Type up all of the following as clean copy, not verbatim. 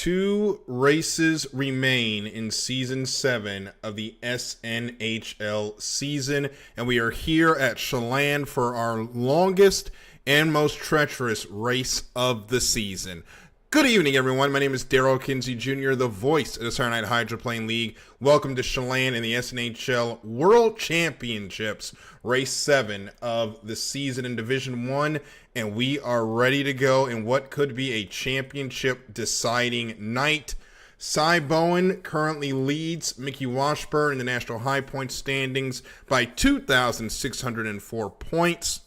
2 races remain in Season 7 of the SNHL season, and we are here at Chelan for our longest and most treacherous race of the season. Good evening, everyone. My name is Daryl Kinsey Jr., the voice of the Saturday Night Hydroplane League. Welcome to Chelan in the SNHL World Championships, Race 7 of the season in Division 1, and we are ready to go in what could be a championship-deciding night. Cy Bowen currently leads Mickey Washburn in the National High Point standings by 2,604 points.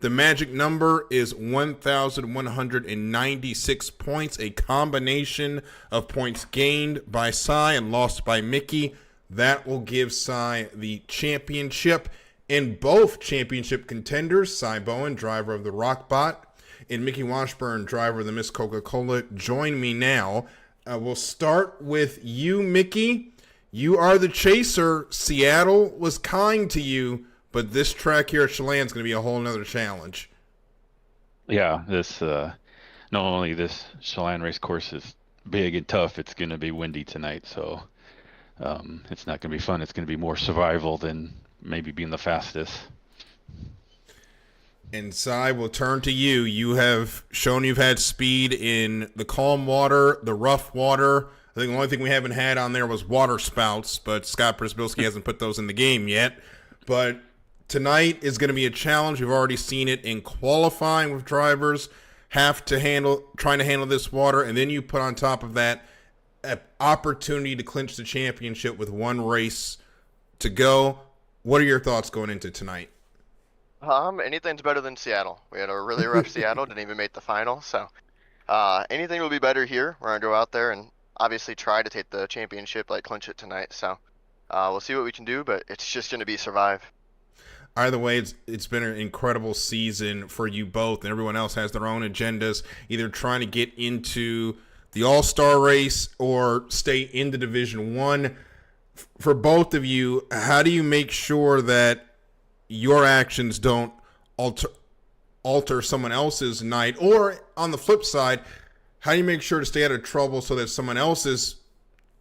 The magic number is 1,196 points, a combination of points gained by Cy and lost by Mickey. That will give Cy the championship. And both championship contenders, Cy Bowen, driver of the Rockbot, and Mickey Washburn, driver of the Miss Coca-Cola, join me now. We'll start with you, Mickey. You are the chaser. Seattle was kind to you, but this track here at Chelan is going to be a whole nother challenge. Yeah, not only this Chelan race course is big and tough, it's going to be windy tonight, so it's not going to be fun. It's going to be more survival than maybe being the fastest. And Cy, we'll turn to you. You have shown you've had speed in the calm water, the rough water. I think the only thing we haven't had on there was water spouts, but Scott Przybylski hasn't put those in the game yet. But tonight is going to be a challenge. We've already seen it in qualifying with drivers trying to handle this water, and then you put on top of that an opportunity to clinch the championship with one race to go. What are your thoughts going into tonight? Anything's better than Seattle. We had a really rough Seattle, didn't even make the final, so anything will be better here. We're gonna go out there and obviously try to take the championship, clinch it tonight. So we'll see what we can do, but it's just gonna be survive. Either way, it's been an incredible season for you both, and everyone else has their own agendas, either trying to get into the All-Star race or stay in the Division 1. For both of you, how do you make sure that your actions don't alter someone else's night? Or on the flip side, how do you make sure to stay out of trouble so that someone else's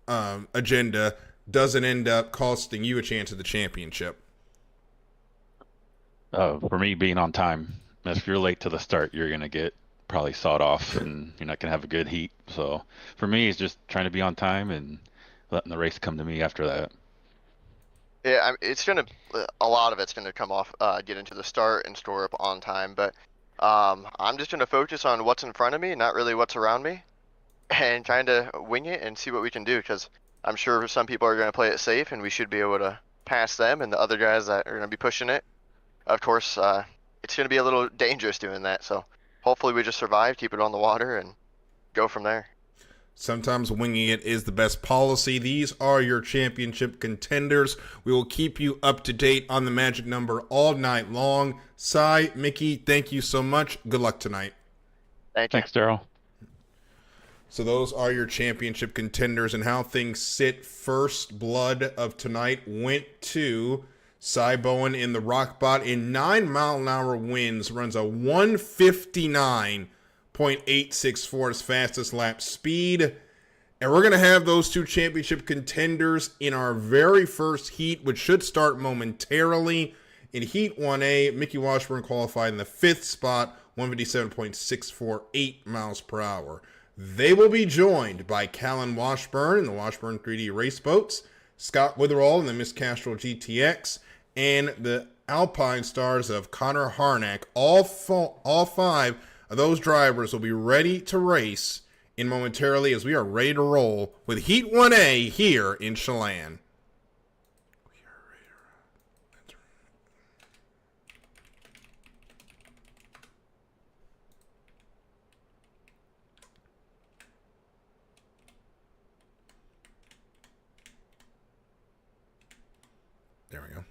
agenda doesn't end up costing you a chance at the championship? For me, being on time. If you're late to the start, you're going to get probably sawed off and you're not going to have a good heat. So for me, it's just trying to be on time and letting the race come to me after that. Yeah, a lot of it's gonna come off, get into the start and store up on time. But I'm just gonna focus on what's in front of me, not really what's around me, and trying to wing it and see what we can do. Because I'm sure some people are gonna play it safe, and we should be able to pass them and the other guys that are gonna be pushing it. Of course, it's going to be a little dangerous doing that, so hopefully we just survive, keep it on the water, and go from there. Sometimes winging it is the best policy. These are your championship contenders. We will keep you up to date on the magic number all night long. Cy, Mickey, thank you so much. Good luck tonight. Thank you. Thanks, Daryl. So those are your championship contenders, and how things sit. First blood of tonight went to Cy Bowen in the Rockbot in 9-mile-an-hour winds, runs a 159.864 his fastest lap speed. And we're going to have those two championship contenders in our very first heat, which should start momentarily. In Heat 1A, Mickey Washburn qualified in the 5th spot, 157.648 miles per hour. They will be joined by Callan Washburn in the Washburn 3D race boats, Scott Witherall in the Miss Castrol GTX, and the Alpine stars of Connor Harnack. All 5 of those drivers will be ready to race in momentarily as we are ready to roll with Heat 1A here in Chelan. There we go.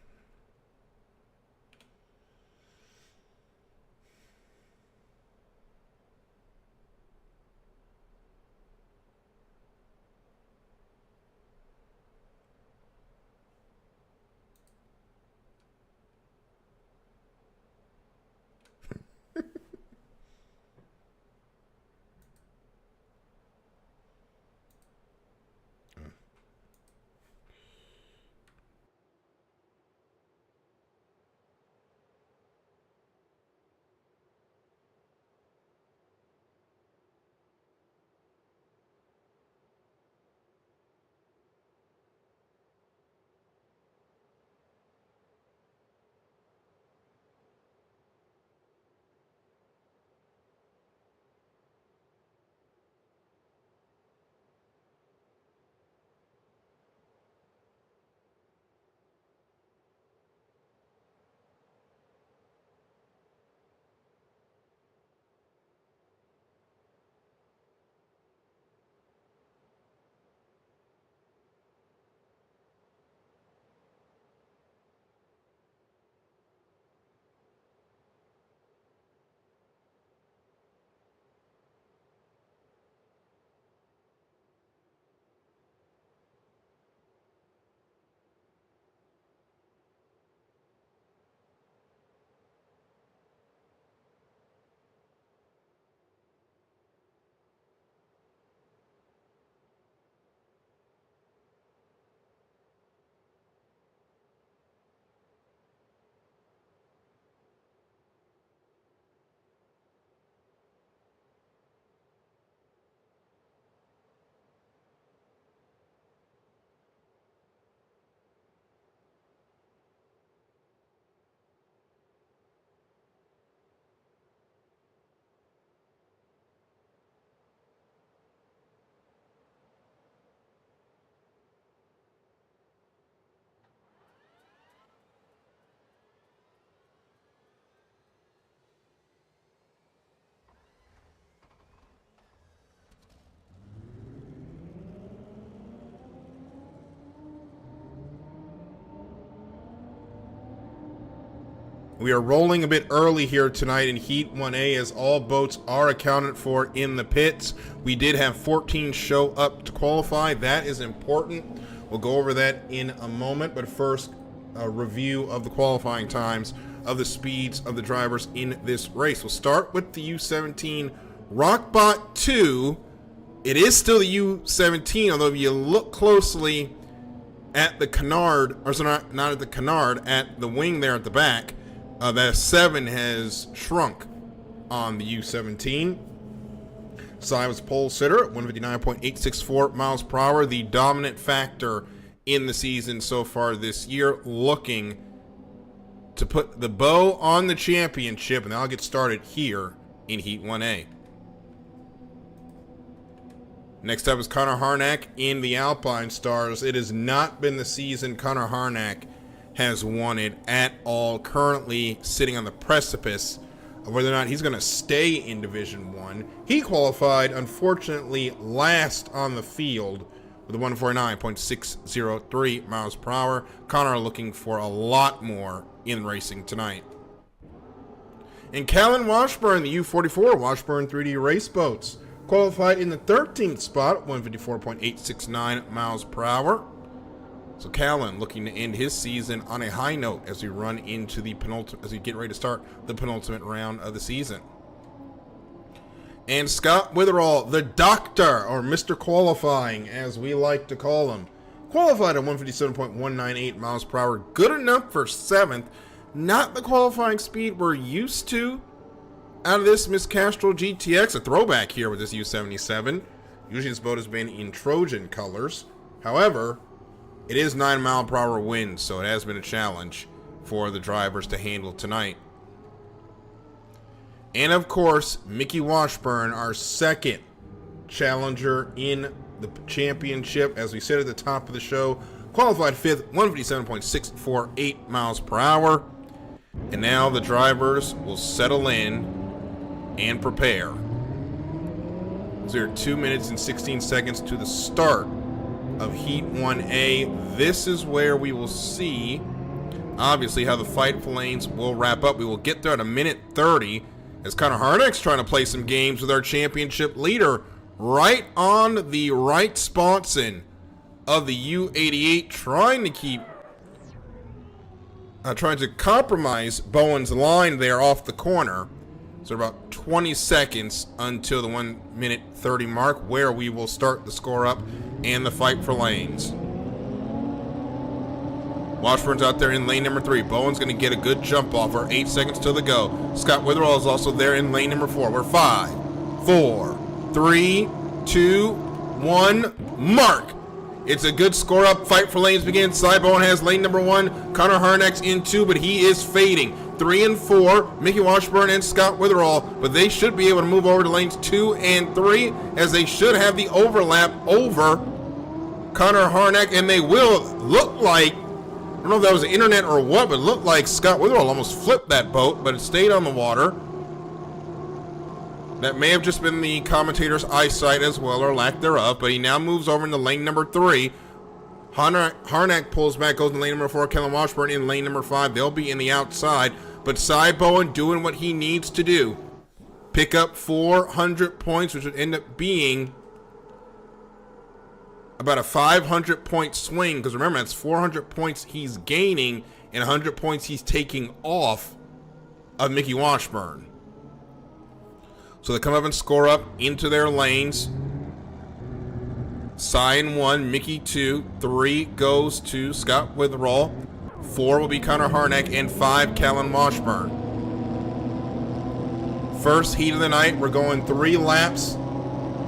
We are rolling a bit early here tonight in Heat 1A as all boats are accounted for in the pits. We did have 14 show up to qualify. That is important. We'll go over that in a moment, but first, a review of the qualifying times of the speeds of the drivers in this race. We'll start with the U17 Rockbot 2. It is still the U17, although if you look closely at the canard, or sorry, not at the canard, at the wing there at the back, that 7 has shrunk on the U17. Cy was pole sitter at 159.864 miles per hour, the dominant factor in the season so far this year, looking to put the bow on the championship, and I'll get started here in Heat 1A. Next up is Connor Harnack in the Alpine Stars. It has not been the season Connor Harnack has won it at all, currently sitting on the precipice of whether or not he's going to stay in Division 1. He qualified, unfortunately, last on the field with a 149.603 miles per hour. Connor looking for a lot more in racing tonight. And Callan Washburn, the U44 Washburn 3D Race Boats, qualified in the 13th spot, 154.869 miles per hour. So Callan looking to end his season on a high note as we run into the penultimate, as we get ready to start the penultimate round of the season. And Scott Witherall, the Doctor, or Mr. Qualifying, as we like to call him, qualified at 157.198 miles per hour. Good enough for 7th. Not the qualifying speed we're used to out of this Miss Castrol GTX. A throwback here with this U77. Usually this boat has been in Trojan colors. However, it is 9 mile per hour winds, so it has been a challenge for the drivers to handle tonight. And of course, Mickey Washburn, our second challenger in the championship, as we said at the top of the show, qualified 5th, 157.648 miles per hour. And now the drivers will settle in and prepare. So we're 2 minutes and 16 seconds to the start of Heat 1A. This is where we will see, obviously, how the fight for lanes will wrap up. We will get there at 1:30 as Connor Harnack's trying to play some games with our championship leader right on the right sponson of the U88, trying to compromise Bowen's line there off the corner. So about 20 seconds until the 1:30 mark, where we will start the score up and the fight for lanes. Washburn's out there in lane number 3. Bowen's going to get a good jump off her. 8 seconds till the go. Scott Witherall is also there in lane number 4. We're 5, 4, 3, 2, 1, mark. It's a good score up. Fight for lanes begins. Cy Bowen has lane number 1. Connor Harnack's in 2, but he is fading. 3 and 4, Mickey Washburn and Scott Witherall, but they should be able to move over to lanes 2 and 3, as they should have the overlap over Connor Harnack, and they will look like, I don't know if that was the internet or what, but it looked like Scott Witherall almost flipped that boat, but it stayed on the water. That may have just been the commentator's eyesight as well, or lack thereof, but he now moves over into lane number 3. Harnack pulls back, goes in lane number 4. Kellen Washburn in lane number 5. They'll be in the outside, but Cy Bowen doing what he needs to do. Pick up 400 points, which would end up being about a 500-point swing, because remember, that's 400 points he's gaining and 100 points he's taking off of Mickey Washburn. So they come up and score up into their lanes. Cy in 1, Mickey 2, 3 goes to Scott Witherall, 4 will be Connor Harnack, and 5 Callan Washburn. First heat of the night, we're going 3 laps.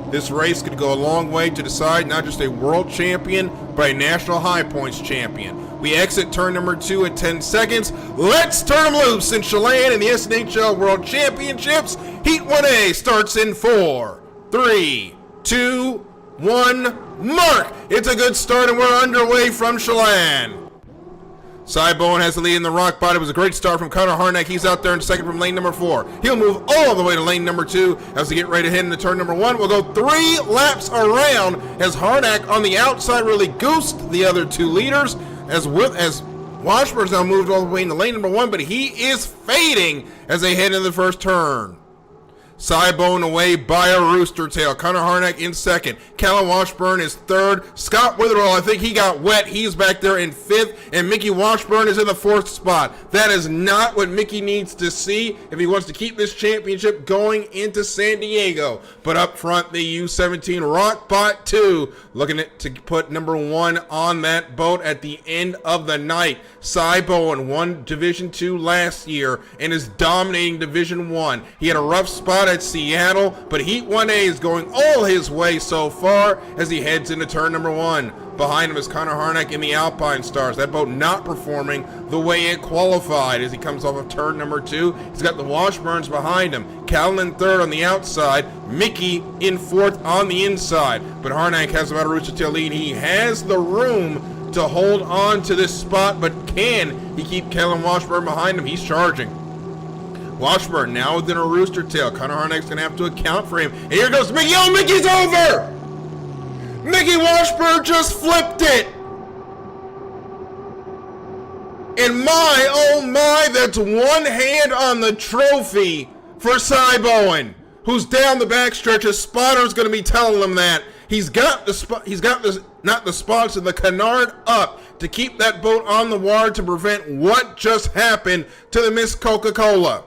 This race could go a long way to decide not just a world champion, but a national high points champion. We exit turn number 2 at 10 seconds. Let's turn them loose in Chelan in the SNHL World Championships. Heat 1A starts in 4, 3, 2, 1, mark! It's a good start, and we're underway from Chelan. Cy Bowen has the lead in the rock bottom. It was a great start from Connor Harnack. He's out there in second from lane number 4. He'll move all the way to lane number 2 as we get right ahead into turn number 1. We'll go 3 laps around as Harnack on the outside really goosed the other 2 leaders as Washburn's now moved all the way into lane number 1, but he is fading as they head into the first turn. Sidebone away by a rooster tail. Connor Harnack in second. Callum Washburn is third. Scott Witherall, I think he got wet. He's back there in fifth. And Mickey Washburn is in the fourth spot. That is not what Mickey needs to see if he wants to keep this championship going into San Diego. But up front, the U17 Rockbot 2 looking to put number 1 on that boat at the end of the night. Sidebone won Division 2 last year and is dominating Division 1. He had a rough spot at Seattle, but Heat 1A is going all his way so far as he heads into turn number 1. Behind him is Connor Harnack in the Alpine Stars. That boat not performing the way it qualified as he comes off of turn number 2. He's got the Washburns behind him. Callan in third on the outside. Mickey in fourth on the inside. But Harnack has about a rooster tail lead. He has the room to hold on to this spot, but can he keep Callan Washburn behind him? He's charging. Washburn now within a rooster tail. Connor Harnack's going to have to account for him. And here goes Mickey. Oh, Mickey's over! Mickey Washburn just flipped it! And my, oh my, that's one hand on the trophy for Cy Bowen, who's down the backstretch. His spotter's going to be telling him that. He's got the not the sponsor, the canard up to keep that boat on the water to prevent what just happened to the Miss Coca-Cola.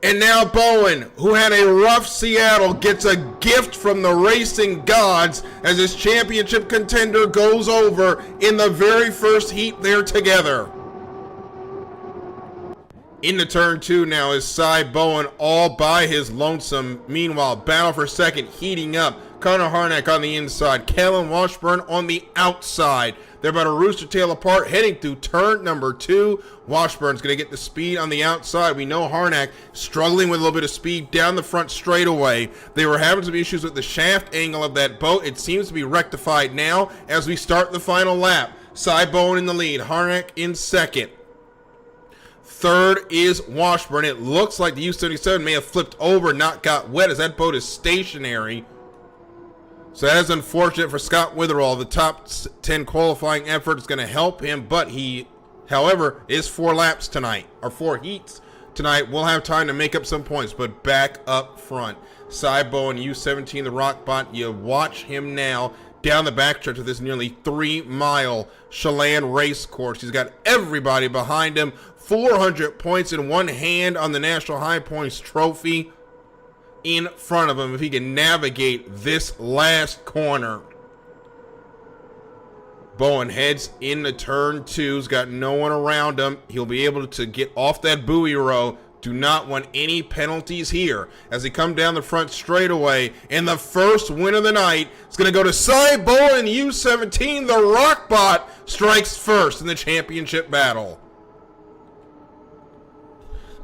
And now Bowen, who had a rough Seattle, gets a gift from the racing gods as his championship contender goes over in the very first heat they're together. Into turn 2 now is Cy Bowen all by his lonesome. Meanwhile, battle for second heating up. Connor Harnack on the inside. Callan Washburn on the outside. They're about a rooster tail apart heading through turn number 2. Washburn's going to get the speed on the outside. We know Harnack struggling with a little bit of speed down the front straightaway. They were having some issues with the shaft angle of that boat. It seems to be rectified now as we start the final lap. Cy Bowen in the lead. Harnack in second. Third is Washburn. It looks like the U77 may have flipped over, not got wet, as that boat is stationary. So that is unfortunate for Scott Witherall. The top 10 qualifying effort is going to help him, but he, however, is 4 laps tonight, or 4 heats tonight. We'll have time to make up some points, but back up front. Cy Bowen, U17, the Rockbot. You watch him now down the backstretch of this nearly 3-mile Chelan race course. He's got everybody behind him. 400 points in one hand on the National High Points Trophy in front of him if he can navigate this last corner. Bowen heads into turn 2. He's got no one around him. He'll be able to get off that buoy row. Do not want any penalties here as they come down the front straightaway. And the first win of the night is going to go to Cy Bowen, U17. The Rockbot strikes first in the championship battle.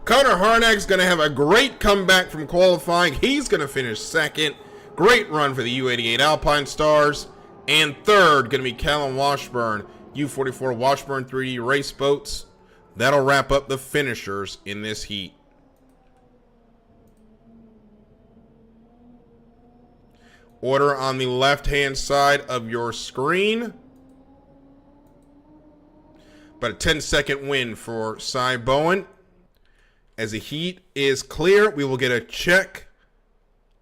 Connor Harnack's going to have a great comeback from qualifying. He's going to finish second. Great run for the U88 Alpine Stars. And third, going to be Callan Washburn, U44 Washburn 3D Race Boats. That'll wrap up the finishers in this heat. Order on the left-hand side of your screen. But a 10-second win for Cy Bowen. As the heat is clear, we will get a check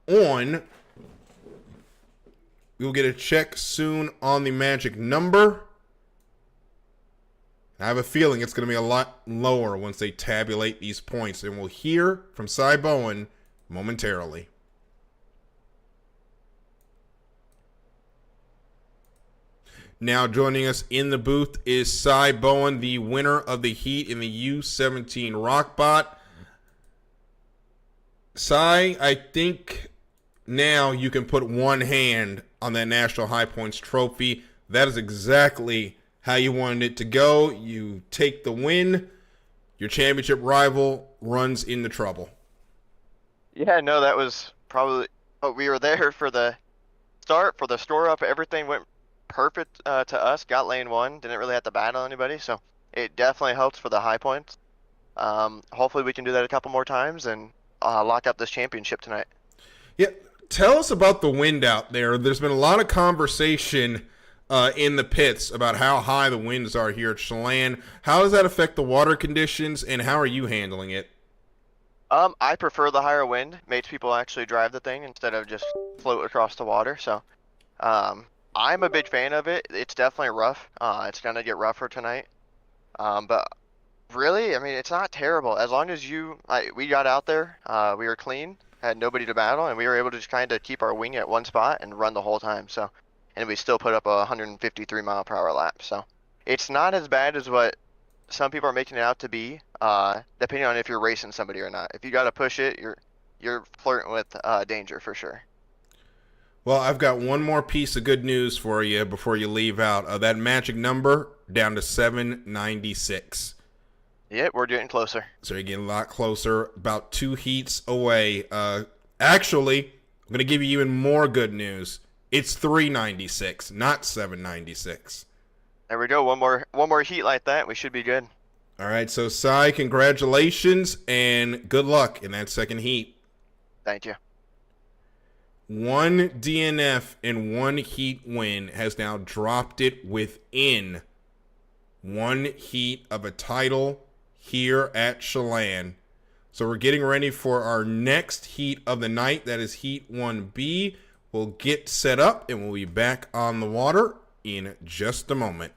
on. We will get a check soon on the magic number. I have a feeling it's going to be a lot lower once they tabulate these points, and we'll hear from Cy Bowen momentarily. Now joining us in the booth is Cy Bowen, the winner of the heat in the U17 Rockbot. Cy, I think now you can put one hand on that National High Points Trophy. That is exactly how you wanted it to go. You take the win. Your championship rival runs into trouble. Yeah, no, that was probably. Oh, we were there for the start, for the store up. Everything went perfect to us. Got lane 1. Didn't really have to battle anybody, so it definitely helped for the high points. Hopefully, we can do that a couple more times and lock up this championship tonight. Yeah, tell us about the wind out there. There's been a lot of conversation in the pits about how high the winds are here at Chelan. How does that affect the water conditions, and how are you handling it? I prefer the higher wind. Makes people actually drive the thing instead of just float across the water. So, I'm a big fan of it. It's definitely rough. It's gonna get rougher tonight. But really, I mean, it's not terrible as long as we got out there. We were clean, had nobody to battle, and we were able to just kind of keep our wing at one spot and run the whole time. So, and we still put up a 153-mile-per-hour lap. So, it's not as bad as what some people are making it out to be, depending on if you're racing somebody or not. If you got to push it, you're flirting with danger for sure. Well, I've got one more piece of good news for you before you leave out. That magic number down to 796. Yeah, we're getting closer. So you're getting a lot closer, about 2 heats away. Actually, I'm going to give you even more good news. It's 396, not 796. There we go. One more heat like that, we should be good. All right, so Cy, congratulations and good luck in that second heat. Thank you. 1 DNF and 1 heat win has now dropped it within 1 heat of a title here at Chelan. So we're getting ready for our next heat of the night. That is Heat 1B. We'll get set up and we'll be back on the water in just a moment.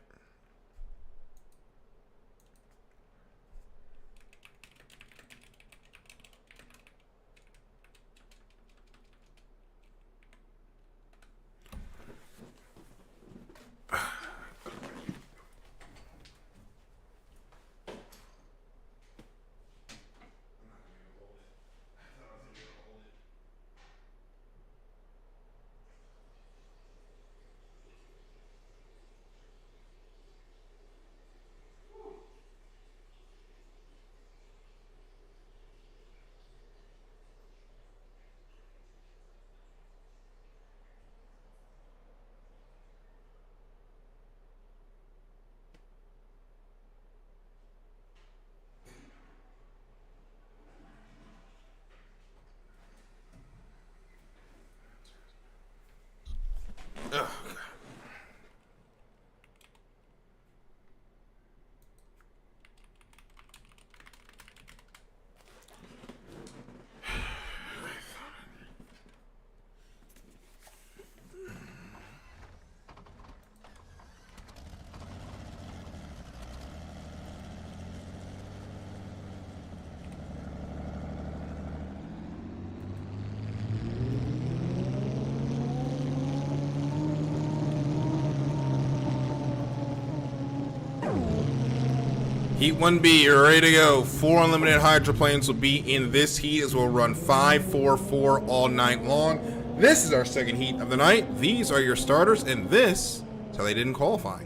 Heat 1B, you're ready to go. 4 unlimited hydroplanes will be in this heat as we'll run 5-4-4 all night long. This is our second heat of the night. These are your starters, and this is how they didn't qualify.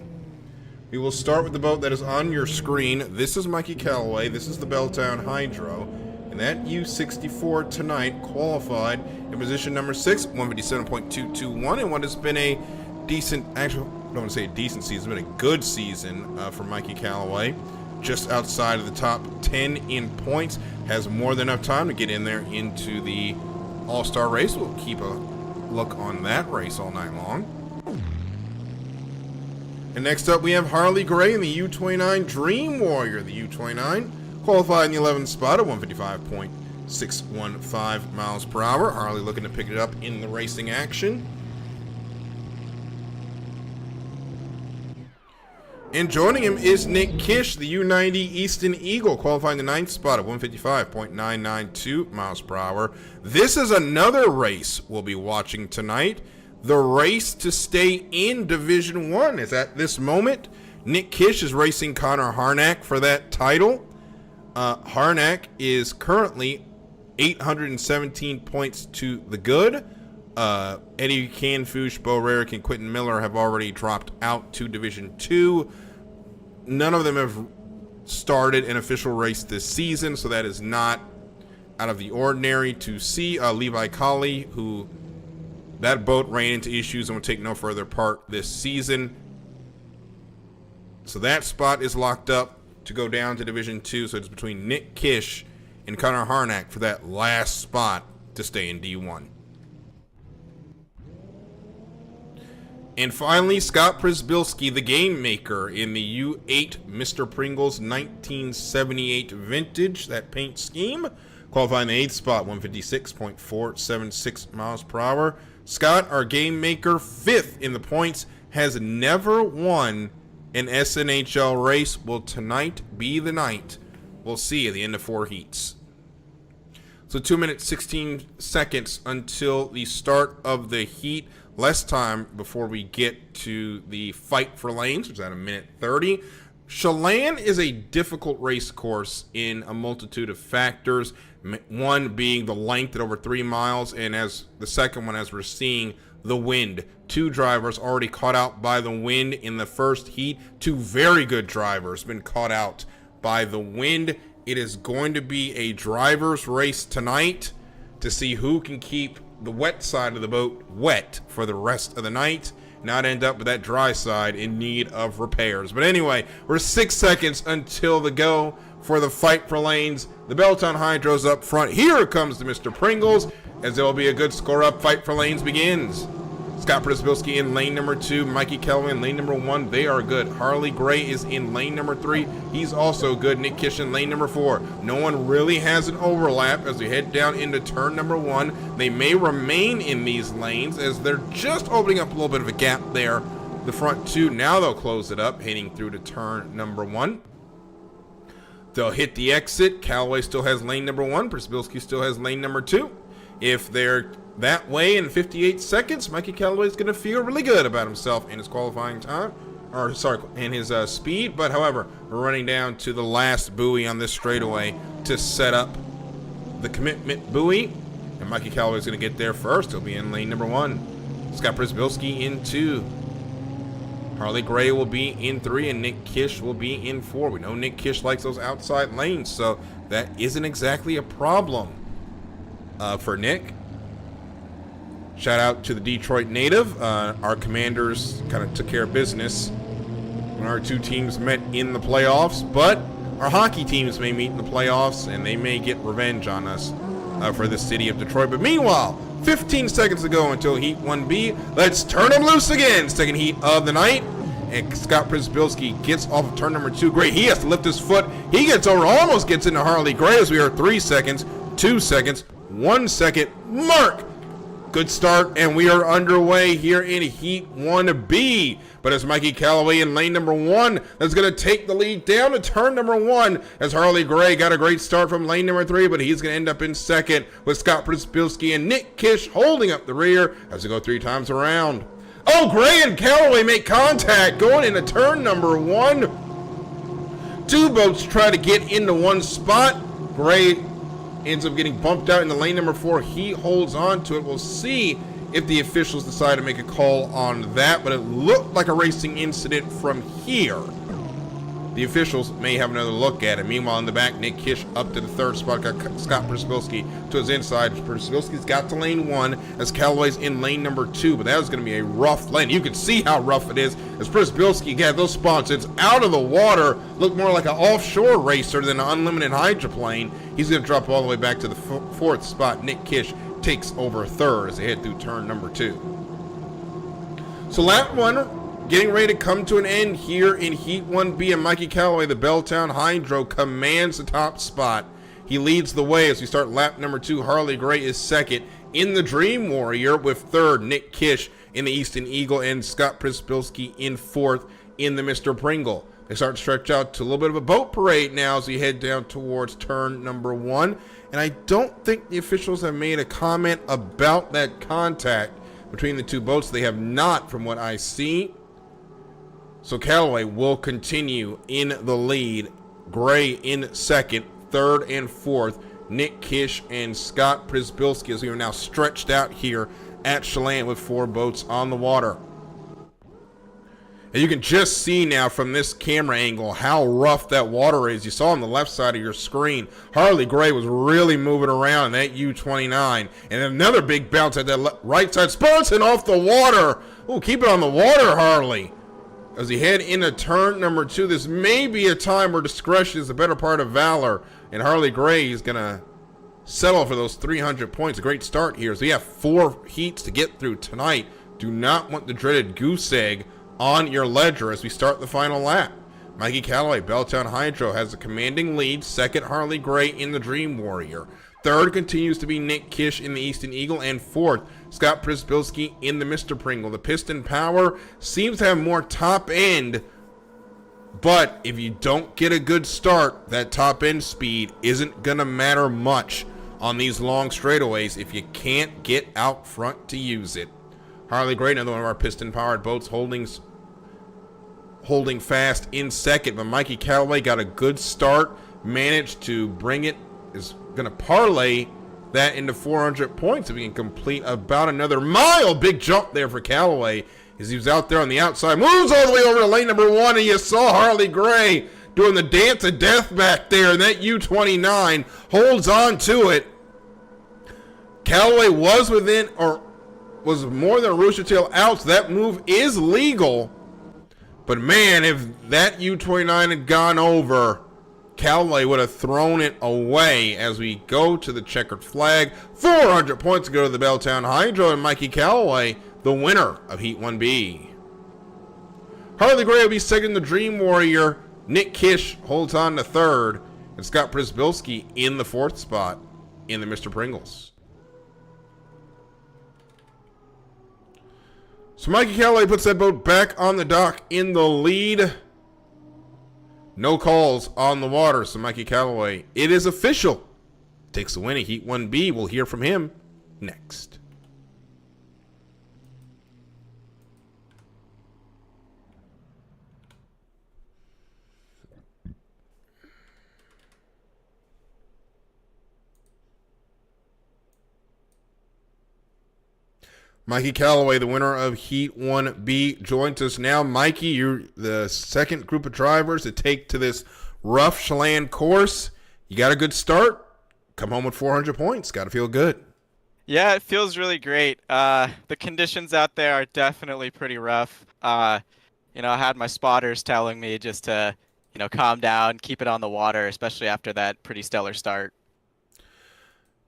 We will start with the boat that is on your screen. This is Mikey Callaway. This is the Belltown Hydro. And that U64 tonight qualified in position number 6, 157.221, and what has been a decent, actually, I don't want to say a decent season, but a good season for Mikey Callaway. Just outside of the top 10 in points, has more than enough time to get in there into the All-Star race. We'll keep a look on that race all night long. And next up we have Harley Gray in the U29 Dream Warrior. The U29 qualified in the 11th spot at 155.615 miles per hour. Harley looking to pick it up in the racing action. And joining him is Nick Kish, the U90 Easton Eagle, qualifying the 9th spot at 155.992 miles per hour. This is another race we'll be watching tonight. The race to stay in Division 1 is at this moment. Nick Kish is racing Connor Harnack for that title. Harnack is currently 817 points to the good. Eddie Canfouche, Bo Rarick, and Quentin Miller have already dropped out to Division 2. None of them have started an official race this season, so that is not out of the ordinary to see. Levi Colley, who that boat ran into issues and will take no further part this season. So that spot is locked up to go down to Division 2, so it's between Nick Kish and Connor Harnack for that last spot to stay in D1. And finally, Scott Przybylski, the game maker in the U8 Mr. Pringles 1978 vintage, that paint scheme, qualifying the 8th spot, 156.476 miles per hour. Scott, our game maker, 5th in the points, has never won an SNHL race. Will tonight be the night? We'll see at the end of 4 heats. So 2 minutes, 16 seconds until the start of the heat. Less time before we get to the fight for lanes, which is at 1:30. Chelan is a difficult race course in a multitude of factors. One being the length at over 3 miles, and as the second one, as we're seeing, the wind. 2 drivers already caught out by the wind in the first heat. 2 very good drivers been caught out by the wind. It is going to be a driver's race tonight to see who can keep the wet side of the boat wet for the rest of the night, not end up with that dry side in need of repairs. But anyway, we're 6 seconds until the go for the fight for lanes. The Belltown Hydro's up front. Here comes the Mr. Pringles, as there will be a good score up. Fight for lanes begins. Scott Przybylski in lane number 2, Mikey Kellaway in lane number 1. They are good. Harley Gray is in lane number 3. He's also good. Nick Kish in lane number 4. No one really has an overlap as we head down into turn number 1. They may remain in these lanes as they're just opening up a little bit of a gap there. The front 2, now they'll close it up, heading through to turn number 1. They'll hit the exit. Callaway still has lane number 1. Przybylski still has lane number 2. If they're that way in 58 seconds, Mikey Callaway is going to feel really good about himself in his qualifying time, or sorry, in his speed. But however, we're running down to the last buoy on this straightaway to set up the commitment buoy, and Mikey Callaway is going to get there first. He'll be in lane number 1. Scott Przybylski in 2. Harley Gray will be in 3, and Nick Kish will be in 4. We know Nick Kish likes those outside lanes, so that isn't exactly a problem for Nick. Shout out to the Detroit native. Our Commanders kind of took care of business when our 2 teams met in the playoffs, but our hockey teams may meet in the playoffs, and they may get revenge on us for the city of Detroit. But meanwhile, 15 seconds to go until Heat 1B. Let's turn them loose again. Second heat of the night. And Scott Przybylski gets off of turn number 2. Great. He has to lift his foot. He gets over, almost gets into Harley Gray as we are 3 seconds, 2 seconds, 1 second mark. Good start, and we are underway here in Heat 1B. But it's Mikey Callaway in lane number 1 that's going to take the lead down to turn number 1 as Harley Gray got a great start from lane number 3, but he's going to end up in second with Scott Przybylski and Nick Kish holding up the rear as they go 3 times around. Oh, Gray and Callaway make contact going into turn number 1. 2 boats try to get into one spot. Gray ends up getting bumped out into lane number 4. He holds on to it. We'll see if the officials decide to make a call on that, but it looked like a racing incident from here. The officials may have another look at it. Meanwhile, in the back, Nick Kish up to the 3rd spot, got Scott Przybylski to his inside. Przybylski's got to lane 1 as Callaway's in lane number 2, but that was going to be a rough lane. You can see how rough it is as Przybylski got those spots. It's out of the water, look more like an offshore racer than an unlimited hydroplane. He's going to drop all the way back to the 4th spot. Nick Kish takes over 3rd as they head through turn number 2. So lap 1 getting ready to come to an end here in Heat 1B, and Mikey Callaway, the Belltown Hydro, commands the top spot. He leads the way as we start lap number 2. Harley Gray is second in the Dream Warrior with 3rd. Nick Kish in the Easton Eagle and Scott Przybylski in 4th in the Mr. Pringle. They start to stretch out to a little bit of a boat parade now as we head down towards turn number 1. And I don't think the officials have made a comment about that contact between the 2 boats. They have not, from what I see. So Callaway will continue in the lead. Gray in 2nd, 3rd and 4th. Nick Kish and Scott Przybylski as we are now stretched out here at Chelan with 4 boats on the water. And you can just see now from this camera angle how rough that water is. You saw on the left side of your screen, Harley Gray was really moving around in that U-29. And another big bounce at that right side. Spurting off the water. Oh, keep it on the water, Harley. As we head into turn number 2, this may be a time where discretion is the better part of valor. And Harley Gray is going to settle for those 300 points. A great start here. So we have 4 heats to get through tonight. Do not want the dreaded goose egg on your ledger as we start the final lap. Mikey Callaway, Belltown Hydro, has a commanding lead. Second, Harley Gray in the Dream Warrior. Third continues to be Nick Kish in the Easton Eagle. And fourth, Scott Prisbilski in the Mr. Pringle. The Piston Power seems to have more top end, but if you don't get a good start, that top end speed isn't going to matter much on these long straightaways if you can't get out front to use it. Harley Gray, another one of our piston-powered boats, holding fast in second, but Mikey Callaway got a good start, managed to bring it, is going to parlay that into 400 points if he can complete about another mile. Big jump there for Callaway as he was out there on the outside, moves all the way over to lane number 1, and you saw Harley Gray doing the dance of death back there, and that U29 holds on to it. Callaway was within, or was more than a rooster tail out, so that move is legal. But man, if that U29 had gone over, Callaway would have thrown it away as we go to the checkered flag. 400 points to go to the Belltown Hydro, and Mikey Callaway, the winner of Heat 1B. Harley Gray will be second in the Dream Warrior. Nick Kish holds on to third, and Scott Prisbilski in the fourth spot in the Mr. Pringles. So Mikey Callaway puts that boat back on the dock in the lead. No calls on the water, so Mikey Callaway, it is official, takes the win at Heat 1B. We'll hear from him next. Mikey Callaway, the winner of Heat 1B, joins us now. Mikey, you're the second group of drivers to take to this rough Chelan course. You got a good start. Come home with 400 points. Got to feel good. Yeah, it feels really great. The conditions out there are definitely pretty rough. I had my spotters telling me just to, calm down, keep it on the water, especially after that pretty stellar start.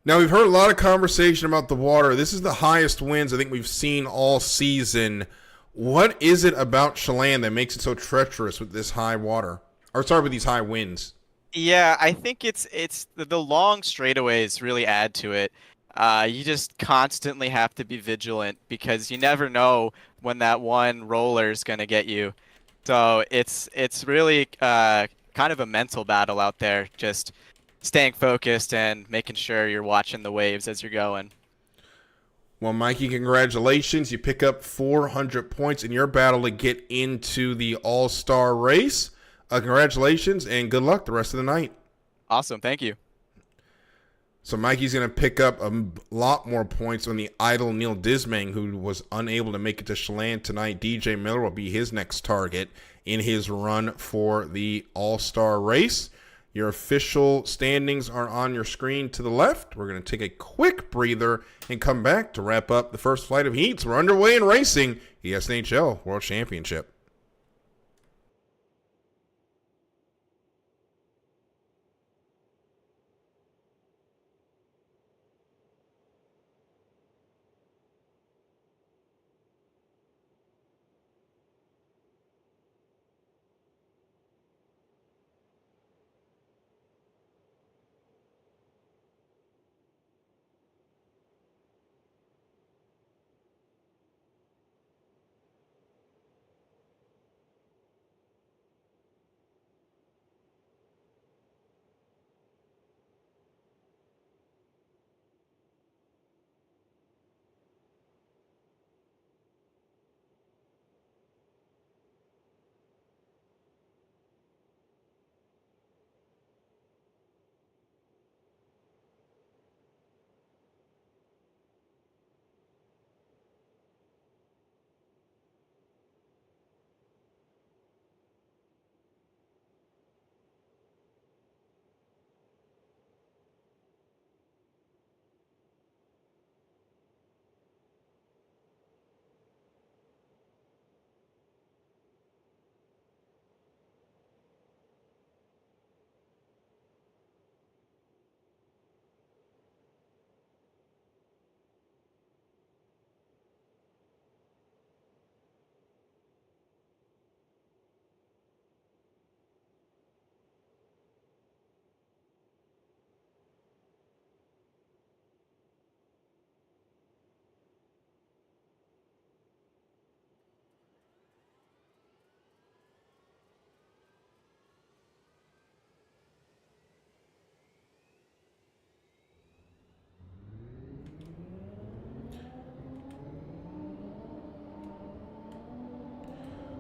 Now, we've heard a lot of conversation about the water. This is the highest winds I think we've seen all season. What is it about Chelan that makes it so treacherous with this high water? Or sorry, with these high winds? Yeah, I think it's the long straightaways really add to it. You just constantly have to be vigilant because you never know when that one roller is going to get you. So it's really kind of a mental battle out there, just staying focused and making sure you're watching the waves as you're going. Well, Mikey, congratulations. You pick up 400 points in your battle to get into the All-Star race. Congratulations and good luck the rest of the night. Awesome. Thank you. So Mikey's going to pick up a lot more points on the idle Neil Dismang, who was unable to make it to Chelan tonight. DJ Miller will be his next target in his run for the All-Star race. Your official standings are on your screen to the left. We're going to take a quick breather and come back to wrap up the first flight of heats. We're underway in racing, the SNHL World Championship.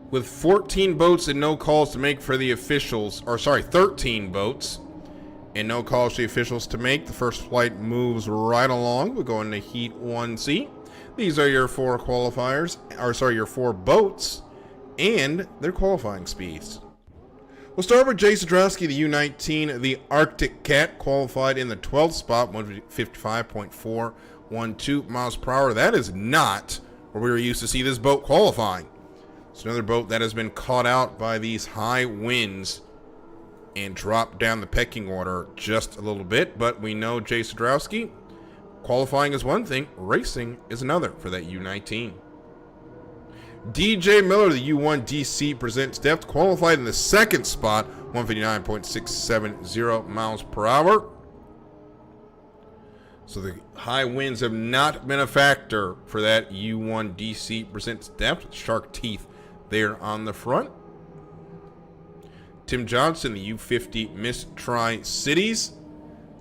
With 14 boats and no calls to make for the officials, or sorry, 13 boats and no calls for the officials to make, the first flight moves right along. We'll go into Heat 1C. These are your 4 qualifiers, or sorry, your 4 boats and their qualifying speeds. We'll start with Jay Sadrowski, the U19, the Arctic Cat, qualified in the 12th spot, 155.412 miles per hour. That is not where we were used to see this boat qualifying. It's another boat that has been caught out by these high winds and dropped down the pecking order just a little bit. But we know Jay Sadrowski, qualifying is one thing, racing is another for that U19. DJ Miller, the U1 DC presents depth, qualified in the 2nd spot, 159.670 miles per hour. So the high winds have not been a factor for that U1 DC presents depth. Shark teeth there on the front. Tim Johnson, the U50 Miss Tri-Cities,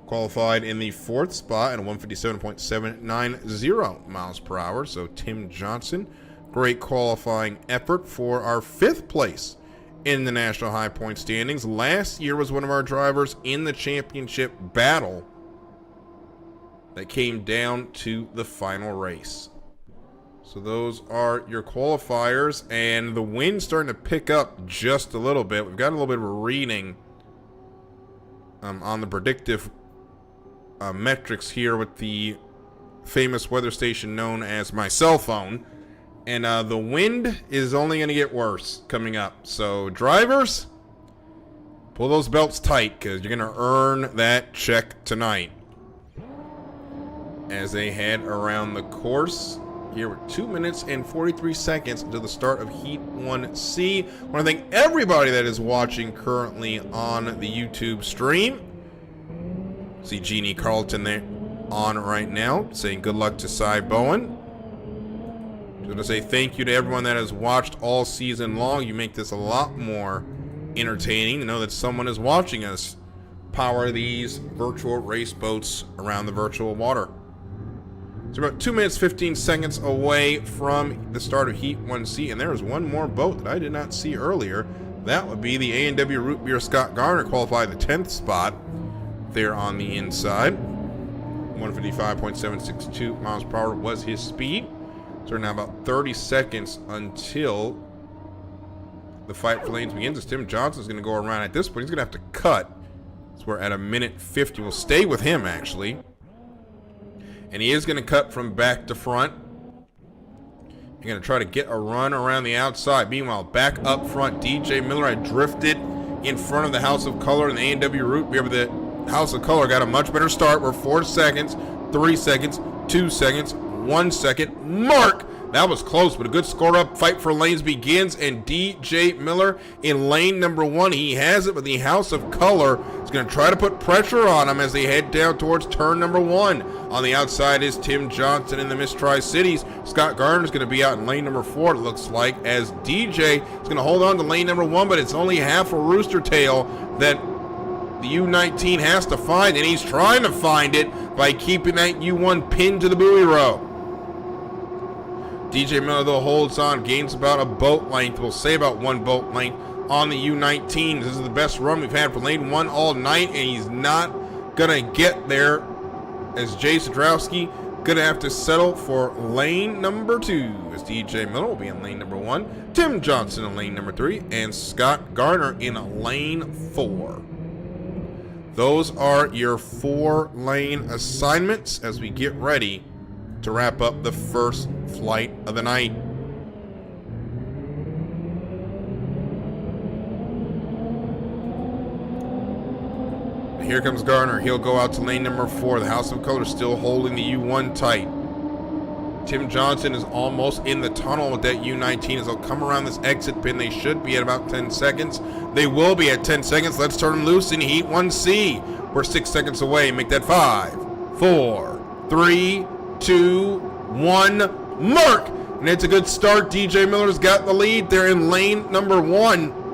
qualified in the 4th spot at 157.790 miles per hour. So Tim Johnson, great qualifying effort for our 5th place in the national high point standings. Last year was one of our drivers in the championship battle that came down to the final race. So those are your qualifiers, and the wind's starting to pick up just a little bit. We've got a little bit of a reading on the predictive metrics here with the famous weather station known as my cell phone. And the wind is only going to get worse coming up. So drivers, pull those belts tight because you're going to earn that check tonight. As they head around the course, here we're 2 minutes and 43 seconds until the start of Heat 1C. I want to thank everybody that is watching currently on the YouTube stream. See Jeannie Carlton there on right now, saying good luck to Cy Bowen. Just want to say thank you to everyone that has watched all season long. You make this a lot more entertaining to know that someone is watching us power these virtual race boats around the virtual water. So about 2 minutes, 15 seconds away from the start of Heat 1C, and there is one more boat that I did not see earlier. That would be the A&W Root Beer Scott Garner, qualified the 10th spot there on the inside. 155.762 miles per hour was his speed. So now about 30 seconds until the fight for lanes begins. As Tim Johnson's going to go around at this point. He's going to have to cut. So we're at 1:50. We'll stay with him, actually. And he is going to cut from back to front. You're going to try to get a run around the outside. Meanwhile, back up front, DJ Miller had drifted in front of the House of Color and the A&W Root Beer, but the House of Color got a much better start. We're 4 seconds, 3 seconds, 2 seconds, 1 second. Mark! That was close, but a good score up. Fight for lanes begins, and DJ Miller in lane number 1. He has it, but the House of Color is going to try to put pressure on him as they head down towards turn number 1. On the outside is Tim Johnson in the Miss Tri-Cities. Scott Garner is going to be out in lane number 4, it looks like, as DJ is going to hold on to lane number 1, but it's only half a rooster tail that the U19 has to find, and he's trying to find it by keeping that U1 pinned to the buoy row. DJ Miller, though, holds on, gains about a boat length. We'll say about 1 boat length on the U19. This is the best run we've had for lane 1 all night, and he's not going to get there as Jay Sadrowski going to have to settle for lane number 2 as DJ Miller will be in lane number 1, Tim Johnson in lane number 3, and Scott Garner in lane 4. Those are your 4-lane assignments as we get ready to wrap up the first flight of the night. Here comes Garner. He'll go out to lane number 4. The House of Color still holding the U1 tight. Tim Johnson is almost in the tunnel with that U19 as they'll come around this exit pin. They should be at about 10 seconds. They will be at 10 seconds. Let's turn them loose in Heat 1C. We're 6 seconds away. Make that 5, 4, 3, 2, 1. Mark! And it's a good start. DJ Miller's got the lead. They're in lane number 1.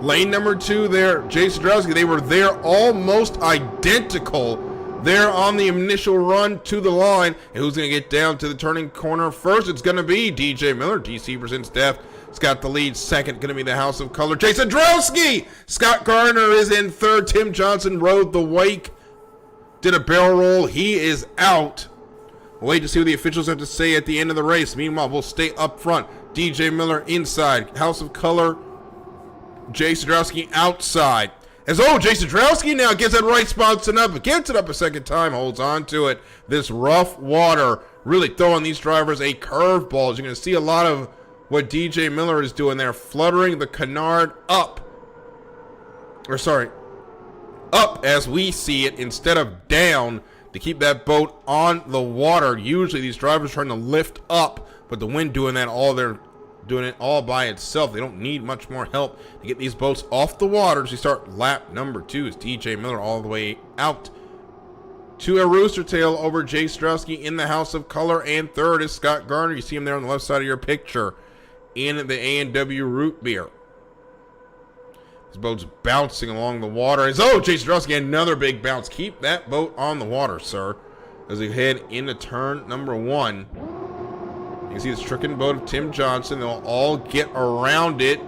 Lane number 2 there, Jay Sadrowski, they were there almost identical there on the initial run to the line. And who's going to get down to the turning corner first? It's going to be DJ Miller. DC presents depth. He's got the lead. Second going to be the House of Color, Jason Drowski. Scott Garner is in third. Tim Johnson rode the wake, did a barrel roll. He is out. We'll wait to see what the officials have to say at the end of the race. Meanwhile, we'll stay up front. DJ Miller inside. House of Color, Jason Drowski outside. Jason Drowski now gets that right spot up, but gets it up a second time, holds on to it. This rough water really throwing these drivers a curveball. As you're going to see a lot of what DJ Miller is doing there, fluttering the canard up as we see it instead of down to keep that boat on the water. Usually these drivers trying to lift up, but the wind doing that all, they're doing it all by itself. They don't need much more help to get these boats off the water. As we start lap number 2 is DJ Miller all the way out to a rooster tail over Jay Strowski in the House of Color, and third is Scott Garner. You see him there on the left side of your picture in the A&W root beer. This boat's bouncing along the water. Jay Strowski, another big bounce. Keep that boat on the water, sir, as we head into turn number 1. You can see the stricken boat of Tim Johnson. They'll all get around it.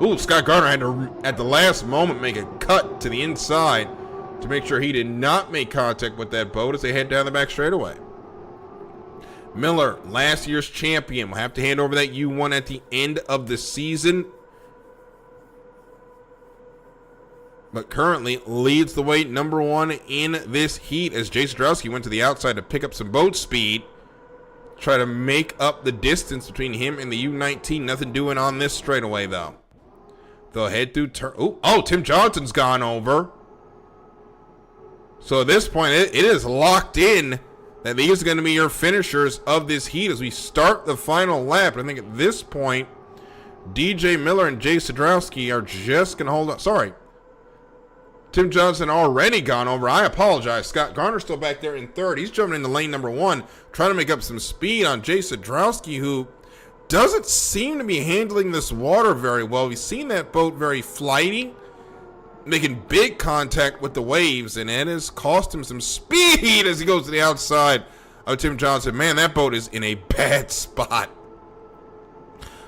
Ooh, Scott Garner had to, at the last moment, make a cut to the inside to make sure he did not make contact with that boat as they head down the back straightaway. Miller, last year's champion, will have to hand over that U1 at the end of the season, but currently leads the way number 1 in this heat as Jason Drowski went to the outside to pick up some boat speed, try to make up the distance between him and the U19. Nothing doing on this straightaway, though. They'll head through turn. Tim Johnson's gone over. So at this point, it is locked in that these are going to be your finishers of this heat as we start the final lap. I think at this point, DJ Miller and Jay Sadrowski are just going to hold on. Sorry. Tim Johnson already gone over. I apologize. Scott Garner's still back there in third. He's jumping into lane number 1, trying to make up some speed on Jay Sadrowski, who doesn't seem to be handling this water very well. We've seen that boat very flighty, making big contact with the waves, and it has cost him some speed as he goes to the outside of Tim Johnson. Man, that boat is in a bad spot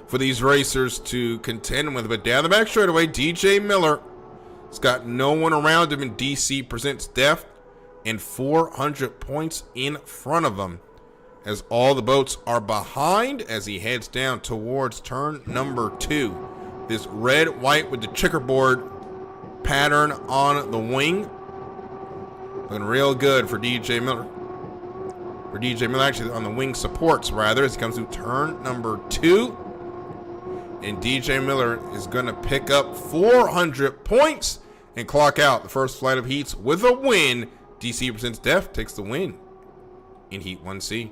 for these racers to contend with. But down the back straightaway, DJ Miller has got no one around him, and DC presents depth and 400 points in front of him as all the boats are behind as he heads down towards turn number 2. This red, white with the checkerboard pattern on the wing. Looking real good for DJ Miller. Actually on the wing supports, rather, as he comes through turn number 2. And DJ Miller is going to pick up 400 points and clock out the first flight of heats with a win. DC presents Def takes the win in Heat 1C.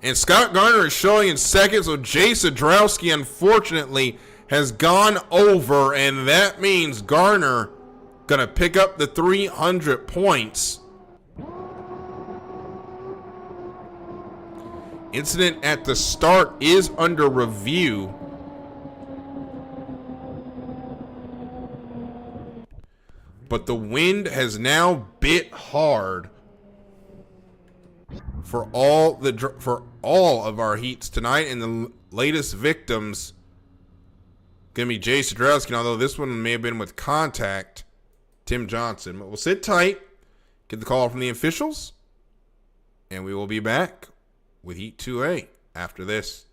And Scott Garner is showing in second, so Jay Sadrowski, unfortunately, has gone over, and that means Garner going to pick up the 300 points. Incident at the start is under review. But the wind has now bit hard for all of our heats tonight, and the latest victims gonna be Jay Sadrowski, although this one may have been with contact, Tim Johnson. But we'll sit tight, get the call from the officials, and we will be back with Heat 2A after this.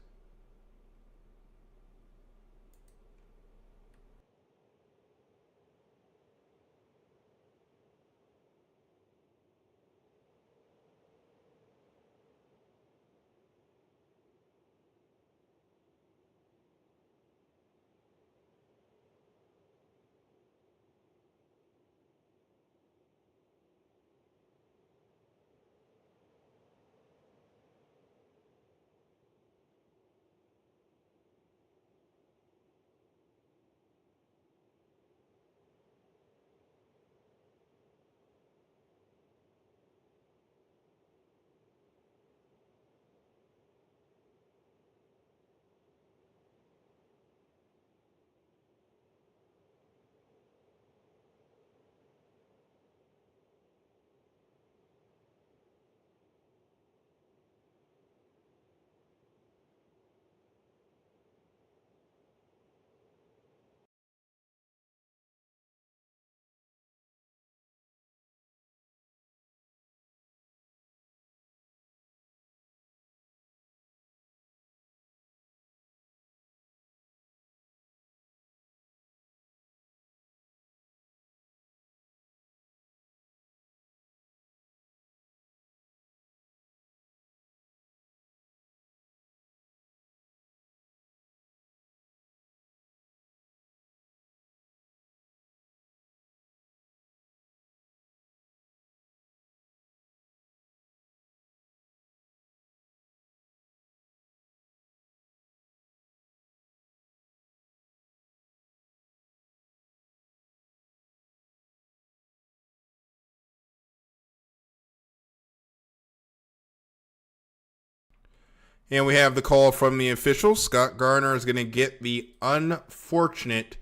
And we have the call from the officials. Scott Garner is going to get the unfortunate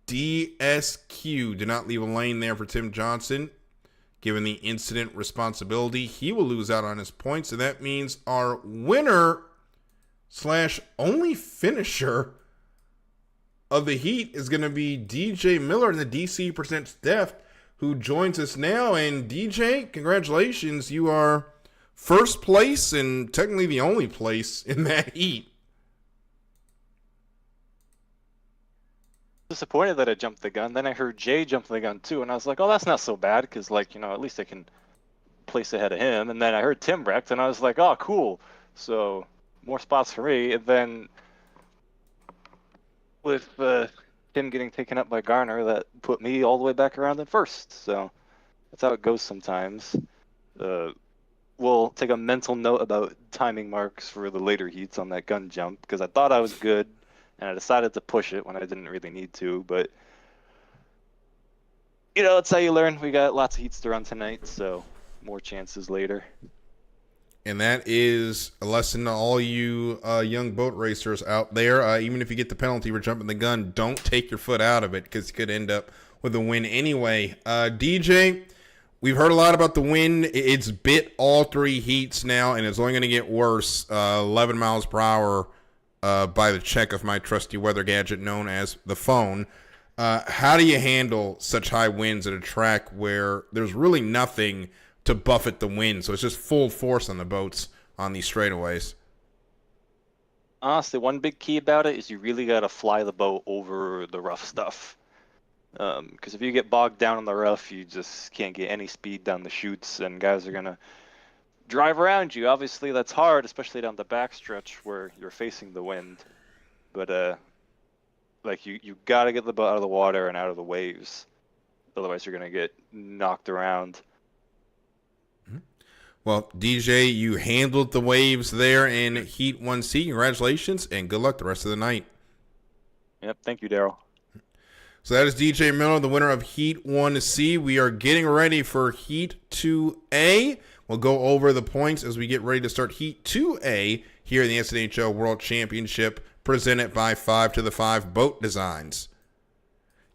DSQ. Did not leave a lane there for Tim Johnson. Given the incident responsibility, he will lose out on his points. And that means our winner / only finisher of the heat is going to be DJ Miller in the DC Presents Deft, who joins us now. And DJ, congratulations. You are first place and technically the only place in that heat. Disappointed that I jumped the gun. Then I heard Jay jump the gun too, and I was like, oh, that's not so bad, because, like, you know, at least I can place ahead of him. And then I heard Tim wrecked, and I was like, oh, cool. So more spots for me. And then with Tim getting taken up by Garner, that put me all the way back around in first. So that's how it goes sometimes. We'll take a mental note about timing marks for the later heats on that gun jump, because I thought I was good, and I decided to push it when I didn't really need to. But, you know, that's how you learn. We got lots of heats to run tonight, so more chances later. And that is a lesson to all you young boat racers out there. Even if you get the penalty for jumping the gun, don't take your foot out of it, because you could end up with a win anyway. DJ, we've heard a lot about the wind. It's bit all 3 heats now, and it's only going to get worse. 11 miles per hour by the check of my trusty weather gadget known as the phone. How do you handle such high winds at a track where there's really nothing to buffet the wind? So it's just full force on the boats on these straightaways. Honestly, one big key about it is you really got to fly the boat over the rough stuff. Because if you get bogged down in the rough, you just can't get any speed down the chutes, and guys are going to drive around you. Obviously, that's hard, especially down the backstretch where you're facing the wind. But, like, you got to get the boat out of the water and out of the waves. Otherwise, you're going to get knocked around. Well, DJ, you handled the waves there in Heat 1C. Congratulations, and good luck the rest of the night. Yep, thank you, Daryl. So that is DJ Miller, the winner of Heat 1C. We are getting ready for Heat 2A. We'll go over the points as we get ready to start Heat 2A here in the SNHL World Championship, presented by 5 to the 5 Boat Designs.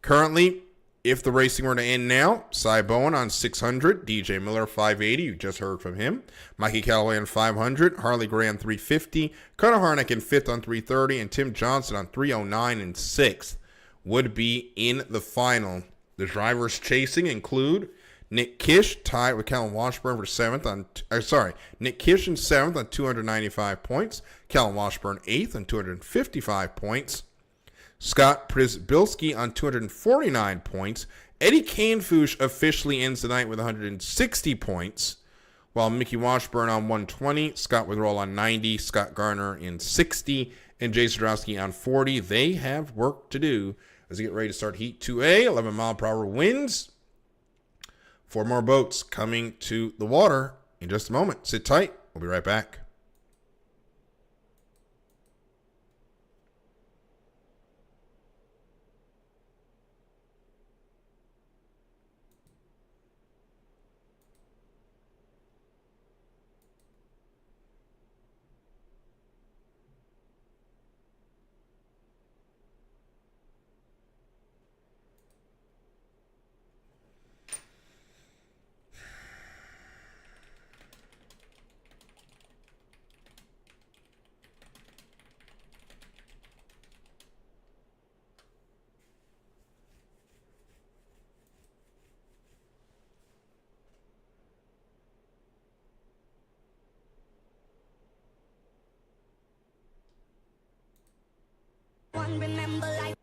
Currently, if the racing were to end now, Cy Bowen on 600, DJ Miller 580, you just heard from him, Mikey Callaway on 500, Harley Gray on 350, Connor Harnick in 5th on 330, and Tim Johnson on 309 and 6th would be in the final. The drivers chasing include Nick Kish, tied with Callum Washburn for 7th on, Nick Kish in 7th on 295 points, Callum Washburn 8th on 255 points, Scott Przybylski on 249 points. Eddie Canfouche officially ends the night with 160 points, while Mickey Washburn on 120, Scott Witherall on 90, Scott Garner in 60, and Jay Sadrowski on 40. They have work to do as we get ready to start Heat 2A. 11 mile per hour winds. 4 more boats coming to the water in just a moment. Sit tight. We'll be right back. Remember life.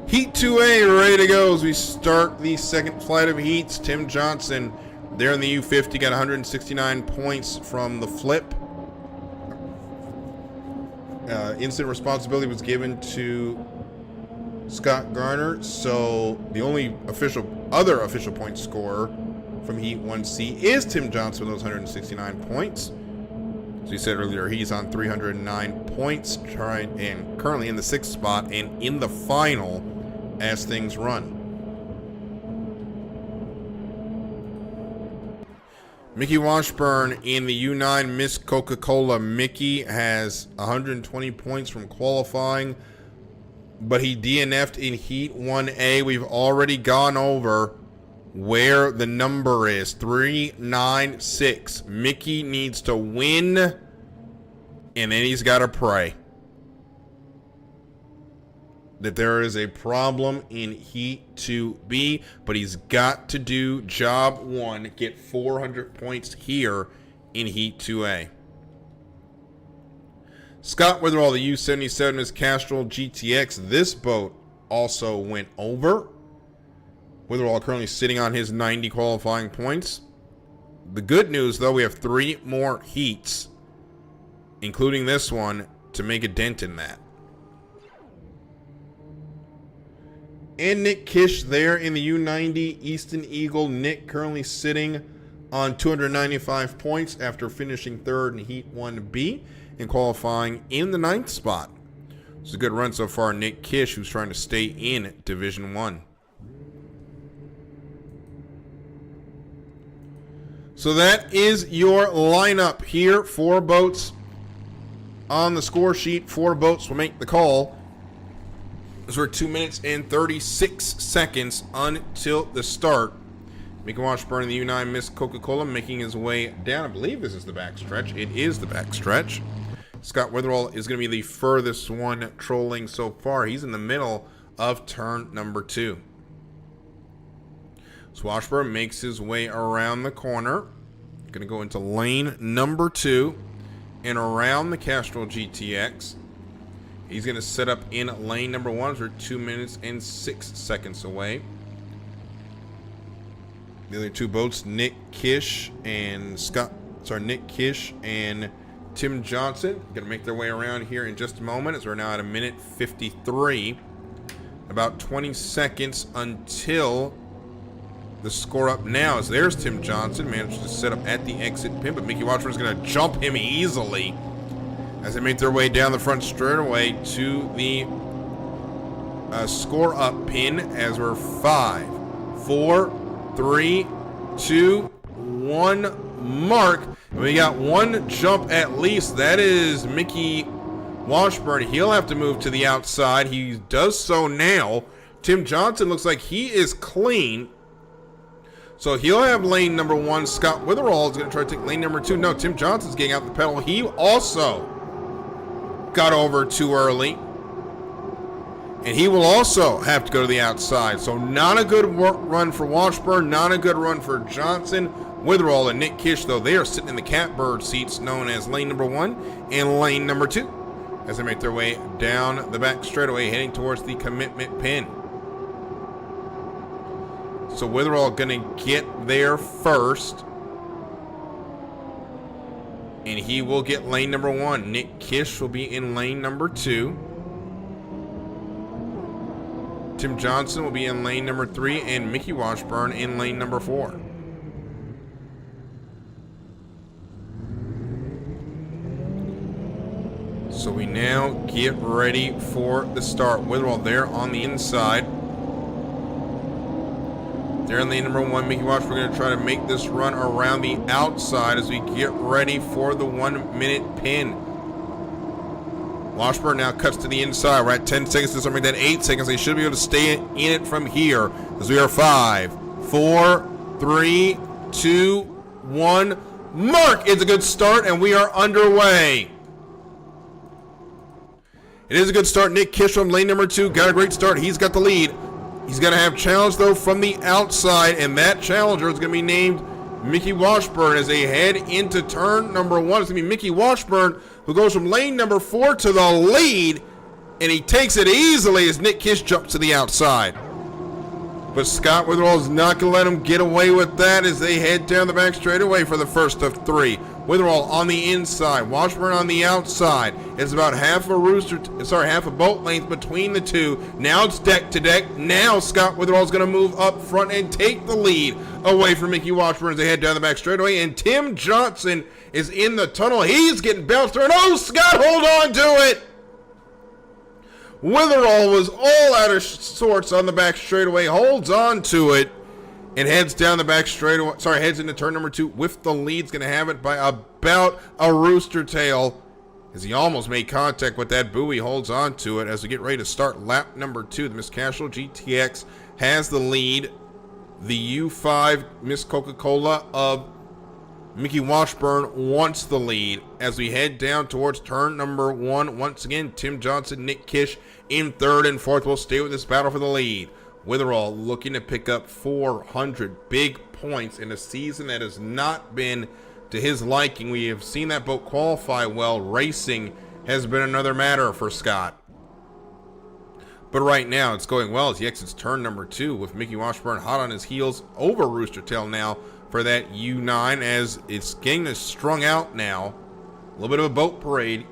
Heat 2A ready to go as we start the second flight of heats. Tim Johnson There in the U50, got 169 points from the flip. Instant responsibility was given to Scott Garner, so the only other official point scorer from Heat 1C is Tim Johnson with those 169 points. As we said earlier, he's on 309 points, and currently in the 6th spot and in the final as things run. Mickey Washburn in the U9 Miss Coca-Cola. Mickey has 120 points from qualifying, but he DNF'd in Heat 1A. We've already gone over where the number is, 396. Mickey needs to win, and then he's got to pray that there is a problem in Heat 2B, but he's got to do job 1, get 400 points here in Heat 2A. Scott Witherall, the U77 is Castrol GTX. This boat also went over. Witherall currently sitting on his 90 qualifying points. The good news, though, we have 3 more heats, including this one, to make a dent in that. And Nick Kish there in the U90 Easton Eagle. Nick currently sitting on 295 points after finishing 3rd in Heat 1B and qualifying in the 9th spot. It's a good run so far, Nick Kish, who's trying to stay in Division 1. So that is your lineup here. 4 boats on the score sheet. 4 boats will make the call. Those were 2 minutes and 36 seconds until the start. Mickey Washburn in the U9 Miss Coca-Cola making his way down. I believe this is the backstretch. It is the backstretch. Scott Witherall is going to be the furthest one trolling so far. He's in the middle of turn number 2. So Washburn makes his way around the corner. Going to go into lane number 2 and around the Castrol GTX. He's going to set up in lane number 1. We're 2 minutes and 6 seconds away. The other 2 boats, Nick Kish and Tim Johnson, going to make their way around here in just a moment, as we're now at 1:53. About 20 seconds until the score up now. As there's Tim Johnson, managed to set up at the exit pin, but Mickey Washburn is going to jump him easily as they make their way down the front straightaway to the score up pin, as we're 5, 4, 3, 2, 1 mark. And we got 1 jump at least. That is Mickey Washburn. He'll have to move to the outside. He does so now. Tim Johnson looks like he is clean, so he'll have lane number 1. Scott Witherall is going to try to take lane number 2. No, Tim Johnson's getting out the pedal. He also got over too early, and he will also have to go to the outside. So not a good run for Washburn, not a good run for Johnson. Witherall and Nick Kish, though, they are sitting in the catbird seats known as lane number 1 and lane number 2 as they make their way down the back straightaway heading towards the commitment pin. So Witherall going to get there first, and he will get lane number 1. Nick Kish will be in lane number 2. Tim Johnson will be in lane number 3, and Mickey Washburn in lane number 4. So we now get ready for the start. Witherall there on the inside. There in lane number 1, Mickey Washburn going to try to make this run around the outside as we get ready for the 1 minute pin. Washburn now cuts to the inside. We're at 10 seconds to make that 8 seconds. They should be able to stay in it from here as we are 5, 4, 3, 2, 1. Mark! It's a good start, and we are underway. It is a good start. Nick Kish from lane number 2 got a great start. He's got the lead. He's going to have challenge, though, from the outside, and that challenger is going to be named Mickey Washburn as they head into turn number 1. It's going to be Mickey Washburn, who goes from lane number 4 to the lead, and he takes it easily as Nick Kish jumps to the outside. But Scott Witherall is not going to let him get away with that as they head down the back straightaway for the first of three. Witherall on the inside, Washburn on the outside. It's about half a boat length between the two. Now it's deck to deck. Now Scott Witherall is going to move up front and take the lead away from Mickey Washburn as they head down the back straightaway. And Tim Johnson is in the tunnel. He's getting bounced around. Oh, Scott, hold on to it. Witherall was all out of sorts on the back straightaway, holds on to it, and heads down the back straightaway. Heads into turn number 2 with the lead. Going to have it by about a rooster tail as he almost made contact with that buoy. Holds on to it as we get ready to start lap number 2. The Miss Casual GTX has the lead. The U5 Miss Coca-Cola of Mickey Washburn wants the lead as we head down towards turn number 1. Once again, Tim Johnson, Nick Kish in third and fourth will stay with this battle for the lead. Witherall looking to pick up 400 big points in a season that has not been to his liking. We have seen that boat qualify well. Racing has been another matter for Scott. But right now it's going well as he exits turn number 2 with Mickey Washburn hot on his heels over Rooster Tail now for that U9 as it's getting strung out now. A little bit of a boat parade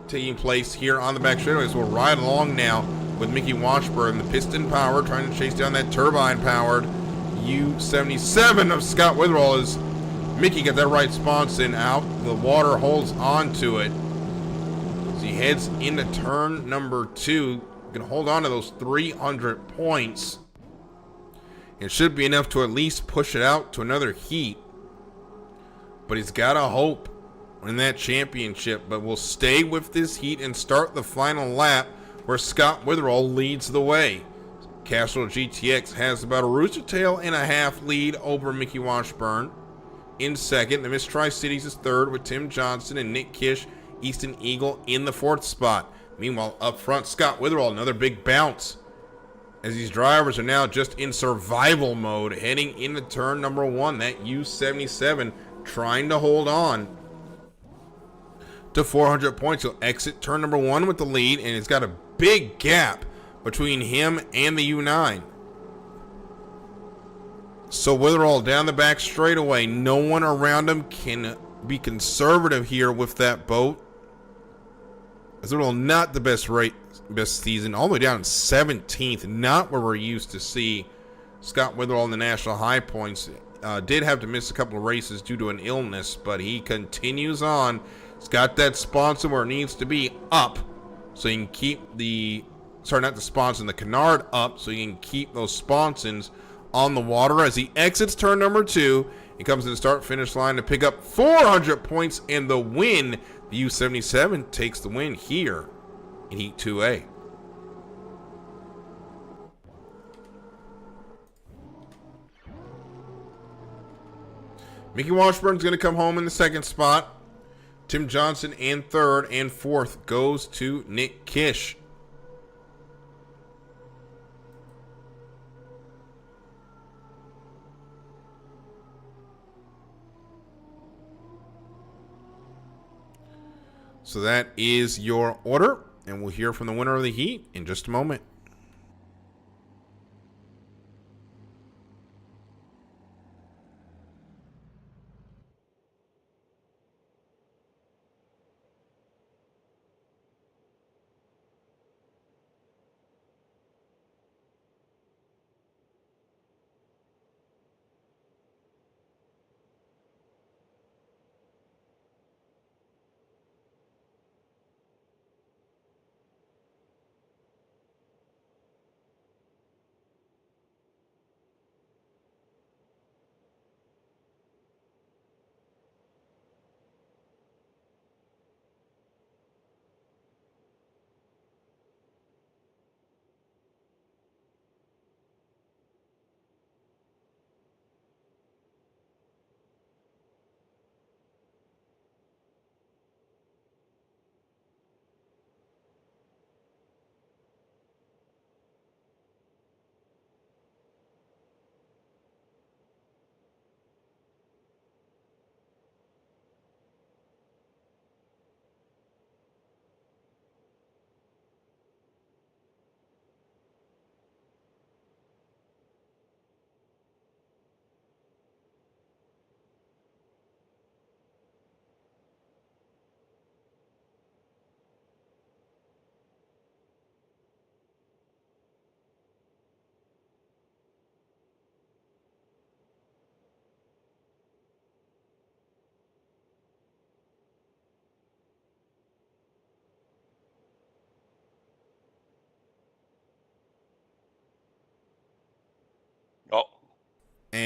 taking place here on the back straightaway. So we'll ride along now with Mickey Washburn, the piston power, trying to chase down that turbine powered U77 of Scott Witherall as Mickey got that right sponson out. The water holds on to it as he heads into turn number 2. Can hold on to those 300 points. It should be enough to at least push it out to another heat. But he's got to hope in that championship. But we'll stay with this heat and start the final lap where Scott Witherall leads the way. Castle GTX has about a rooster tail and a half lead over Mickey Washburn. In second, the Miss Tri-Cities is third with Tim Johnson and Nick Kish, Easton Eagle in the fourth spot. Meanwhile, up front, Scott Witherall, another big bounce as these drivers are now just in survival mode heading into turn number 1. That U77 trying to hold on to 400 points. He'll exit turn number 1 with the lead, and it's got a big gap between him and the U9. So Witherall down the back straightaway. No one around him can be conservative here with that boat. Witherall not the best season, all the way down in 17th. Not where we're used to see Scott Witherall in the national high points. Did have to miss a couple of races due to an illness, but he continues on. He's got that sponsor where it needs to be up, so you can keep the the canard up, so you can keep those sponsons on the water as he exits turn number 2. He comes to the start-finish line to pick up 400 points and the win. The U77 takes the win here in Heat 2A. Mickey Washburn's going to come home in the second spot. Tim Johnson in third, and fourth goes to Nick Kish. So that is your order, and we'll hear from the winner of the heat in just a moment.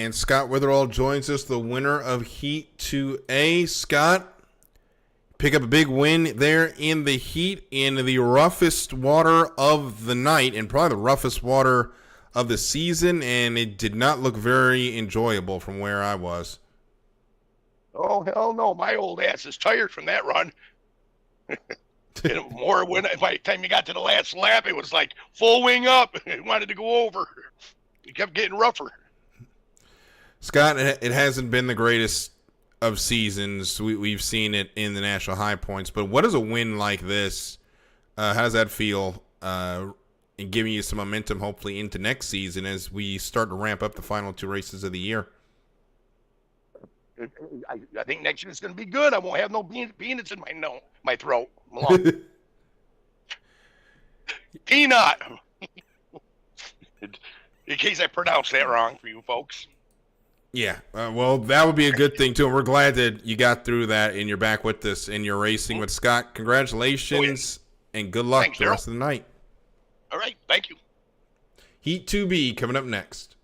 And Scott Witherall joins us, the winner of Heat 2A. Scott, pick up a big win there in the heat in the roughest water of the night and probably the roughest water of the season, and it did not look very enjoyable from where I was. Oh, hell no. My old ass is tired from that run. More when by the time you got to the last lap, it was like full wing up. It wanted to go over. It kept getting rougher. Scott, it hasn't been the greatest of seasons. We've seen it in the national high points, but what does a win like this, how does that feel in giving you some momentum hopefully into next season as we start to ramp up the final 2 races of the year? I think next year is going to be good. I won't have no peanuts in my throat. Peanut. In case I pronounced that wrong for you folks. Yeah, well, that would be a good thing, too. And we're glad that you got through that and you're back with us and you're racing with Scott. Congratulations and good luck the rest of the night. All right, thank you. Heat 2B coming up next.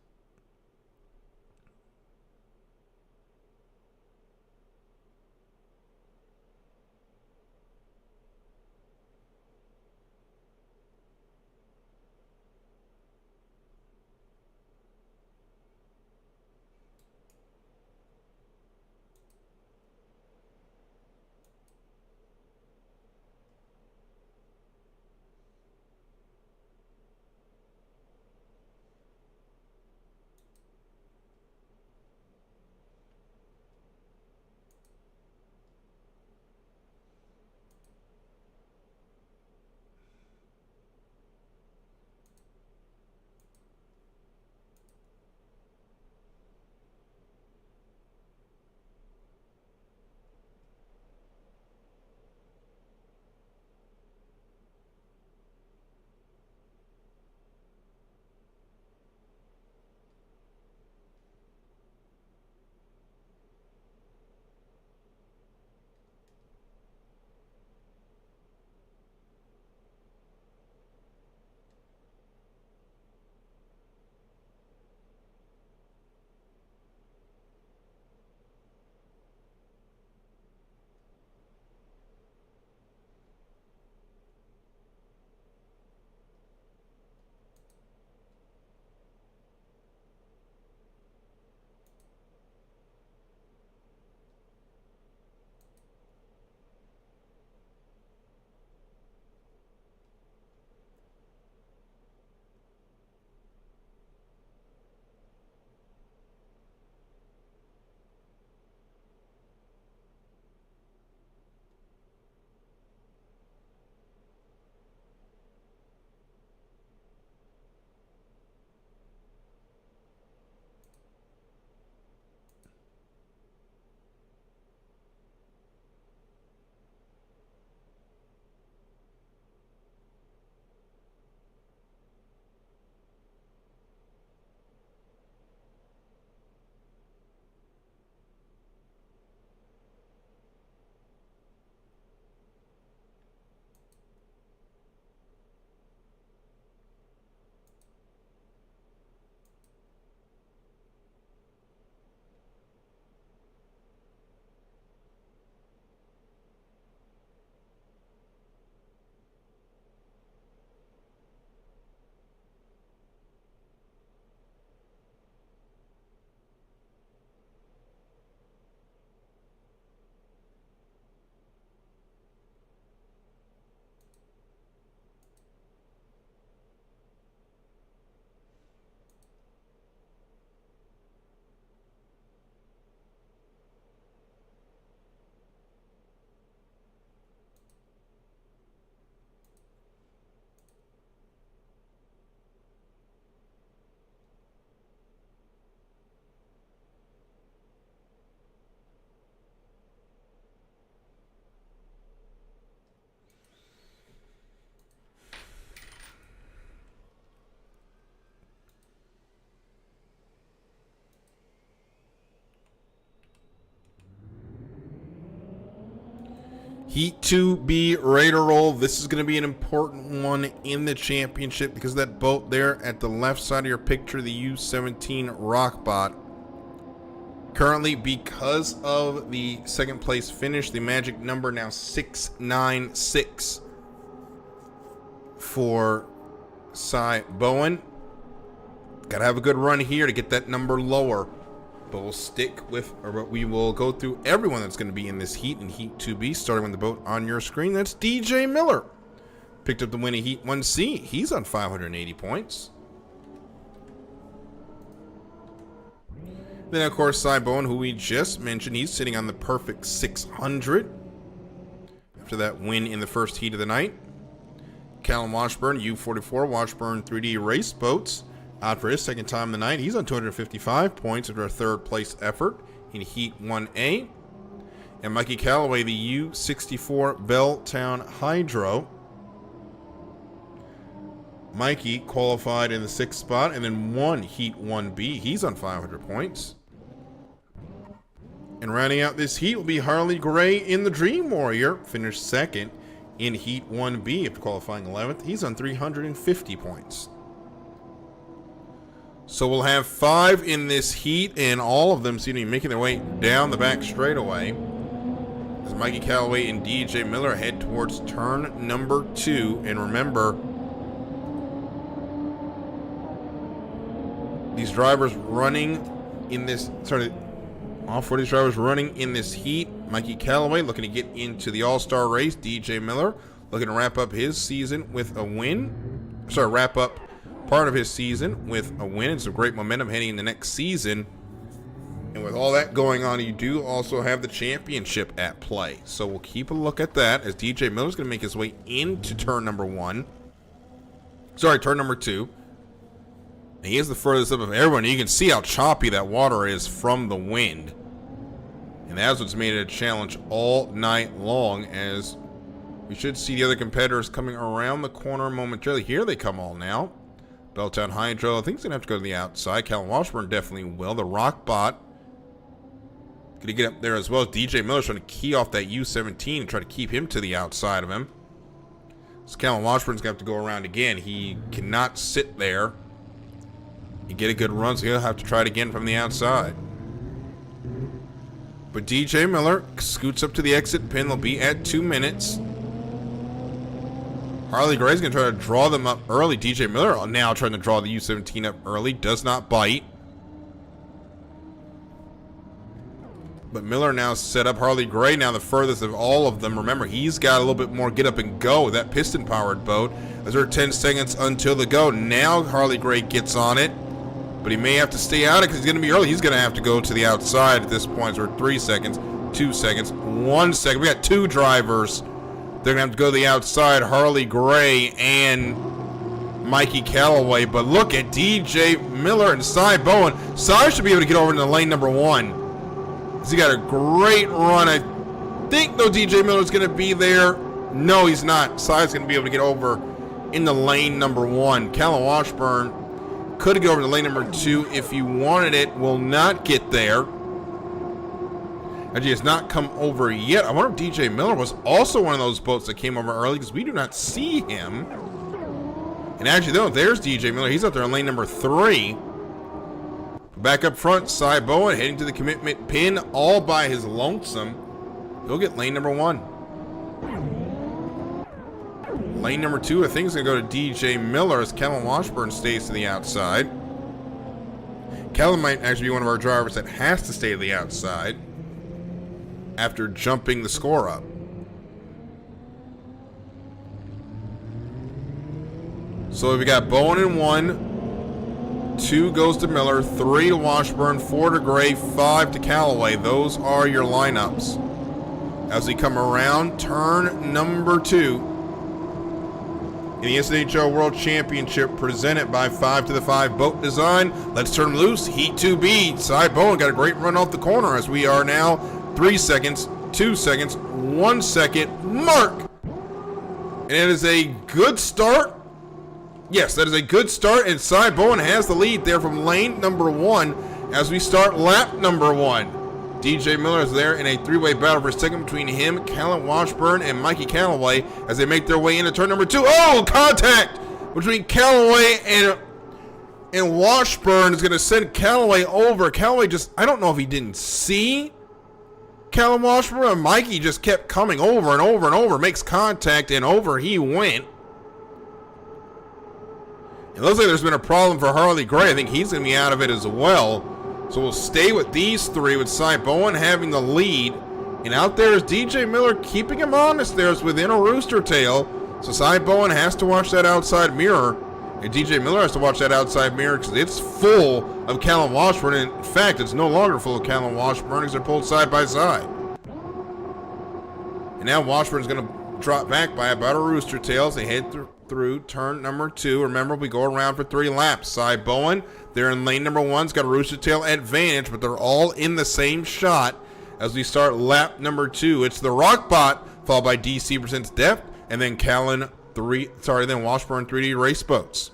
Heat 2B ready to roll. This is going to be an important one in the championship because that boat there at the left side of your picture, the U-17 Rockbot, Currently, because of the second place finish, the magic number now 696 for Cy Bowen. Got to have a good run here to get that number lower. But we'll stick with, or we will go through everyone that's going to be in this heat in Heat 2B, starting with the boat on your screen. That's DJ Miller. Picked up the win in Heat 1C. He's on 580 points. Then, of course, Cy Bowen, who we just mentioned, he's sitting on the perfect 600 after that win in the first heat of the night. Callum Washburn, U44 Washburn 3D Race Boats, out for his second time of the night. He's on 255 points after a third place effort in Heat 1A. And Mikey Callaway, the U64 Belltown Hydro. Mikey qualified in the 6th spot and then won Heat 1B. He's on 500 points. And rounding out this heat will be Harley Gray in the Dream Warrior. Finished second in Heat 1B after qualifying 11th. He's on 350 points. So we'll have 5 in this heat, and all of them seem to be making their way down the back straightaway as Mikey Callaway and DJ Miller head towards turn number 2. And remember, these drivers running in this, all 4 of these drivers running in this heat. Mikey Callaway looking to get into the All-Star race. DJ Miller looking to wrap up his season with a win. Wrap up part of his season with a win and some great momentum heading into next season. And with all that going on, you do also have the championship at play. So we'll keep a look at that as DJ Miller's going to make his way into turn number 2. He is the furthest up of everyone. You can see how choppy that water is from the wind. And that's what's made it a challenge all night long, as we should see the other competitors coming around the corner momentarily. Here they come all now. Belltown Hydro, I think he's going to have to go to the outside. Callum Washburn definitely will. The Rockbot going to get up there as well. DJ Miller's trying to key off that U17 and try to keep him to the outside of him. So Callum Washburn's going to have to go around again. He cannot sit there and get a good run, so he'll have to try it again from the outside. But DJ Miller scoots up to the exit pin. They'll be at 2 minutes. Harley Gray's going to try to draw them up early. DJ Miller now trying to draw the U17 up early. Does not bite. But Miller now set up. Harley Gray now the furthest of all of them. Remember, he's got a little bit more get up and go with that piston-powered boat. As there are 10 seconds until the go. Now Harley Gray gets on it. But he may have to stay out of it because he's going to be early. He's going to have to go to the outside at this point. So we're 3 seconds, 2 seconds, 1 second. We got 2 drivers. They're going to have to go to the outside. Harley Gray and Mikey Callaway. But look at DJ Miller and Cy Bowen. Cy should be able to get over into lane number 1. He got a great run. I think, though, DJ Miller's going to be there. No, he's not. Cy's going to be able to get over into lane number 1. Callum Washburn could go over to lane number 2 if he wanted it. Will not get there. Actually, has not come over yet. I wonder if DJ Miller was also one of those boats that came over early, because we do not see him. And actually, though, there's DJ Miller. He's out there on lane number 3. Back up front, Cy Bowen heading to the commitment pin all by his lonesome. He'll get lane number 1. Lane number 2, I think, is going to go to DJ Miller as Callum Washburn stays to the outside. Callum might actually be one of our drivers that has to stay to the outside after jumping the score up. So we got Bowen in 1, 2 goes to Miller, 3 to Washburn, 4 to Gray, 5 to Callaway. Those are your lineups. As we come around turn number 2 in the SNHL World Championship presented by 5 to the 5 Boat Design. Let's turn them loose. Heat 2B. Cy Bowen got a great run off the corner as we are now 3 seconds, 2 seconds, 1 second mark. And it is a good start. Yes, that is a good start, and Cy Bowen has the lead there from lane number 1 as we start lap number 1. DJ Miller is there in a 3-way battle for second between him, Callum Washburn, and Mikey Callaway as they make their way into turn number 2. Oh, contact between Callaway And Washburn is going to send Callaway over. Callaway just, I don't know if he didn't see Callum Washburn, or Mikey just kept coming over and over and over, makes contact, and over he went. It looks like there's been a problem for Harley Gray. I think he's going to be out of it as well. So we'll stay with these three, with Cy Bowen having the lead. And out there is DJ Miller keeping him honest there. It's within a rooster tail. So Cy Bowen has to watch that outside mirror. And DJ Miller has to watch that outside mirror because it's full of Callum Washburn. And in fact, it's no longer full of Callum Washburn because they're pulled side by side. And now Washburn's going to drop back by about a rooster tail as they head through turn number 2. Remember, we go around for 3 laps. Cy Bowen, they're in lane number 1. It's got a rooster tail advantage, but they're all in the same shot as we start lap number 2. It's the Rockbot, followed by DC Presents Deft, and then then Washburn 3D Race Boats.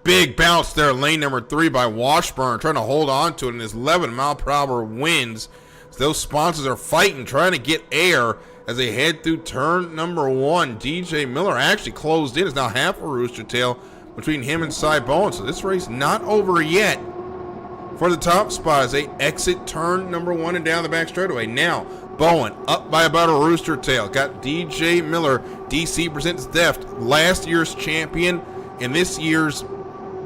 Big bounce there, lane number 3 by Washburn, trying to hold on to it in his 11-mile-per-hour winds. So those sponsors are fighting, trying to get air as they head through turn number 1. DJ Miller actually closed in. It's now half a rooster tail between him and Cy Bowen. So this race not over yet for the top spot as they exit turn number 1 and down the back straightaway. Now, Bowen up by about a rooster tail. Got DJ Miller, DC Presents Deft, last year's champion and this year's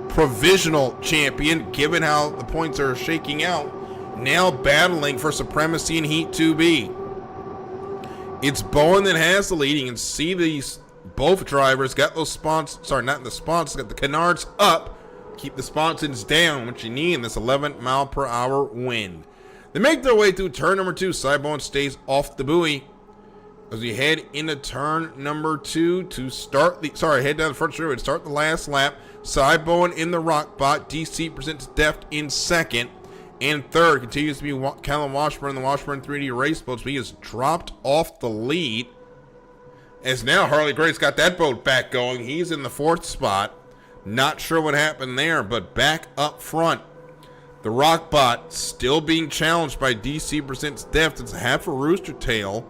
provisional champion, given how the points are shaking out. Now battling for supremacy in Heat 2B. It's Bowen that has the lead. You can see these both drivers got those sponsors, got the canards up. Keep the sponsons down, what you need in this 11-mile-per-hour wind. They make their way through turn number 2. Cy Bowen stays off the buoy as we head into turn number 2 to start head down the front straightaway to start the last lap. Cy Bowen in the Rockbot. DC Presents Deft in second. And third continues to be Callum Washburn in the Washburn 3D Race Boats. He has dropped off the lead. As now Harley Gray's got that boat back going. He's in the 4th spot. Not sure what happened there, but back up front. The Rockbot still being challenged by DC Presents Deft. It's half a rooster tail.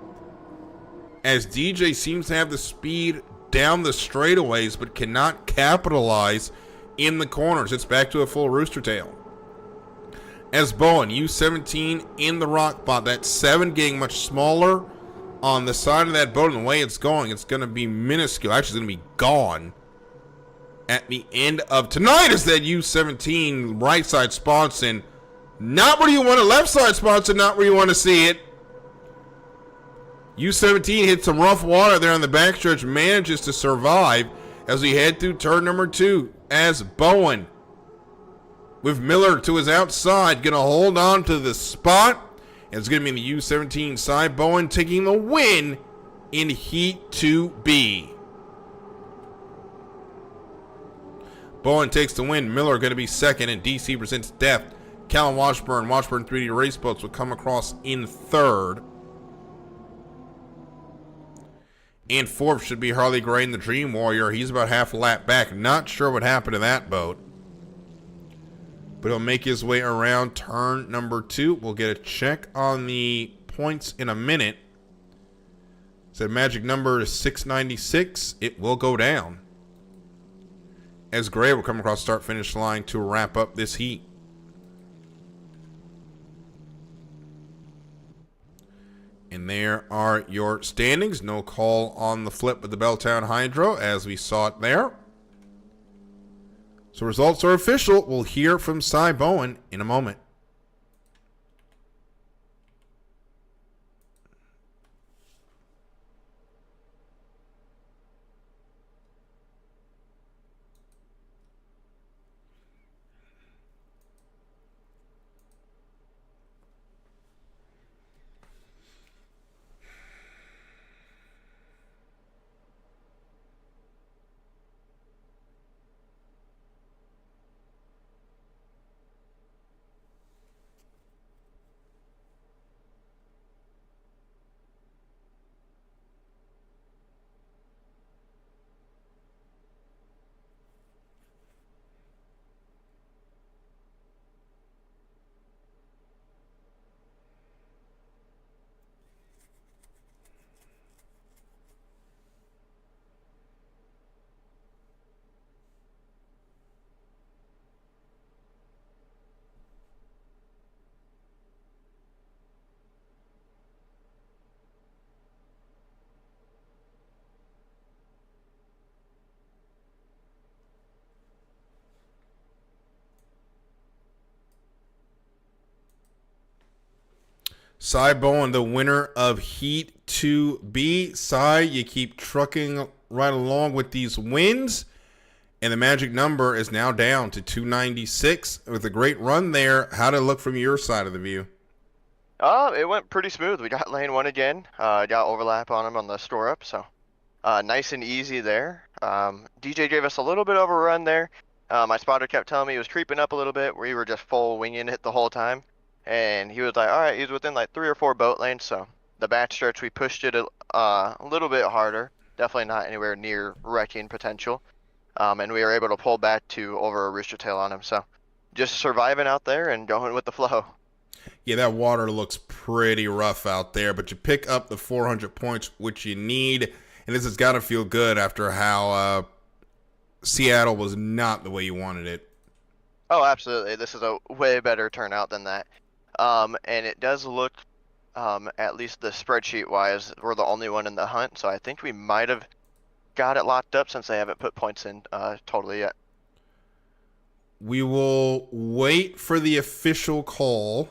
As DJ seems to have the speed down the straightaways, but cannot capitalize in the corners. It's back to a full rooster tail. As Bowen, U17 in the Rockbot. That 7 getting much smaller on the side of that boat, and the way it's going to be minuscule. Actually, it's going to be gone at the end of tonight as that U17 right side sponson. Not where you want it. Left side sponson, not where you want to see it. U17 hit some rough water there on the backstretch, manages to survive as we head through turn number 2. As Bowen, with Miller to his outside, going to hold on to the spot. And it's going to be the U17 Cy Bowen taking the win in Heat 2B. Bowen takes the win. Miller going to be second, and DC Presents Deft. Callum Washburn 3D Race Boats will come across in third. And fourth should be Harley Gray in the Dream Warrior. He's about half a lap back. Not sure what happened to that boat, but he'll make his way around turn number 2. We'll get a check on the points in a minute. So magic number is 696. It will go down as Gray will come across start-finish line to wrap up this heat. And there are your standings. No call on the flip of the Belltown Hydro as we saw it there. So results are official. We'll hear from Cy Bowen in a moment. Cy Bowen, the winner of Heat 2B. Cy, you keep trucking right along with these wins. And the magic number is now down to 296 with a great run there. How'd it look from your side of the view? It went pretty smooth. We got lane 1 again. Got overlap on him on the store up, so nice and easy there. DJ gave us a little bit of a run there. My spotter kept telling me he was creeping up a little bit. We were just full winging it the whole time. And he was like, all right, he was within like 3 or 4 boat lanes. So the back stretch, we pushed it a little bit harder. Definitely not anywhere near wrecking potential. And we were able to pull back to over a rooster tail on him. So just surviving out there and going with the flow. Yeah, that water looks pretty rough out there, but you pick up the 400 points, which you need. And this has got to feel good after how Seattle was not the way you wanted it. Oh, absolutely. This is a way better turnout than that. And it does look, at least the spreadsheet-wise, we're the only one in the hunt. So I think we might have got it locked up since they haven't put points in totally yet. We will wait for the official call,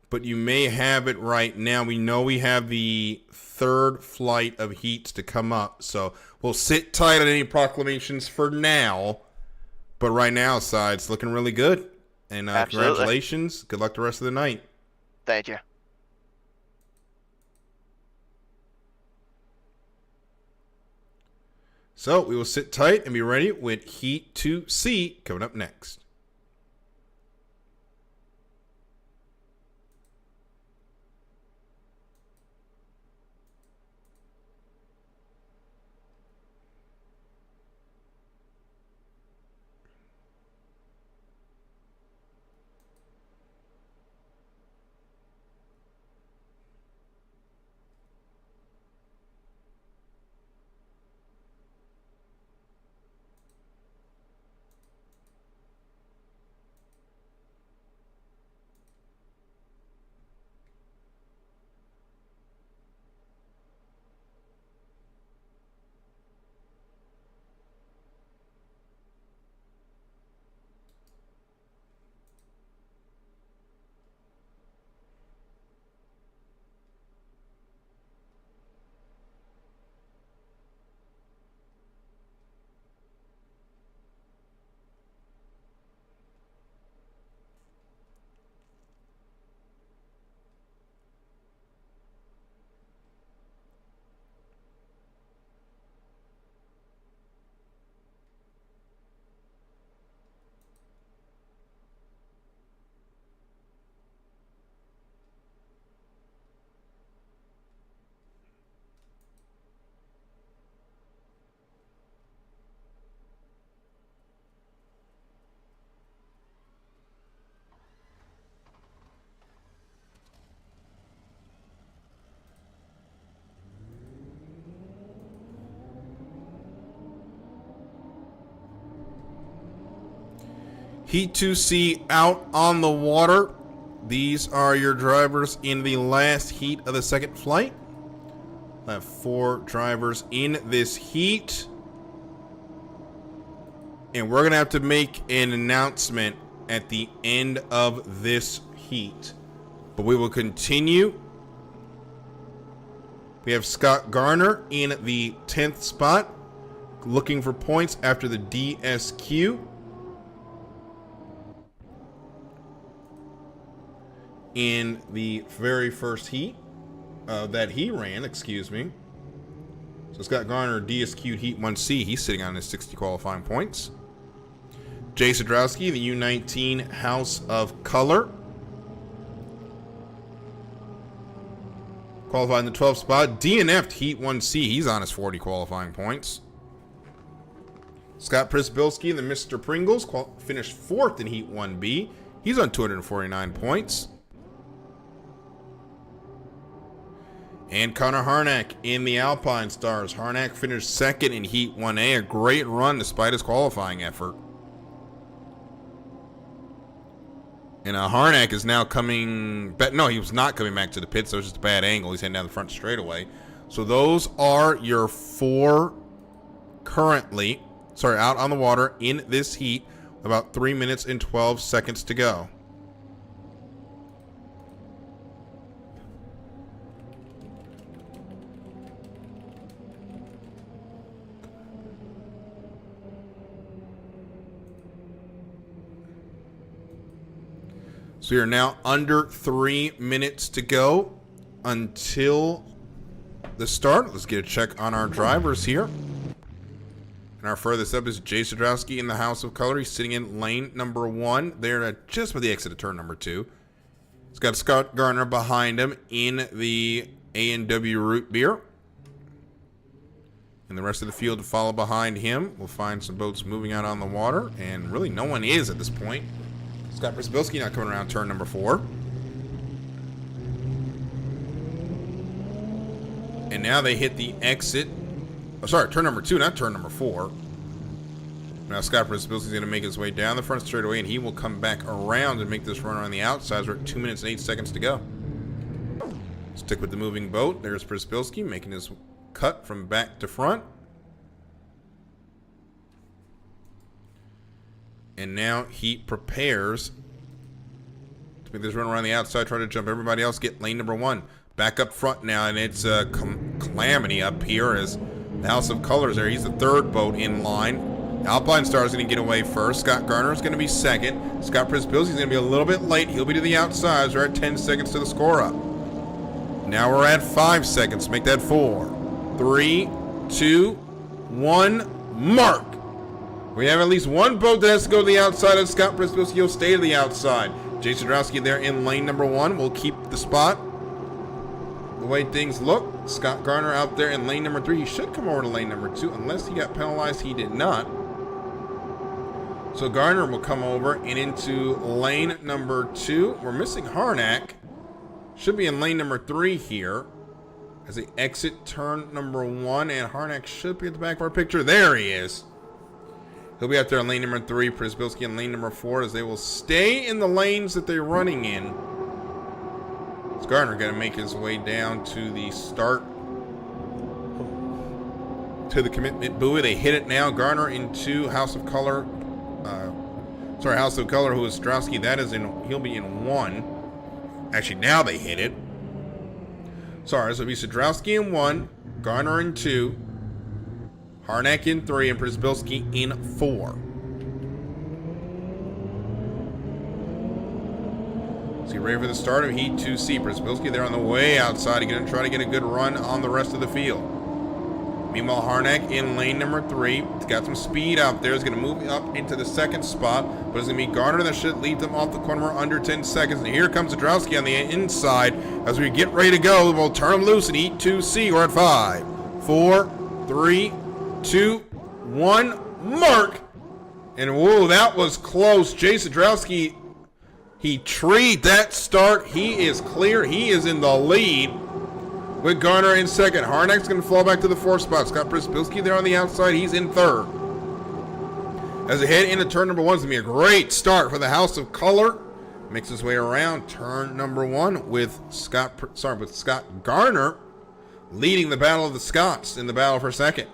but you may have it right now. We know we have the 3rd flight of heats to come up, so we'll sit tight on any proclamations for now. But right now, Cy, it's looking really good. And congratulations. Good luck the rest of the night. Thank you. So we will sit tight and be ready with Heat 2C coming up next. Heat 2C out on the water. These are your drivers in the last heat of the 2nd flight. I have 4 drivers in this heat. And we're going to have to make an announcement at the end of this heat. But we will continue. We have Scott Garner in the 10th spot, looking for points after the DSQ. In the very first heat that he ran, excuse me. So Scott Garner, DSQ Heat 1C, he's sitting on his 60 qualifying points. Jay Sadrowski, the U19 House of Color, qualified in the 12th spot. DNF'd Heat 1C, he's on his 40 qualifying points. Scott Prisbilski, the Mr. Pringles, finished 4th in Heat 1B. He's on 249 points. And Connor Harnack in the Alpine Stars. Harnack finished 2nd in Heat 1A. A great run despite his qualifying effort. And Harnack is now coming back. No, he was not coming back to the pits. So it was just a bad angle. He's heading down the front straightaway. So those are your 4 currently, out on the water in this heat. About 3 minutes and 12 seconds to go. So we are now under 3 minutes to go until the start. Let's get a check on our drivers here. And our furthest up is Jay Sadrowski in the House of Color. He's sitting in lane number 1. There at just by the exit of turn number 2. He's got Scott Garner behind him in the A&W Root Beer. And the rest of the field to follow behind him. We'll find some boats moving out on the water. And really no one is at this point. Scott Brzbilski not coming around turn number 4. And now they hit the exit. Oh, sorry, turn number 2, not turn number 4. Now Scott Brzbilski is going to make his way down the front straightaway, and he will come back around and make this run on the outside. We're at 2 minutes and 8 seconds to go. Stick with the moving boat. There's Brzbilski making his cut from back to front. And now he prepares to make this run around the outside, try to jump everybody else, get lane number 1. Back up front now, and it's a calamity up here as the House of Colors there. He's the 3rd boat in line. Alpine Star is going to get away first. Scott Garner is going to be 2nd. Scott Brzbilski is going to be a little bit late. He'll be to the outside. We're at 10 seconds to the score up. Now we're at 5 seconds. Make that 4, 3, 2, 1, mark. We have at least one boat that has to go to the outside, and Scott Brzbilski will stay to the outside. Jason Drowski there in lane number 1 will keep the spot. The way things look, Scott Garner out there in lane number 3. He should come over to lane number 2 unless he got penalized. He did not. So Garner will come over and into lane number 2. We're missing Harnack. Should be in lane number 3 here as they exit turn number 1, and Harnack should be at the back of our picture. There he is. He'll be out there in lane number 3. Brzbilski in lane number 4 as they will stay in the lanes that they're running in. Garner going to make his way down to the start, to the commitment buoy. They hit it now. Garner into House of Color. House of Color, who is Strowski. That is in, he'll be in 1. Actually, now they hit it. Sorry, so it'll be Sadrowski in 1, Garner in 2, Harnack in 3, and Brzbilski in 4. So get ready for the start of Heat 2C. Brzbilski there on the way outside. He's going to try to get a good run on the rest of the field. Meanwhile, Harnack in lane number 3. He's got some speed out there. He's going to move up into the 2nd spot. But it's going to be Garner that should lead them off the corner under 10 seconds. And here comes Zadrowski on the inside. As we get ready to go, we'll turn him loose in Heat 2C. We're at 5, 4, 3, 2, 1, mark. And whoa, that was close. Jay Zadrowski, he treed that start. He is clear. He is in the lead with Garner in 2nd. Harnack's going to fall back to the 4th spot. Scott Brzbilski there on the outside. He's in 3rd. As they head into turn number 1, it's going to be a great start for the House of Color. Makes his way around turn number 1 with Scott Garner leading the battle of the Scots in the battle for 2nd.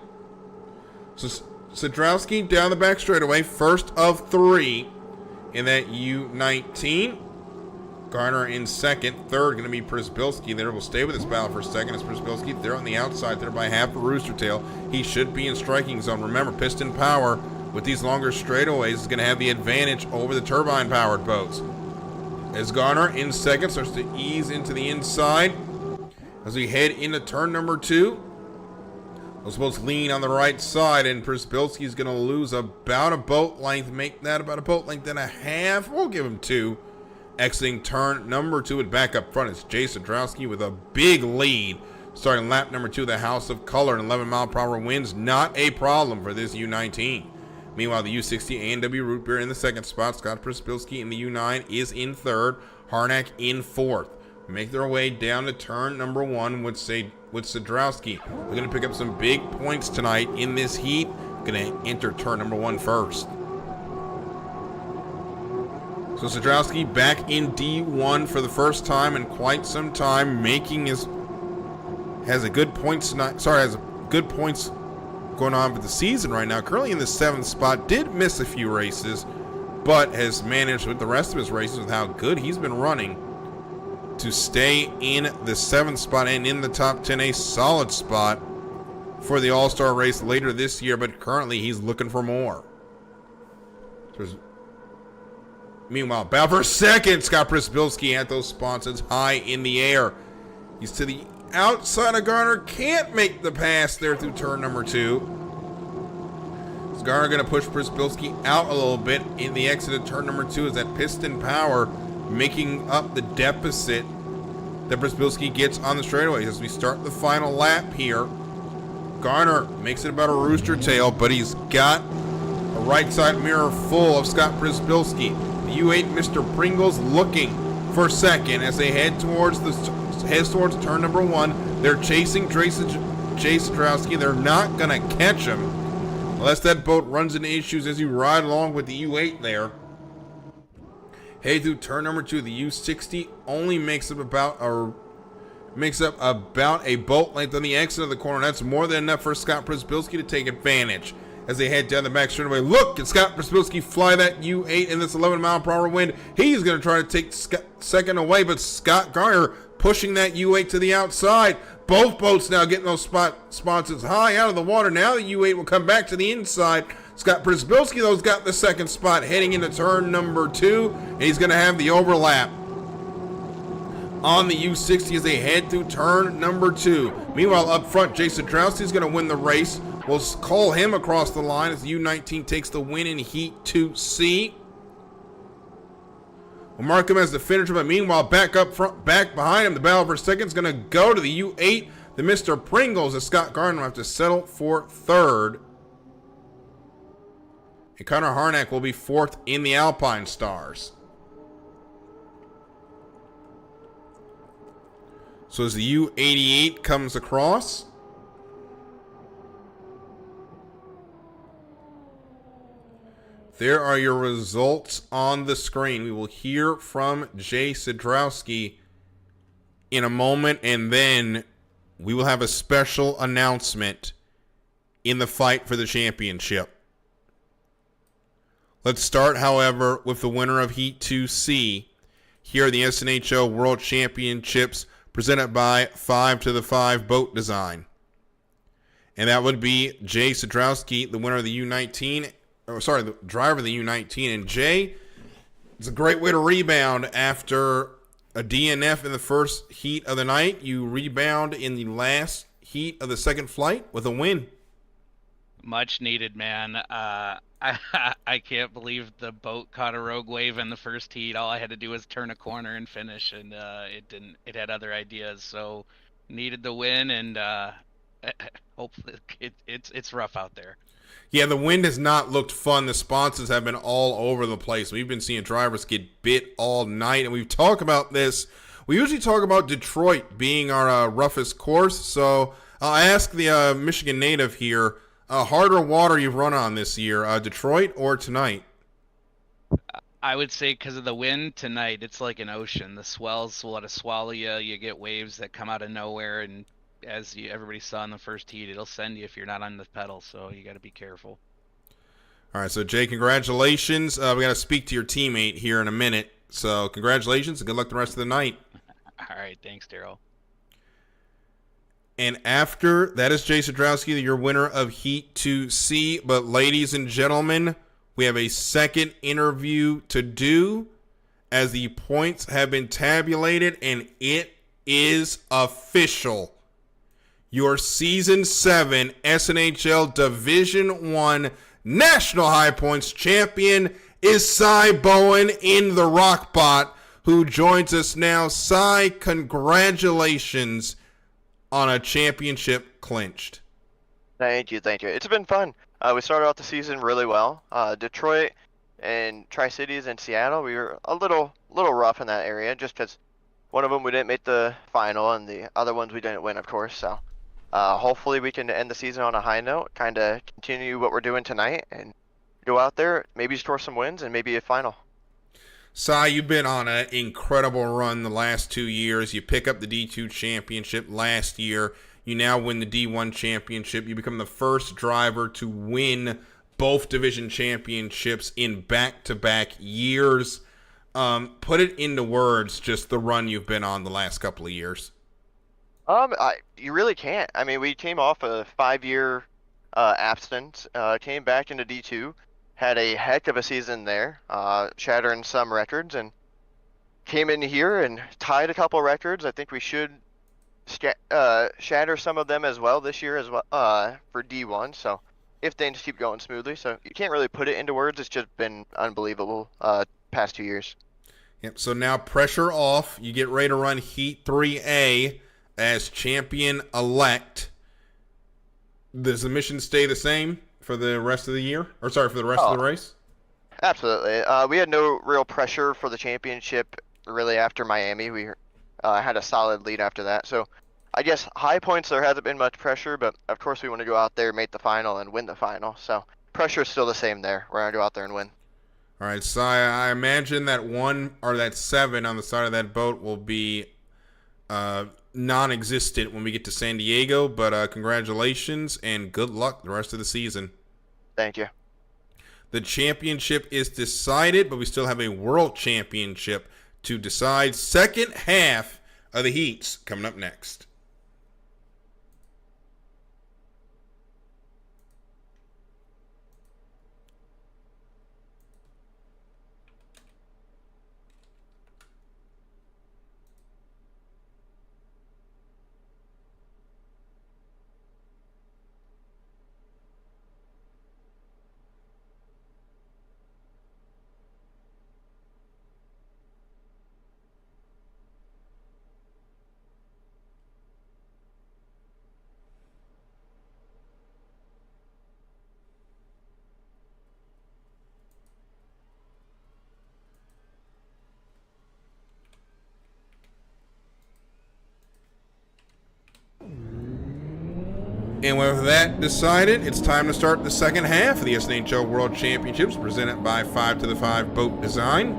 So Sadrowski down the back straightaway, 1st of 3 in that U19. Garner in 2nd. 3rd going to be Brzbilski. There will stay with this battle for 2nd. It's Brzbilski there on the outside there by half a rooster tail. He should be in striking zone. Remember, piston power with these longer straightaways is going to have the advantage over the turbine powered boats. As Garner in 2nd starts to ease into the inside as we head into turn number 2. Those boats lean on the right side, and Brzbilski is going to lose about a boat length. Make that about a boat length and a half. We'll give him 2. Exiting turn number 2 and back up front is Jay Sadrowski with a big lead. Starting lap number 2, the House of Color and 11-mile-per-hour winds. Not a problem for this U19. Meanwhile, the U60 A&W Root Beer in the 2nd spot. Scott Brzbilski in the U9 is in 3rd. Harnack in 4th. Make their way down to turn number 1 with Sadrowski. We're going to pick up some big points tonight in this heat. Going to enter turn number 1 first. So Sadrowski back in D1 for the first time in quite some time, has a good points going on for the season right now. Currently in the 7th spot, did miss a few races, but has managed with the rest of his races with how good he's been running to stay in the 7th spot and in the top 10, a solid spot for the All-Star race later this year, but currently he's looking for more. Meanwhile, battle for second. Scott Przybylski at those spots. It's high in the air. He's to the outside of Garner. Can't make the pass there through turn number 2. Is Garner going to push Przybylski out a little bit in the exit of turn number 2? Is that piston power making up the deficit that Przybylski gets on the straightaways as we start the final lap here? Garner makes it about a rooster tail, but he's got a right side mirror full of Scott Przybylski. The U8 Mr. Pringles looking for second as they head towards turn number 1. They're chasing Jay Sadrowski. They're not going to catch him unless that boat runs into issues as you ride along with the U8 there. Head through turn number 2. The U60 only makes up about a boat length on the exit of the corner. That's more than enough for Scott Przybylski to take advantage as they head down the back straightaway. Look at Scott Przybylski fly that U8 in this 11-mile-per-hour wind. He's going to try to take second away, but Scott Garner pushing that U8 to the outside. Both boats now getting those spots as high out of the water. Now the U8 will come back to the inside. Scott Przybylski, though, has got the second spot heading into turn number 2, and he's going to have the overlap on the U60 as they head through turn number 2. Meanwhile, up front, Jay Sadrowski is going to win the race. We'll call him across the line as the U19 takes the win in Heat 2C. We'll mark him as the finisher, but meanwhile, back up front, back behind him, the battle for second is going to go to the U8, the Mr. Pringles, as Scott Garner will have to settle for third. And Connor Harnack will be fourth in the Alpine Stars. So as the U88 comes across, there are your results on the screen. We will hear from Jay Sadrowski in a moment, and then we will have a special announcement in the fight for the championship. Let's start, however, with the winner of Heat 2C here at the SNHL World Championships presented by 5 to the 5 Boat Design. And that would be Jay Sadrowski, the winner of the U19. The driver of the U19. And Jay, it's a great way to rebound after a DNF in the first heat of the night. You rebound in the last heat of the second flight with a win. Much needed, man. I can't believe the boat caught a rogue wave in the first heat. All I had to do was turn a corner and finish, and it didn't. It had other ideas, so needed the win, and hopefully it's rough out there. Yeah, the wind has not looked fun. The sponsors have been all over the place. We've been seeing drivers get bit all night, and we've talked about this. We usually talk about Detroit being our roughest course, so I'll ask the Michigan native here, harder water you've run on this year, Detroit or tonight? I would say because of the wind tonight, it's like an ocean. The swells will let it swallow you. You get waves that come out of nowhere, and as everybody saw in the first heat, it'll send you if you're not on the pedal, so you got to be careful. All right, so Jay, congratulations. We got to speak to your teammate here in a minute, so congratulations and good luck the rest of the night. All right, thanks, Daryl. And after that is Jay Sadrowski, your winner of Heat 2C. But ladies and gentlemen, we have a second interview to do as the points have been tabulated, and it is official. Your Season 7 SNHL Division 1 National High Points champion is Cy Bowen in the Rockbot, who joins us now. Cy, congratulations on a championship clinched. Thank you. It's been fun. We started out the season really well. Detroit and Tri-Cities and Seattle, we were a little rough in that area just because one of them we didn't make the final and the other ones we didn't win, of course. So hopefully we can end the season on a high note, kind of continue what we're doing tonight and go out there, maybe score some wins and maybe a final. Cy, you've been on an incredible run the last 2 years. You pick up the D2 championship last year. You now win the D1 championship. You become the first driver to win both division championships in back-to-back years. Put it into words, just the run you've been on the last couple of years. You really can't. I mean, we came off a 5-year absence, came back into D2, had a heck of a season there, shattering some records, and came in here and tied a couple records. I think we should shatter some of them as well this year as well for D1. So if things keep going smoothly, so you can't really put it into words. It's just been unbelievable past 2 years. Yep. So now pressure off. You get ready to run Heat 3A as champion-elect. Does the mission stay the same for the rest of the year? Or sorry, for the rest of the race? Absolutely. We had no real pressure for the championship really after Miami. We had a solid lead after that. So I guess high points, there hasn't been much pressure, but of course we want to go out there, make the final, and win the final. So pressure is still the same there. We're going to go out there and win. All right, so I imagine that 1 or that 7 on the side of that boat will be non-existent when we get to San Diego, but congratulations and good luck the rest of the season. Thank you. The championship is decided, but we still have a world championship to decide. Second half of the heats coming up next. And with that decided, it's time to start the second half of the SNHL World Championships presented by 5 to the 5 Boat Design.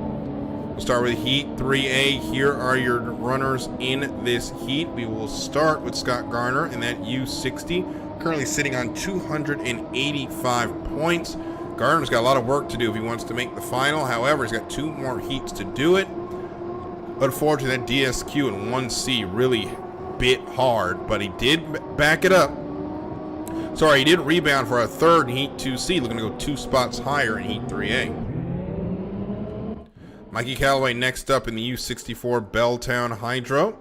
We'll start with Heat 3A. Here are your runners in this heat. We will start with Scott Garner in that U60, currently sitting on 285 points. Garner's got a lot of work to do if he wants to make the final. However, he's got 2 more heats to do it. Unfortunately, that DSQ in 1C really bit hard, but he did back it up. Sorry, he did rebound for a third in Heat 2C, looking to go 2 spots higher in Heat 3A. Mikey Callaway next up in the U64 Belltown Hydro.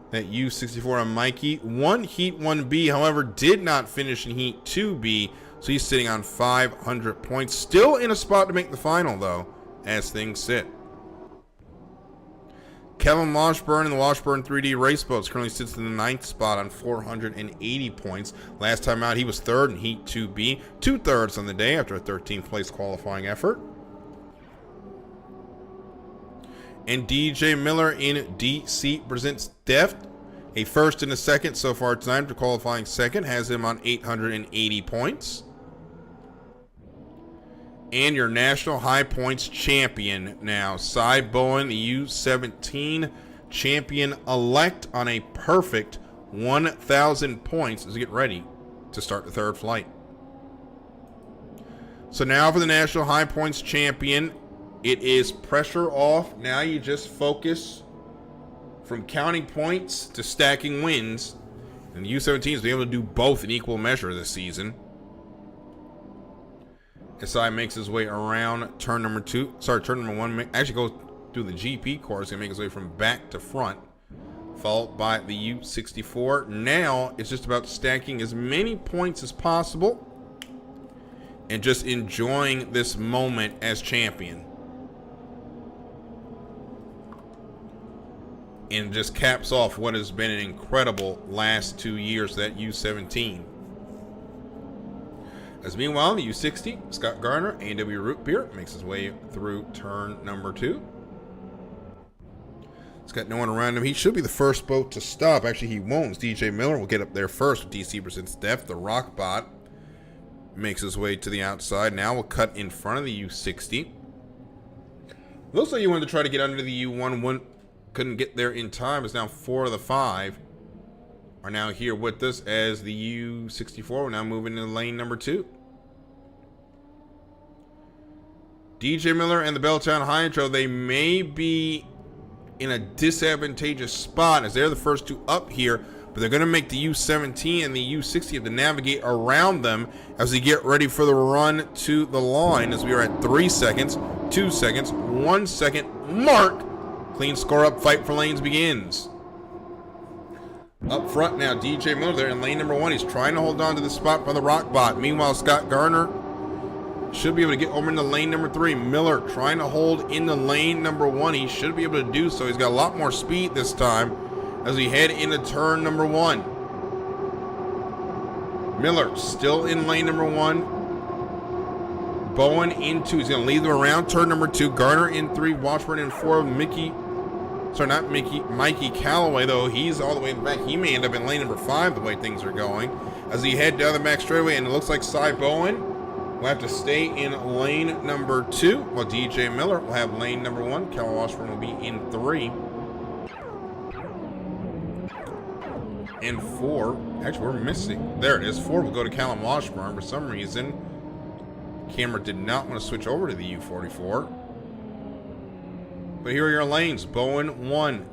That U64 on Mikey. Won Heat 1B, however, did not finish in Heat 2B, so he's sitting on 500 points. Still in a spot to make the final, though, as things sit. Kevin Washburn in the Washburn 3D Race Boats currently sits in the 9th spot on 480 points. Last time out, he was 3rd in Heat 2B, 2/3 on the day after a 13th place qualifying effort. And DJ Miller in DC presents Deft, a 1st and a 2nd so far tonight after qualifying 2nd, has him on 880 points. And your national high points champion now, Cy Bowen, the U17 champion-elect on a perfect 1,000 points as we get ready to start the 3rd flight. So now for the national high points champion, it is pressure off. Now you just focus from counting points to stacking wins. And the U17 is able to do both in equal measure this season. SI makes his way around turn number 1. Actually goes through the GP course and make his way from back to front. Followed by the U64. Now it's just about stacking as many points as possible and just enjoying this moment as champion. And just caps off what has been an incredible last 2 years, that U17. As meanwhile, the U60, Scott Garner, A&W Root Beer, makes his way through turn number 2. He's got no one around him. He should be the first boat to stop. Actually, he won't. DJ Miller will get up there first with DC presents Def. The Rockbot makes his way to the outside. Now we'll cut in front of the U60. Looks like you wanted to try to get under the U1. Couldn't get there in time. As now 4 of the 5 are now here with us as the U64 will now move into lane number 2. DJ Miller and the Belltown Hydro, they may be in a disadvantageous spot as they're the first 2 up here, but they're going to make the U17 and the U60 have to navigate around them as we get ready for the run to the line, as we are at 3 seconds, 2 seconds, 1 second mark. Clean score up, fight for lanes begins. Up front now, DJ Miller there in lane number 1. He's trying to hold on to the spot by the rock bot. Meanwhile, Scott Garner should be able to get over into lane number 3. Miller trying to hold into lane number 1. He should be able to do so. He's got a lot more speed this time as we head into turn number 1. Miller still in lane number 1. Bowen in 2. He's going to lead them around turn number 2. Garner in 3. Washburn in 4. Mikey Callaway, though, he's all the way in the back. He may end up in lane number 5 the way things are going. As he head down the back straightaway, and it looks like Cy Bowen will have to stay in lane number 2, while DJ Miller will have lane number 1. Cal Washburn will be in 3. And 4, actually we're missing. There it is. 4 will go to Callum Washburn. For some reason, camera did not want to switch over to the U44. But here are your lanes. Bowen in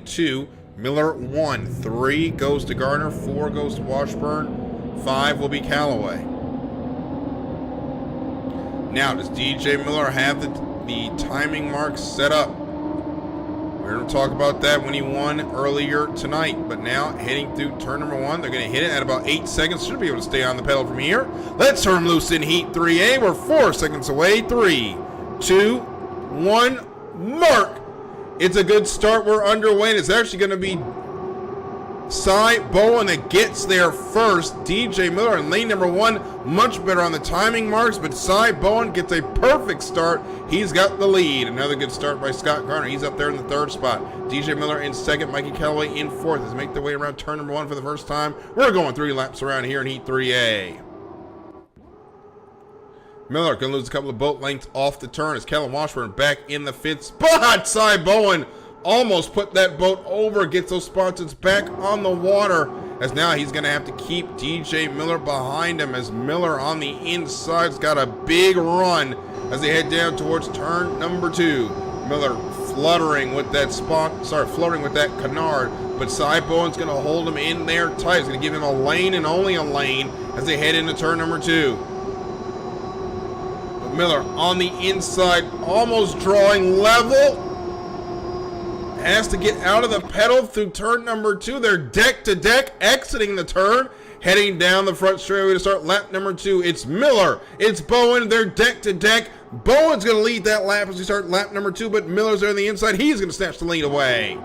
2. Miller 1. 3 goes to Garner. 4 goes to Washburn. 5 will be Callaway. Now, does DJ Miller have the timing marks set up? We're going to talk about that when he won earlier tonight. But now, heading through turn number 1, they're going to hit it at about 8 seconds. Should be able to stay on the pedal from here. Let's turn loose in Heat 3A. We're 4 seconds away. 3, 2, 1, mark. It's a good start. We're underway, and it's actually going to be Cy Bowen that gets there first. DJ Miller in lane number 1, much better on the timing marks, but Cy Bowen gets a perfect start. He's got the lead. Another good start by Scott Garner. He's up there in the 3rd spot. DJ Miller in 2nd, Mikey Callaway in 4th. As they make their way around turn number 1 for the first time. We're going 3 laps around here in Heat 3A. Miller going to lose a couple of boat lengths off the turn as Callum Washburn back in the 5th spot. Cy Bowen almost put that boat over, gets those spots back on the water, as now he's going to have to keep DJ Miller behind him, as Miller on the inside's got a big run as they head down towards turn number 2. Miller fluttering with that canard, but Cy Bowen's going to hold him in there tight. He's going to give him a lane and only a lane as they head into turn number 2. Miller on the inside, almost drawing level. Has to get out of the pedal through turn number 2. They're deck to deck, exiting the turn, heading down the front straightaway to start lap number 2. It's Miller, it's Bowen, they're deck to deck. Bowen's going to lead that lap as we start lap number 2, but Miller's there on the inside. He's going to snatch the lead away.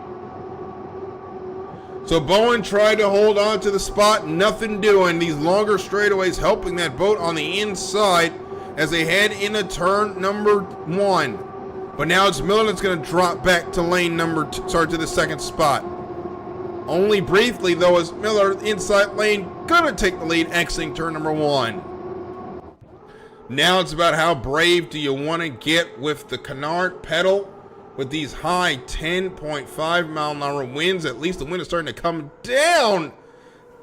So Bowen tried to hold on to the spot, nothing doing. These longer straightaways helping that boat on the inside as they head into turn number 1. But now it's Miller that's going to drop back to lane number 2, to the 2nd spot. Only briefly, though, as Miller inside lane going to take the lead, exiting turn number 1. Now it's about how brave do you want to get with the canard pedal with these high 10.5 mile an hour winds. At least the wind is starting to come down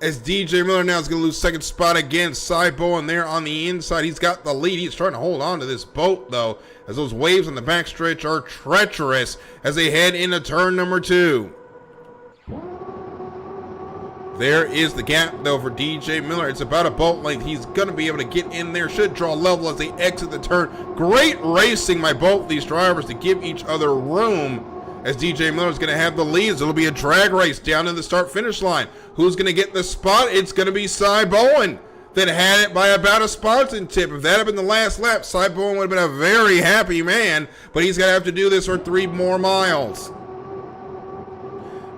as DJ Miller now is going to lose 2nd spot again. Cy Bowen there on the inside. He's got the lead. He's trying to hold on to this boat, though, as those waves on the backstretch are treacherous as they head into turn number 2. There is the gap, though, for DJ Miller. It's about a boat length. He's going to be able to get in there. Should draw level as they exit the turn. Great racing by both these drivers to give each other room, as DJ Miller is going to have the leads. It'll be a drag race down to the start-finish line. Who's going to get the spot? It's going to be Cy Bowen that had it by about a Spartan tip. If that had been the last lap, Cy Bowen would have been a very happy man, but he's going to have to do this for 3 more miles.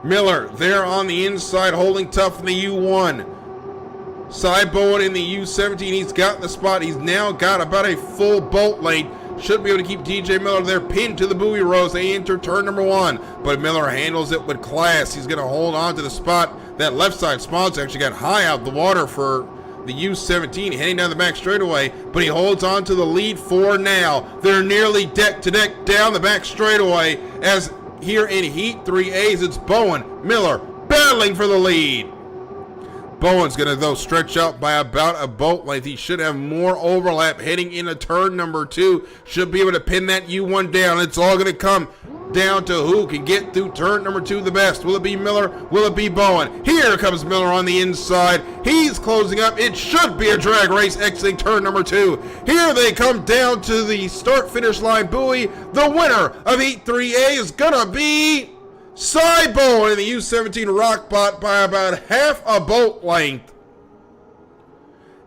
Miller there on the inside, holding tough in the U1. Cy Bowen in the U17, he's got the spot. He's now got about a full boat length. Should be able to keep DJ Miller there pinned to the buoy rows. They enter turn number 1, but Miller handles it with class. He's going to hold on to the spot. That left side spot's actually got high out the water for the U17, heading down the back straightaway, but he holds on to the lead for now. They're nearly deck to deck down the back straightaway, as here in Heat 3A's, it's Bowen, Miller battling for the lead. Bowen's going to, though, stretch out by about a boat length. He should have more overlap heading into turn number 2. Should be able to pin that U1 down. It's all going to come down to who can get through turn number 2 the best. Will it be Miller? Will it be Bowen? Here comes Miller on the inside. He's closing up. It should be a drag race exiting turn number 2. Here they come down to the start-finish line buoy. The winner of Heat 3A is going to be Cy Bowen in the U17 Rockbot by about half a boat length.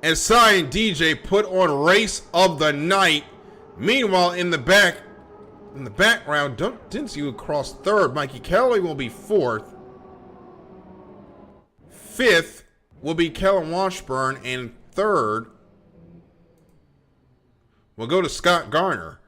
And Cy and DJ put on race of the night. Meanwhile, in the background, didn't see who crossed third. Mikey Calloway will be fourth. Fifth will be Kellen Washburn, and third will go to Scott Garner.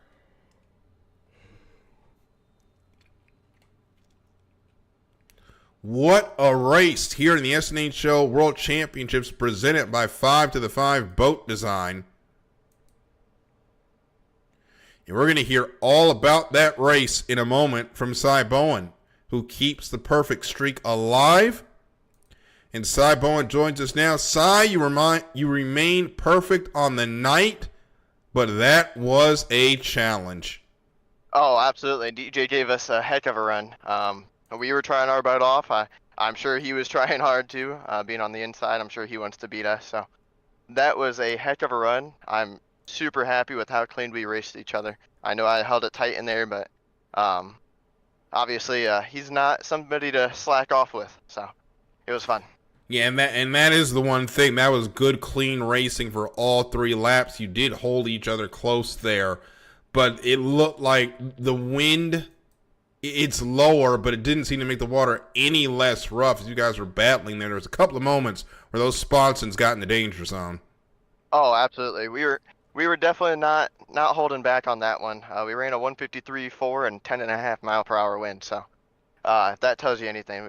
What a race here in the SNHL World Championships presented by 5 to the 5 Boat Design. And we're going to hear all about that race in a moment from Cy Bowen, who keeps the perfect streak alive. And Cy Bowen joins us now. Cy, you remain perfect on the night, but that was a challenge. Oh, absolutely. DJ gave us a heck of a run. We were trying our butt off. I'm sure he was trying hard too. Being on the inside, I'm sure he wants to beat us. So that was a heck of a run. I'm super happy with how clean we raced each other. I know I held it tight in there, but obviously he's not somebody to slack off with. So it was fun. Yeah, and that is the one thing. That was good, clean racing for all 3 laps. You did hold each other close there, but it looked like the wind, it's lower, but it didn't seem to make the water any less rough as you guys were battling there. There was a couple of moments where those sponsons got in the danger zone. Oh, absolutely. We were definitely not holding back on that one. We ran a 153.4 and 10.5 mile per hour wind. So if that tells you anything,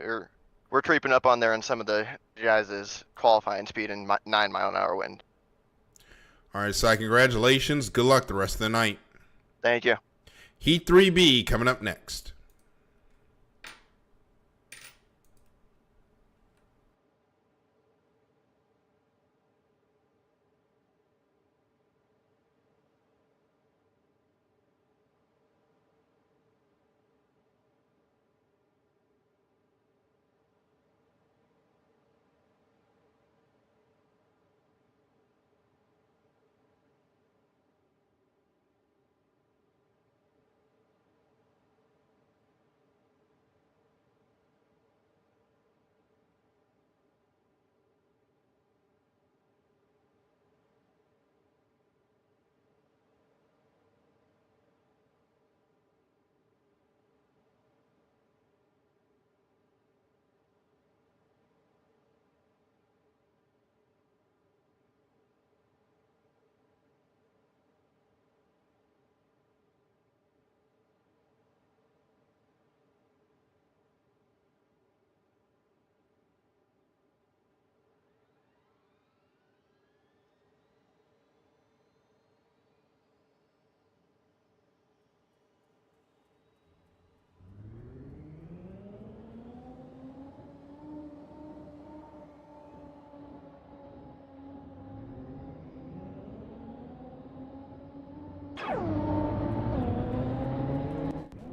we're creeping up on there in some of the guys' qualifying speed and 9 mile an hour wind. All right, Cy, congratulations. Good luck the rest of the night. Thank you. Heat 3B coming up next.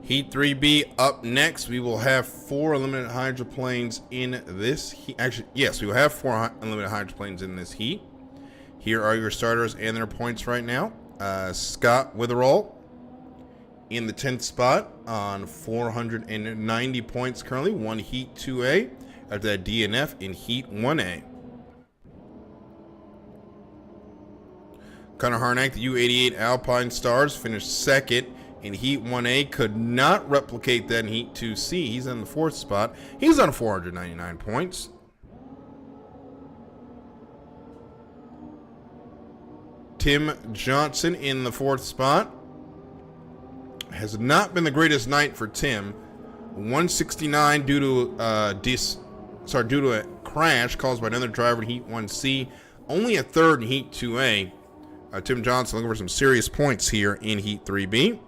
Heat 3B up next. We will have 4 unlimited hydroplanes in this heat. Actually, yes, we will have 4 unlimited hydroplanes in this heat. Here are your starters and their points right now. Scott Witherall in the 10th spot on 490 points currently. 1 Heat 2A. After that, DNF in Heat 1A. Connor Harnack, the U88 Alpine Stars, finished second in Heat 1A. Could not replicate that in Heat 2C. He's in the 4th spot. He's on 499 points. Tim Johnson in the 4th spot. Has not been the greatest night for Tim. 169 due to a crash caused by another driver in Heat 1C. Only a 3rd in Heat 2A. Tim Johnson looking for some serious points here in Heat 3B.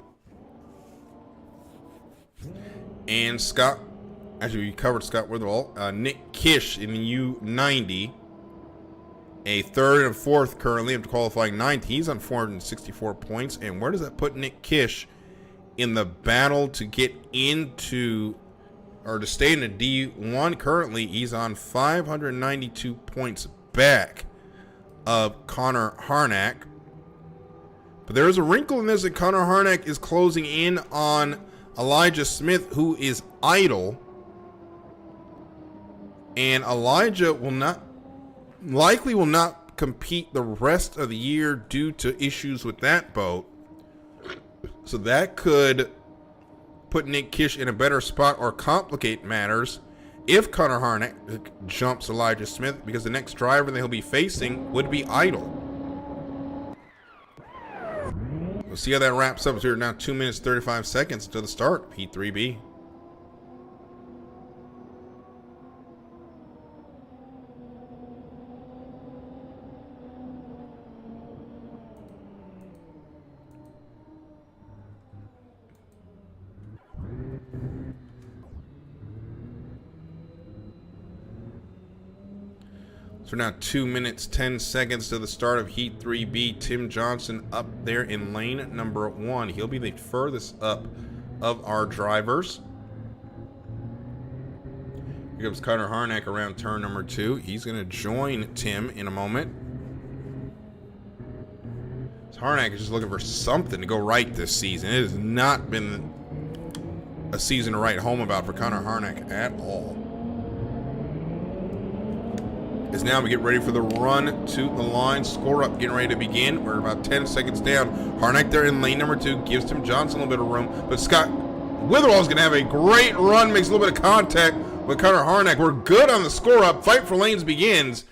And Scott, actually we covered Scott Witherall. Nick Kish in the U90. A 3rd and 4th currently after qualifying 9th. He's on 464 points. And where does that put Nick Kish in the battle to get into, or to stay in the D1. Currently, he's on 592 points back of Connor Harnack. But there is a wrinkle in this that Connor Harnack is closing in on Elijah Smith, who is idle. And Elijah will not compete the rest of the year due to issues with that boat. So that could put Nick Kish in a better spot or complicate matters if Connor Harnack jumps Elijah Smith, because the next driver that he'll be facing would be idle. We'll see how that wraps up. We're now 2 minutes 35 seconds until the start of Heat 3B. So now 2 minutes 10 seconds to the start of Heat 3B. Tim Johnson up there in lane number 1. He'll be the furthest up of our drivers. Here comes Connor Harnack around turn number 2. He's going to join Tim in a moment. So Harnack is just looking for something to go right this season. It has not been a season to write home about for Connor Harnack at all. Is now we get ready for the run to the line. Score up getting ready to begin. We're about 10 seconds down. Harnack there in lane number 2 gives Tim Johnson a little bit of room, but Scott Witherall's going to have a great run, makes a little bit of contact with Connor Harnack. We're good on the score up. Fight for lanes begins,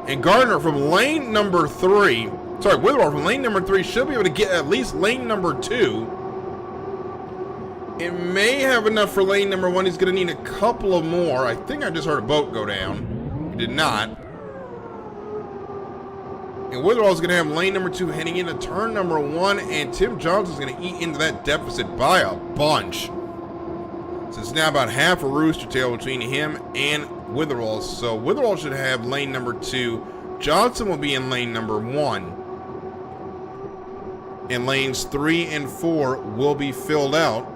and Gardner from lane number 3, Witherall from lane number 3 should be able to get at least lane number 2. It may have enough for lane number 1. He's going to need a couple of more. I think I just heard a boat go down. Did not. And Witherall's going to have lane number 2 heading into turn number 1, and Tim Johnson's going to eat into that deficit by a bunch. So it's now about half a rooster tail between him and Witherall. So Witherall should have lane number 2. Johnson will be in lane number 1. And lanes 3 and 4 will be filled out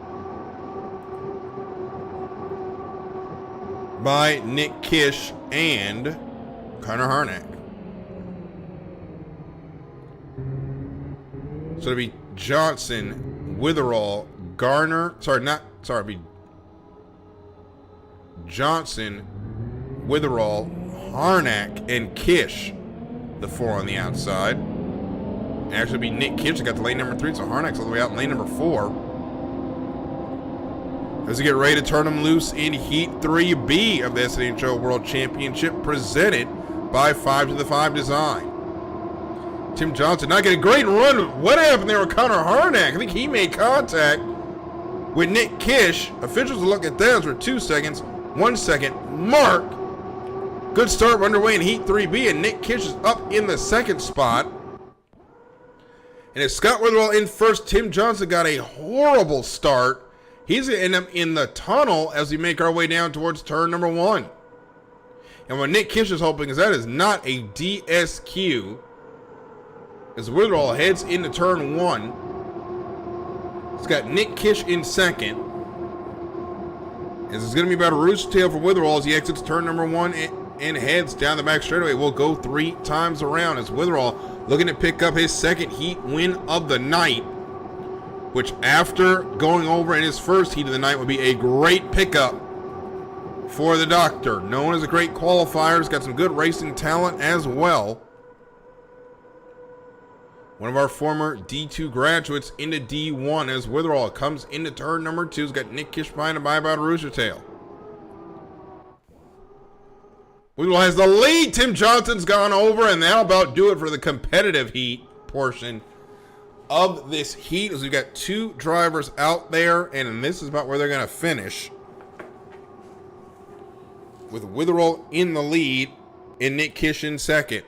by Nick Kish and Connor Harnack. So it'll be Johnson, Witherall, Garner. It'll be Johnson, Witherall, Harnack, and Kish, the 4 on the outside. And actually, it'll be Nick Kish that got the lane number 3, so Harnack's all the way out in lane number 4. As we get ready to turn them loose in Heat 3B of the SNHL World Championship, presented by 5 to the 5 Design. Tim Johnson not getting a great run. What happened there with Connor Harnack? I think he made contact with Nick Kish. Officials will look at that for 2 seconds. 1 second mark. Good start underway in Heat 3B, and Nick Kish is up in the second spot. And as Scott Witherall in first, Tim Johnson got a horrible start. He's going to end up in the tunnel as we make our way down towards turn number 1. And what Nick Kish is hoping is that is not a DSQ. As Witherall heads into turn 1. It's got Nick Kish in second. As it's going to be about a rooster tail for Witherall as he exits turn number 1 and heads down the back straightaway. We'll go 3 times around as Witherall looking to pick up his second heat win of the night, which after going over in his first heat of the night would be a great pickup for the Doctor. Known as a great qualifier, he's got some good racing talent as well. One of our former D2 graduates into D1 as Witherall comes into turn number 2. He's got Nick Kish behind him by about a rooster tail. Witherall has the lead. Tim Johnson's gone over, and that'll about do it for the competitive heat portion of this heat, as we've got 2 drivers out there, and this is about where they're going to finish, with Witherall in the lead and Nick Kish in second.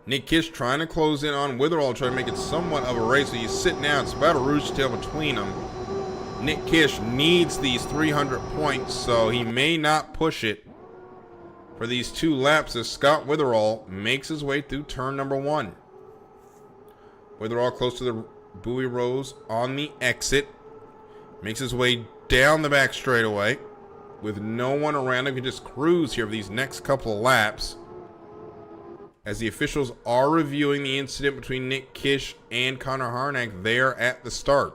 Nick Kish trying to close in on Witherall, trying to make it somewhat of a race. So he's sitting down. It's about a rooster tail between them. Nick Kish needs these 300 points, so he may not push it for these 2 laps as Scott Witherall makes his way through turn number 1. Where they're all close to the buoy rows on the exit. Makes his way down the back straightaway with no one around him. He can just cruise here for these next couple of laps as the officials are reviewing the incident between Nick Kish and Connor Harnack there at the start.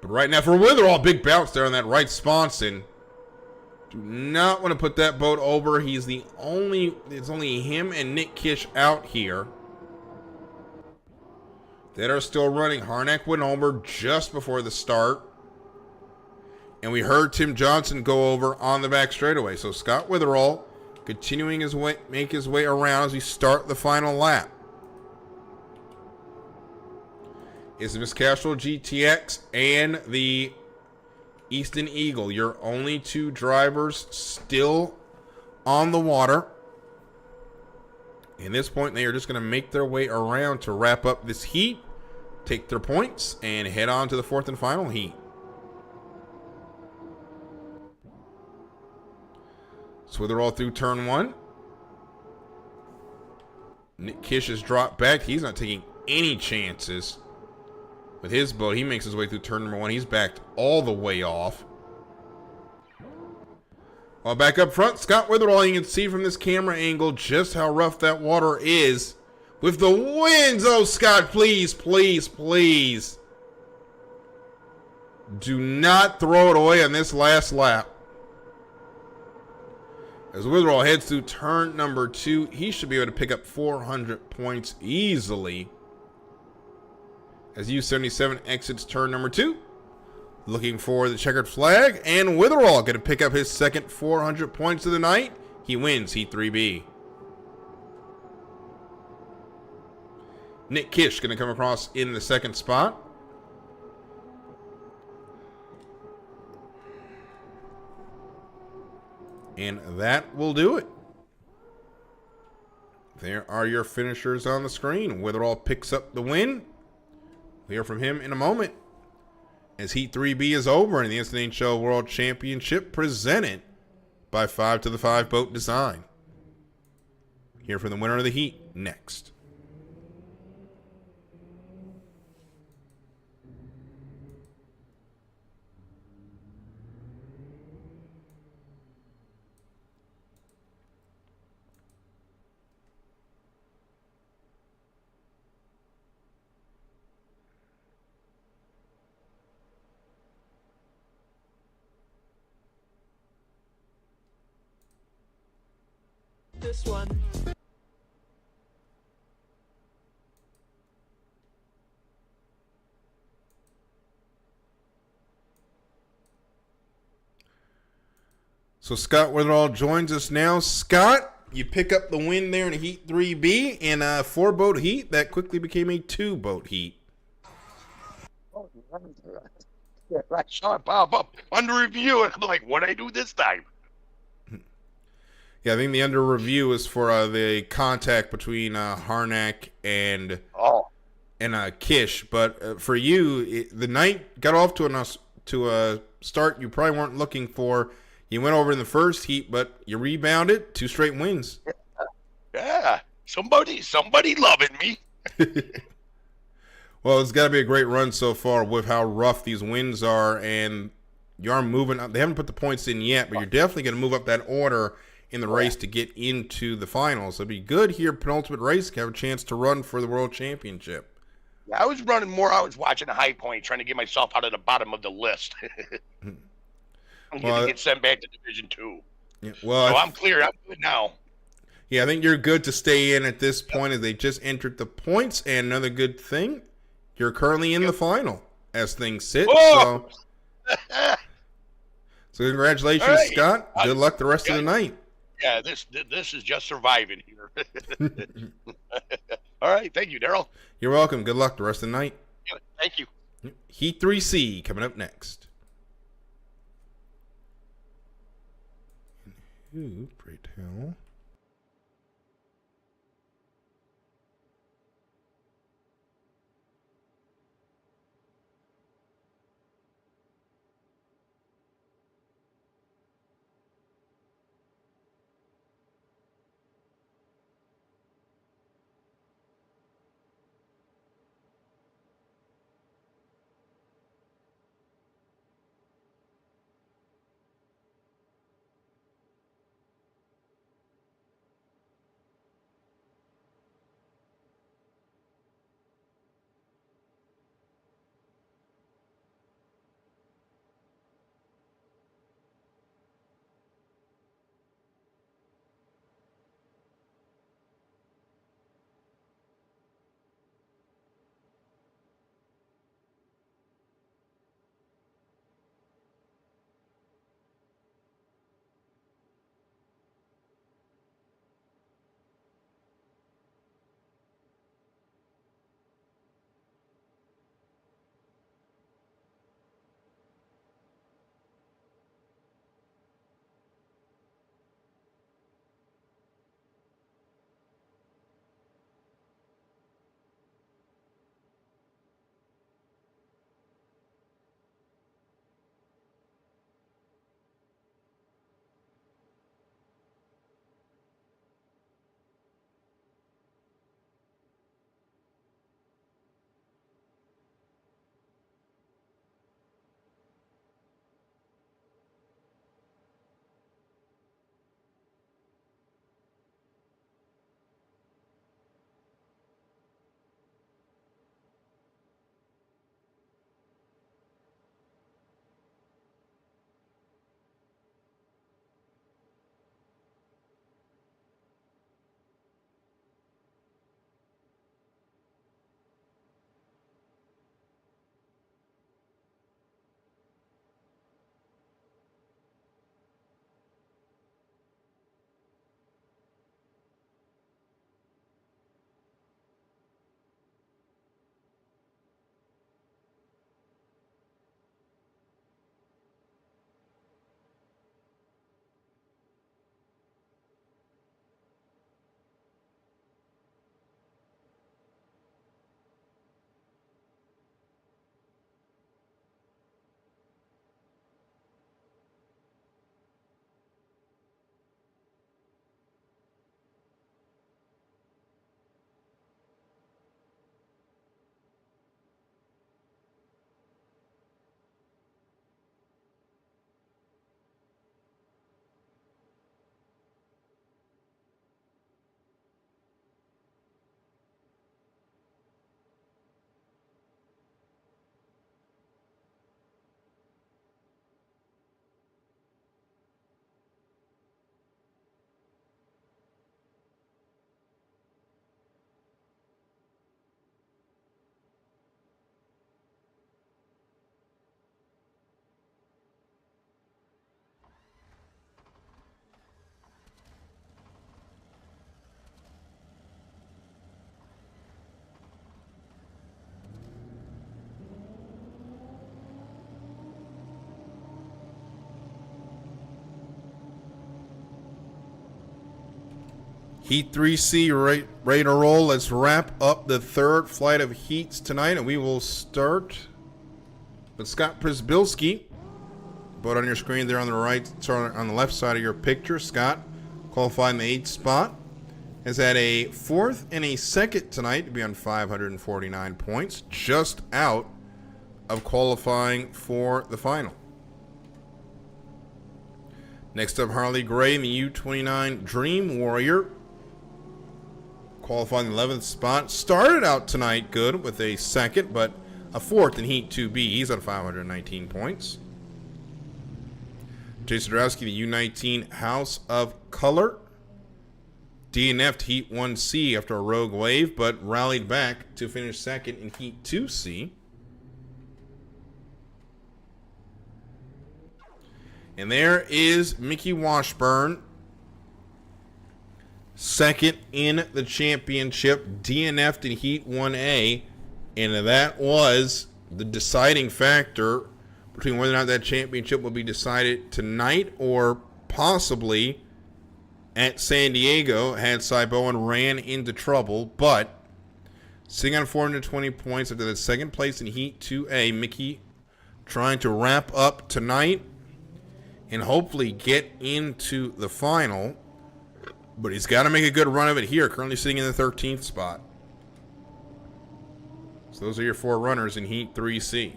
But right now for Witherall, big bounce there on that right sponson. Do not want to put that boat over. It's only him and Nick Kish out here that are still running. Harnack went over just before the start. And we heard Tim Johnson go over on the back straightaway. So Scott Witherall continuing his way, make his way around as we start the final lap. Is Miss Castrol GTX and the Easton Eagle, your only two drivers still on the water. At this point, they are just going to make their way around to wrap up this heat, take their points, and head on to the fourth and final heat. So they're all through turn one. Nick Kish has dropped back. He's not taking any chances with his boat. He makes his way through turn number one. He's backed all the way off. While back up front, Scott Witherall, you can see from this camera angle just how rough that water is. With the winds, oh Scott, please, please, please. Do not throw it away on this last lap. As Witherall heads through turn number two, he should be able to pick up 400 points easily. As U77 exits turn number two, looking for the checkered flag, and Witherall going to pick up his second 400 points of the night. He wins Heat 3B. Nick Kish going to come across in the second spot. And that will do it. There are your finishers on the screen. Witherall picks up the win. We'll hear from him in a moment as Heat 3B is over in the SNHL World Championship presented by 5 to the 5 Boat Design. Hear from the winner of the heat next. This one. So Scott Witherall joins us now. Scott, you pick up the win there in Heat 3B in a 4-boat heat that quickly became a 2-boat heat. I saw it pop up under review, and I'm like, what'd I do this time? Yeah, I think the under review is for the contact between Harnack and Kish. But for you, the night got off to a start you probably weren't looking for. You went over in the first heat, but you rebounded. 2 straight wins. Yeah, somebody loving me. Well, it's got to be a great run so far with how rough these winds are, and you are moving up. They haven't put the points in yet, but you're definitely going to move up that order in the race to get into the finals. It'd be good here, penultimate race, to have a chance to run for the World Championship. Yeah, I was running more. I was watching a high point, trying to get myself out of the bottom of the list. I'm going to get sent back to Division 2. Yeah, well, so I'm clear. I'm good now. Yeah, I think you're good to stay in at this point as they just entered the points. And another good thing, you're currently in the final as things sit. Whoa! So congratulations, Right. Scott. Good luck the rest of the night. Yeah, this is just surviving here. All right, thank you, Daryl. You're welcome. Good luck the rest of the night. Yeah, thank you. Heat 3C coming up next. Who, pray tell? Heat 3C ready to roll. Let's wrap up the third flight of heats tonight, and we will start with Scott Przybylski. Boat on your screen there on the right, sorry, on the left side of your picture. Scott qualified in the 8th spot. Has had a 4th and a 2nd tonight to be on 549 points, just out of qualifying for the final. Next up, Harley Gray in the U-29 Dream Warrior. Qualified in the 11th spot. Started out tonight good with a 2nd, but a 4th in Heat 2B. He's on 519 points. Jason Sadrowski, the U-19 House of Color. DNF'd Heat 1C after a rogue wave, but rallied back to finish 2nd in Heat 2C. And there is Mickey Washburn, 2nd in the championship, DNF'd in Heat 1A, and that was the deciding factor between whether or not that championship will be decided tonight or possibly at San Diego had Cy Bowen ran into trouble. But sitting on 420 points after the 2nd place in Heat 2A, Mickey trying to wrap up tonight and hopefully get into the final. But he's got to make a good run of it here, currently sitting in the 13th spot. So those are your 4 runners in Heat 3C.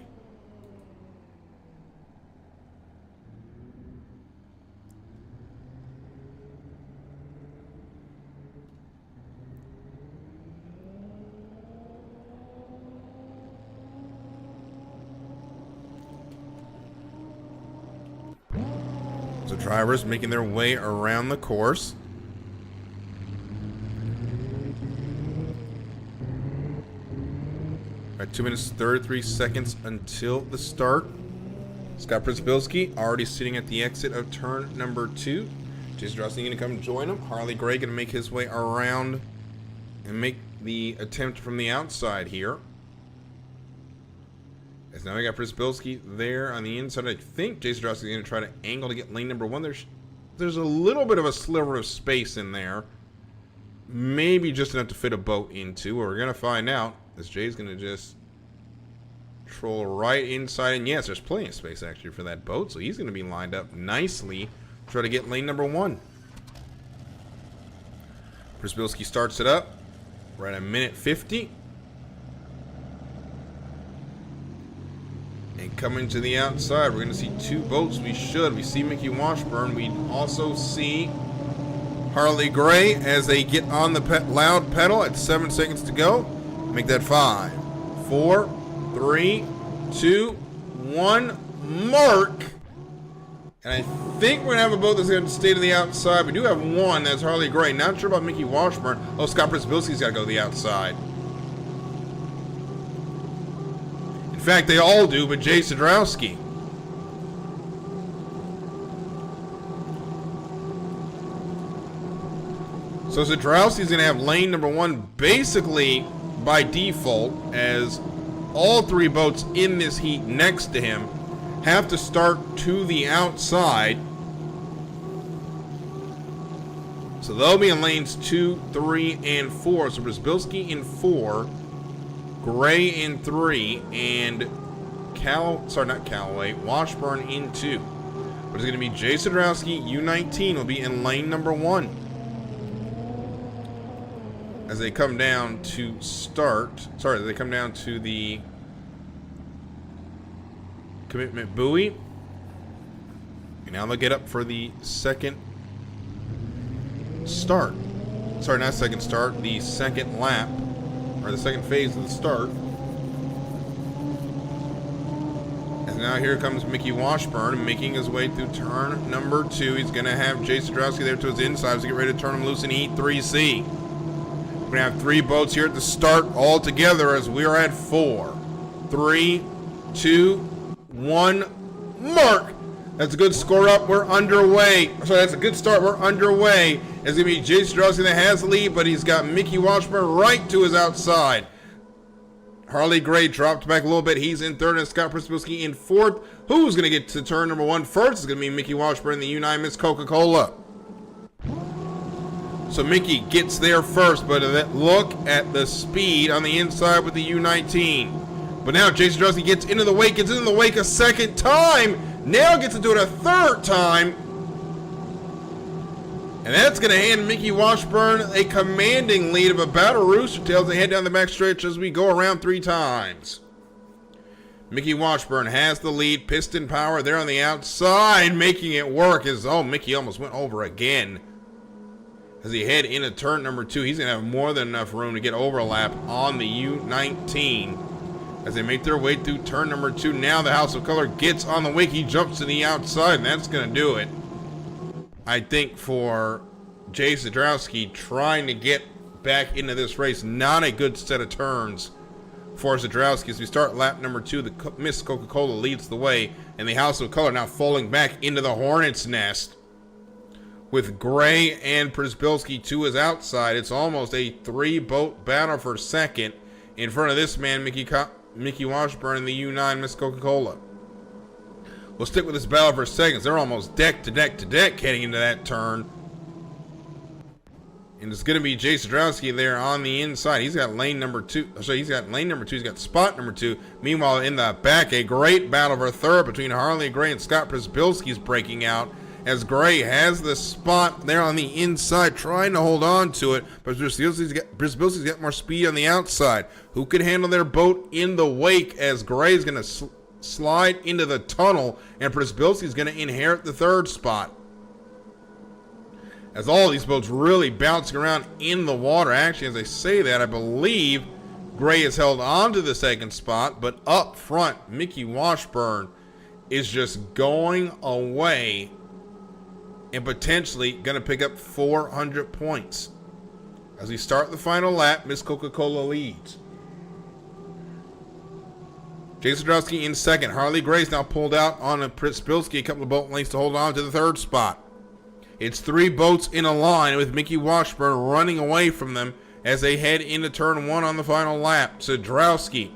So drivers making their way around the course. All right, 2 minutes 33 seconds until the start. Scott Przybylski already sitting at the exit of turn number 2. Jason Sadrowski going to come join him. Harley Gray going to make his way around and make the attempt from the outside here. As now we got Przybylski there on the inside. I think Jason Sadrowski is going to try to angle to get lane number 1. There's a little bit of a sliver of space in there. Maybe just enough to fit a boat into. We're going to find out as Jay's going to just troll right inside. And yes, there's plenty of space actually for that boat. So he's going to be lined up nicely to try to get lane number 1. Przybylski starts it up right at 1:50. And coming to the outside, we're going to see 2 boats. We see Mickey Washburn. We also see Harley Gray as they get on the loud pedal at 7 seconds to go. Make that 5, 4, 3, 2, 1, mark. And I think we're going to have a boat that's going to stay to the outside. We do have one. That's Harley Gray. Not sure about Mickey Washburn. Oh, Scott Przybylski's got to go to the outside. In fact, they all do, but Jay Sadrowski. So Sadrowski's going to have lane number 1 basically by default, as all 3 boats in this heat next to him have to start to the outside. So they'll be in lanes 2, 3, and 4. So Przybylski in 4, Gray in 3, and Washburn in 2. But it's going to be Jay Sadrowski, U-19, will be in lane number 1. As they come down to they come down to the commitment buoy. And now they'll get up for the second start. Sorry, not second start, the second lap, or the second phase of the start. And now here comes Mickey Washburn making his way through turn number 2. He's going to have Jay Sadrowski there to his inside to get ready to turn him loose in Heat 3C. We're going to have 3 boats here at the start all together as we are at 4, 3, 2, 1, mark. That's a good score up. We're underway. Sorry, that's a good start. We're underway. It's going to be Jay Sadrowski that has the lead, but he's got Mickey Washburn right to his outside. Harley Gray dropped back a little bit. He's in 3rd, and Scott Przybylski in 4th. Who's going to get to turn number 1 first? It's going to be Mickey Washburn, the U9 Miss Coca-Cola. So Mickey gets there first, but look at the speed on the inside with the U19. But now Jason Drowsky gets into the wake a second time. Now gets to do it a third time. And that's going to hand Mickey Washburn a commanding lead of about a rooster tail as they head down the back stretch as we go around 3 times. Mickey Washburn has the lead. Piston power there on the outside, making it work as, Mickey almost went over again. As he head into turn number 2, he's going to have more than enough room to get overlap on the U19. As they make their way through turn number 2, now the House of Color gets on the wake. He jumps to the outside, and that's going to do it. I think for Jay Zadrowski trying to get back into this race, not a good set of turns for Zadrowski. As we start lap number 2, the Miss Coca-Cola leads the way, and the House of Color now falling back into the Hornet's nest. With Gray and Przybylski to his outside, it's almost a 3-boat battle for second in front of this man, Mickey Washburn and the U9 Miss Coca-Cola. We'll stick with this battle for seconds. They're almost deck to deck to deck heading into that turn. And it's going to be Jay Zadrowski there on the inside. He's got lane number 2. He's got lane number 2. He's got spot number 2. Meanwhile, in the back, a great battle for third between Harley Gray and Scott Przybylski is breaking out. As Gray has the spot there on the inside, trying to hold on to it, but Przybylski's got more speed on the outside. Who could handle their boat in the wake as Gray's going to slide into the tunnel, and Przybylski's going to inherit the third spot. As all these boats really bouncing around in the water. Actually, as I say that, I believe Gray is held on to the second spot, but up front, Mickey Washburn is just going away and potentially going to pick up 400 points. As we start the final lap, Miss Coca-Cola leads. Jason Zadrowski in second. Harley Gray's now pulled out on Przybylski, a couple of boat lengths to hold on to the third spot. It's 3 boats in a line with Mickey Washburn running away from them as they head into turn 1 on the final lap. Zadrowski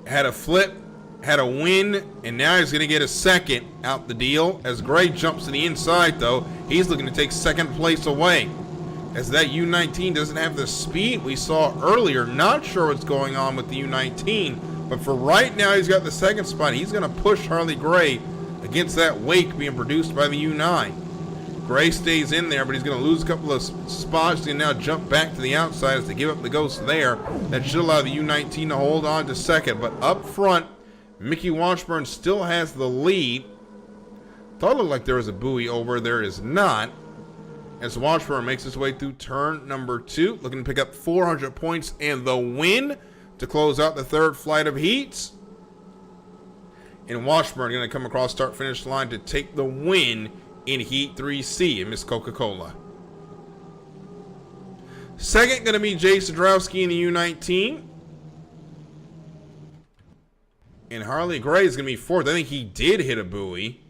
had a flip, had a win, and now he's going to get a second out the deal. As Gray jumps to the inside, though, he's looking to take second place away. As that U19 doesn't have the speed we saw earlier. Not sure what's going on with the U19, but for right now, he's got the second spot. He's going to push Harley Gray against that wake being produced by the U9. Gray stays in there, but he's going to lose a couple of spots. He can now jump back to the outside as they give up the ghost there. That should allow the U19 to hold on to second, but up front, Mickey Washburn still has the lead. Thought it looked like there was a buoy over. There is not. As Washburn makes his way through turn number 2, looking to pick up 400 points and the win to close out the third flight of heats. And Washburn going to come across start-finish line to take the win in Heat 3C in Miss Coca-Cola. Second going to be Jay Zadrowski in the U19. And Harley Gray is going to be fourth. I think he did hit a buoy.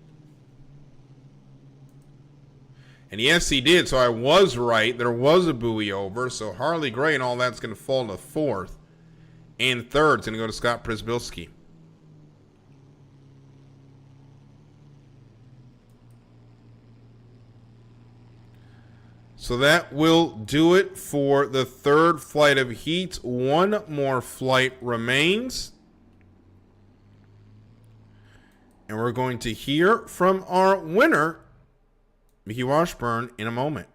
And yes, he did, so I was right. There was a buoy over, so Harley Gray and all that's going to fall to fourth. And third is going to go to Scott Przybylski. So that will do it for the third flight of heats. One more flight remains. And we're going to hear from our winner, Mickey Washburn, in a moment.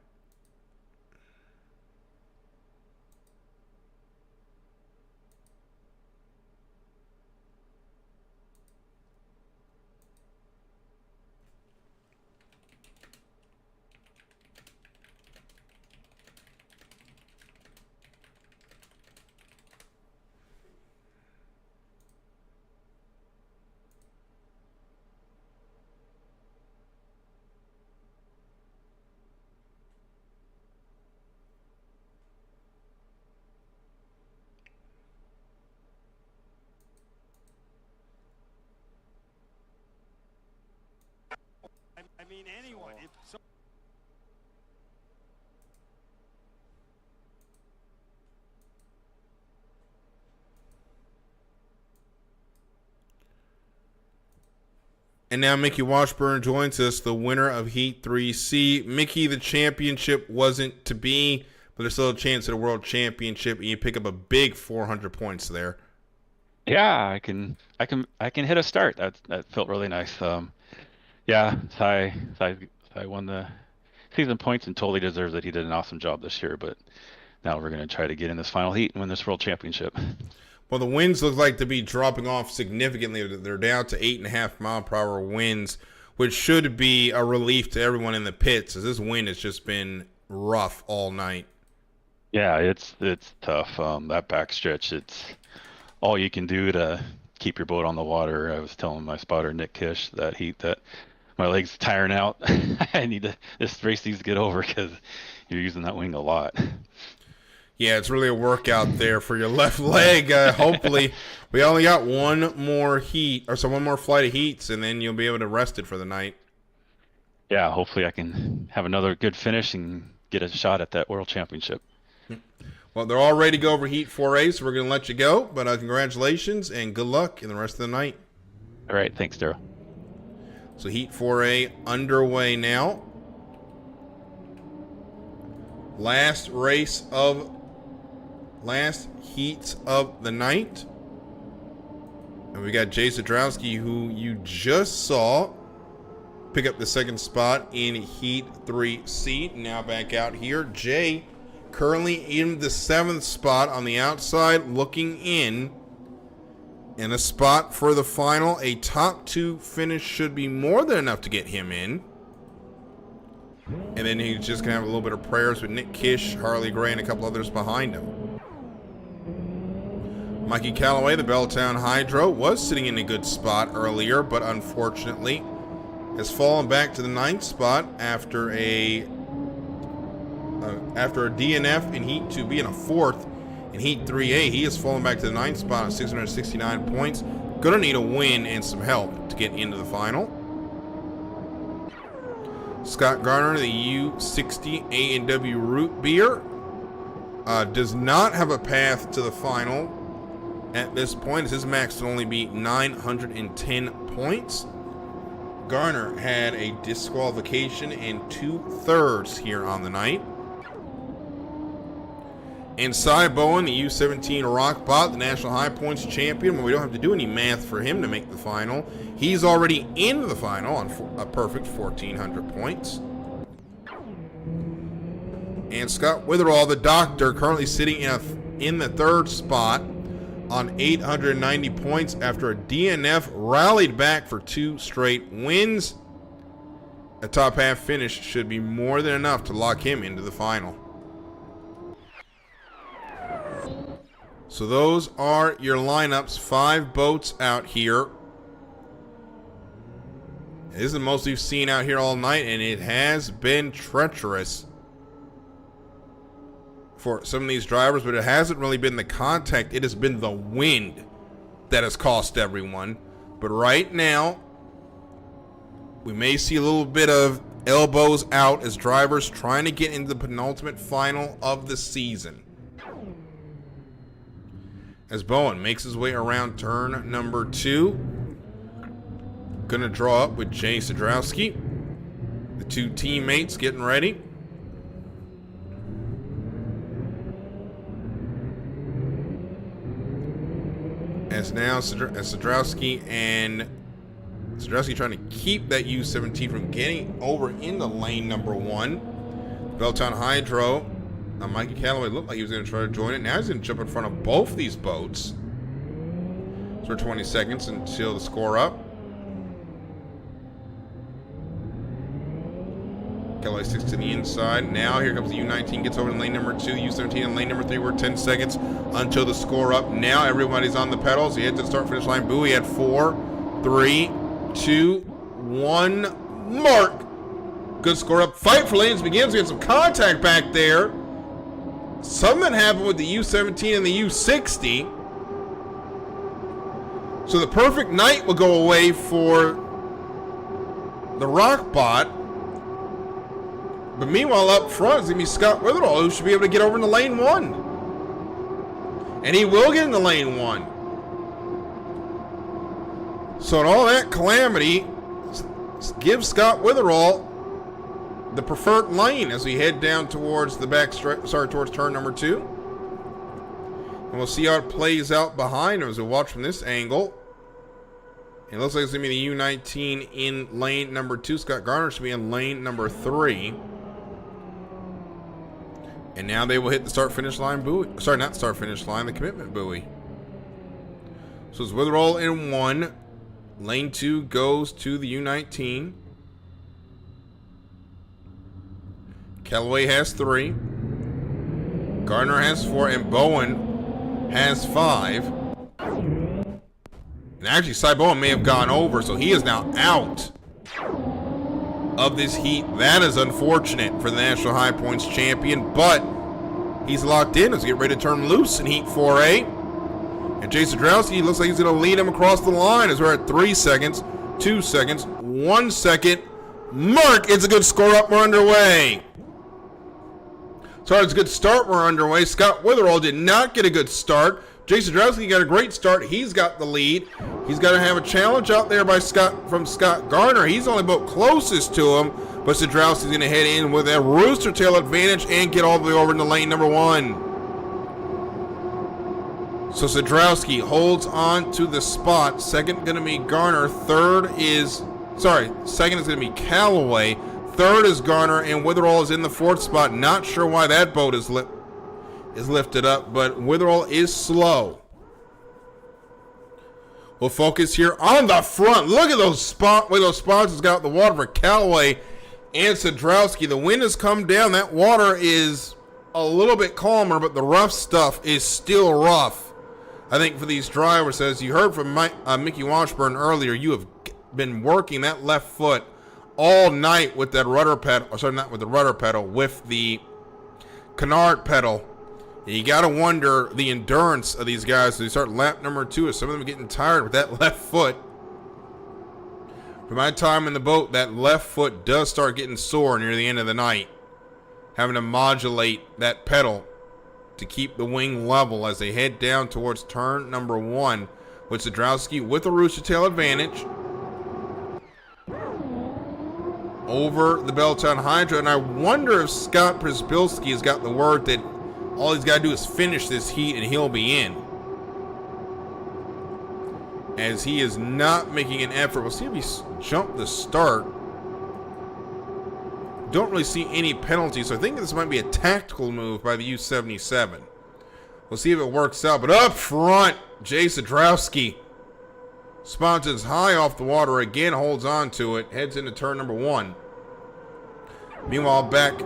I mean, anyone. And now Mickey Washburn joins us, the winner of Heat 3C. Mickey, the championship wasn't to be, but there's still a chance at a world championship, and you pick up a big 400 points there. Yeah, I can hit a start. That felt really nice. Yeah, Ty won the season points and totally deserves it. He did an awesome job this year, but now we're going to try to get in this final heat and win this world championship. Well, the winds look like to be dropping off significantly. They're down to 8.5 mile per hour winds, which should be a relief to everyone in the pits, as this wind has just been rough all night. Yeah, it's tough. That backstretch, it's all you can do to keep your boat on the water. I was telling my spotter Nick Kish that heat that my legs tiring out. I need to this race needs to get over because you're using that wing a lot. Yeah, it's really a workout there for your left leg. Hopefully, we only got one more flight of heats, and then you'll be able to rest it for the night. Yeah, hopefully I can have another good finish and get a shot at that world championship. Well, they're all ready to go over Heat 4A, so we're going to let you go. But congratulations and good luck in the rest of the night. All right, thanks, Daryl. So Heat 4A underway now. Last heats of the night. And we got Jay Zadrowski, who you just saw pick up the second spot in Heat 3C. Now back out here. Jay currently in the 7th spot on the outside, looking in a spot for the final. A top 2 finish should be more than enough to get him in. And then he's just going to have a little bit of prayers with Nick Kish, Harley Gray, and a couple others behind him. Mikey Callaway, the Belltown Hydro, was sitting in a good spot earlier, but unfortunately has fallen back to the 9th spot after a DNF in Heat 2B and a 4th in Heat 3A. He has fallen back to the 9th spot at 669 points. Going to need a win and some help to get into the final. Scott Garner, the U60 A&W Root Beer, does not have a path to the final at this point. His max will only be 910 points. Garner had a disqualification in 2/3 here on the night. And Cy Bowen, the U17 Rockbot, the National High Points champion, but we don't have to do any math for him to make the final. He's already in the final on a perfect 1,400 points. And Scott Witherall, the Doctor, currently sitting in the 3rd spot on 890 points after a DNF, rallied back for 2 straight wins. A top half finish should be more than enough to lock him into the final. So those are your lineups. 5 boats out here. This is the most we've seen out here all night, and it has been treacherous for some of these drivers, but it hasn't really been the contact. It has been the wind that has cost everyone. But right now, we may see a little bit of elbows out as drivers trying to get into the penultimate final of the season. As Bowen makes his way around turn number 2. Gonna draw up with Jay Zadrowski. The 2 teammates getting ready. As now Zadrowski trying to keep that U17 from getting over into lane number 1. Belltown Hydro. Mikey Callaway looked like he was going to try to join it. Now he's going to jump in front of both these boats. For 20 seconds until the score up. Callaway sticks to the inside. Now here comes the U19, gets over in lane number 2. U17 in lane number 3. We're 10 seconds until the score up. Now everybody's on the pedals. He heads to the start-finish line. Bowie at 4, 3, 2, 1. Mark. Good score up. Fight for lanes begins. We had some contact back there. Something happened with the U17 and the U60. So the perfect night will go away for the Rockbot. But meanwhile, up front is going to be Scott Witherall, who should be able to get over into lane 1. And he will get into lane 1. So in all that calamity, give Scott Witherall the preferred lane as we head down towards the towards turn number 2. And we'll see how it plays out behind as we watch from this angle. It looks like it's going to be the U19 in lane number 2. Scott Garner should be in lane number 3. And now they will hit the start-finish line buoy. Sorry, not start-finish line, the commitment buoy. So it's Witherall in 1. Lane 2 goes to the U19. Callaway has 3. Gardner has 4. And Bowen has 5. And actually, Cy Bowen may have gone over, so he is now out of this heat. That is unfortunate for the National High Points champion, but he's locked in as we get ready to turn loose in Heat 4A. And Jason Drowsky looks like he's going to lead him across the line as we're at 3 seconds, 2 seconds, 1 second. Mark, it's a good score up. We're underway. Sorry, it's a good start. We're underway. Scott Witherall did not get a good start. Jason Drowsky got a great start. He's got the lead. He's got to have a challenge out there by Scott Garner. He's only about closest to him, but Sadrowski's going to head in with a rooster tail advantage and get all the way over into lane number 1. So Sadrowski holds on to the spot. Second going to be Garner. Second is going to be Callaway. Third is Garner, and Witherall is in the 4th spot. Not sure why that boat is lifted up, but Witherall is slow. We'll focus here on the front. Look at those sponsors got the water for Callaway and Sadrowski. The wind has come down. That water is a little bit calmer, but the rough stuff is still rough. I think for these drivers, as you heard from Mickey Washburn earlier, you have been working that left foot all night with that rudder pedal. Sorry, not with the rudder pedal, with the canard pedal. You got to wonder the endurance of these guys as they start lap number 2. Some of them are getting tired with that left foot. For my time in the boat, that left foot does start getting sore near the end of the night. Having to modulate that pedal to keep the wing level as they head down towards turn number 1 with Sadrowski with a rooster tail advantage over the Belltown Hydra. And I wonder if Scott Przbilski has got the word that all he's got to do is finish this heat and he'll be in. As he is not making an effort. We'll see if he jumped the start. Don't really see any penalties, so I think this might be a tactical move by the U-77. We'll see if it works out. But up front, Jay Sadrowski sponsors high off the water again, holds on to it, heads into turn number 1. Meanwhile, back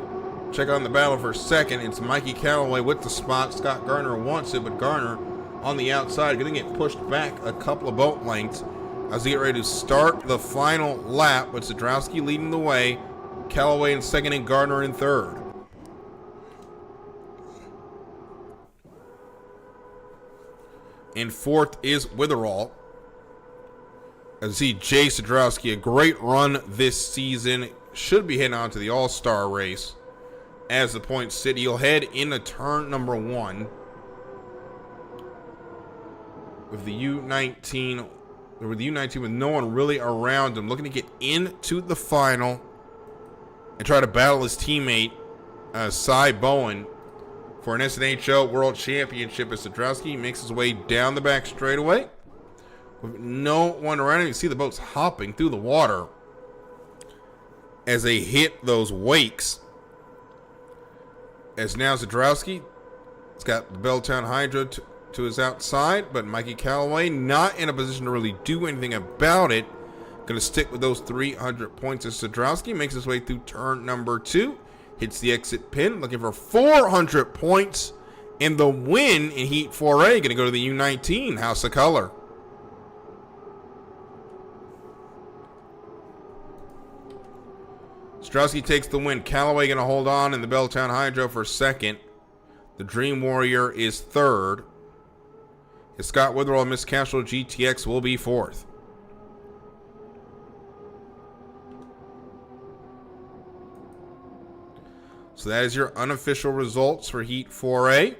check on the battle for second. It's Mikey Callaway with the spot. Scott Garner wants it, but Garner on the outside going to get pushed back a couple of boat lengths as they get ready to start the final lap with Sadrowski leading the way, Callaway in second, and Garner in third. In 4th is Witherall. As you see Jay Sadrowski, a great run this season, should be heading on to the All-Star race. As the points sit, he'll head into turn number 1 with the U19. With the U19 with no one really around him, looking to get into the final and try to battle his teammate Cy Bowen for an SNHL World Championship. As Sadrowski makes his way down the back straightaway with no one around him. You see the boats hopping through the water as they hit those wakes. As now Sadrowski has got the Belltown Hydra to his outside, but Mikey Callaway not in a position to really do anything about it. Going to stick with those 300 points as Sadrowski makes his way through turn number 2. Hits the exit pin, looking for 400 points in the win in Heat 4A. Going to go to the U19, House of Color. Sadrowski takes the win. Callaway going to hold on in the Belltown Hydro for second. The Dream Warrior is third. His Scott Witherall Miss Castro GTX will be 4th. So that is your unofficial results for Heat 4A.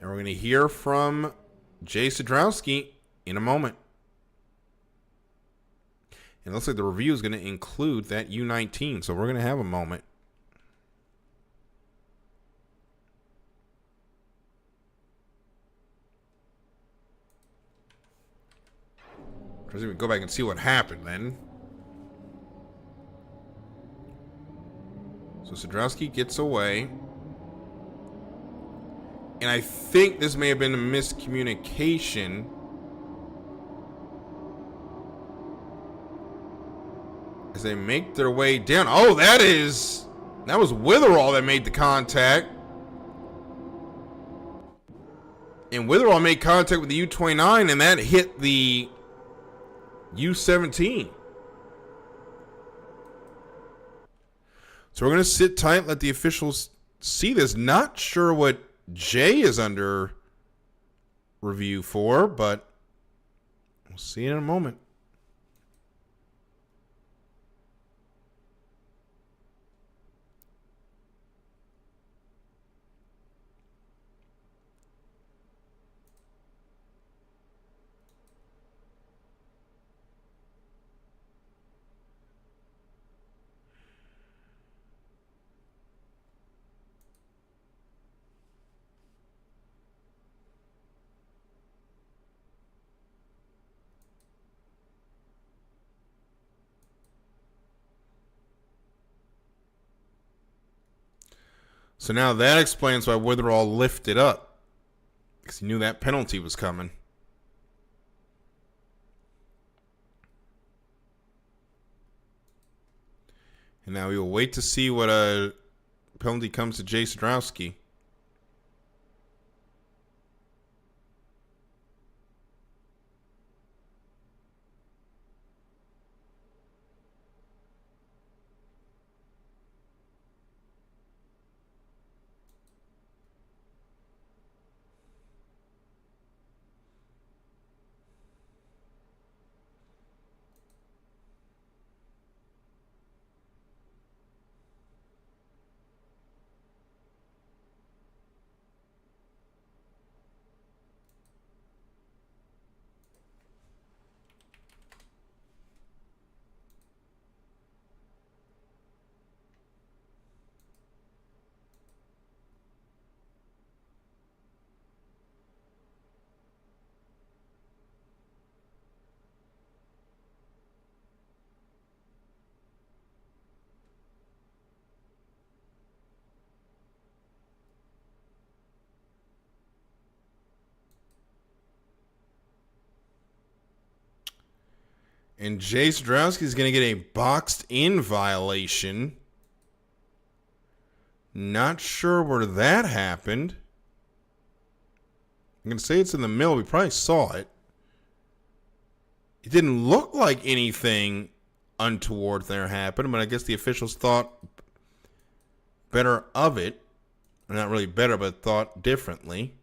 And we're going to hear from Jay Sadrowski in a moment. And it looks like the review is going to include that U19, so we're going to have a moment. Let's even go back and see what happened then. So Sadrowski gets away. And I think this may have been a miscommunication. As they make their way down. Oh, that was Witherall that made the contact. And Witherall made contact with the U29, and that hit the U17. So we're going to sit tight, let the officials see this. Not sure what Jay is under review for, but we'll see in a moment. So now that explains why Witherall lifted up. Because he knew that penalty was coming. And now we will wait to see what a penalty comes to Jay Sadrowski. And Jay Sadrowski is going to get a boxed in violation. Not sure where that happened. I'm going to say it's in the middle. We probably saw it. It didn't look like anything untoward there happened, but I guess the officials thought better of it. Or not really better, but thought differently.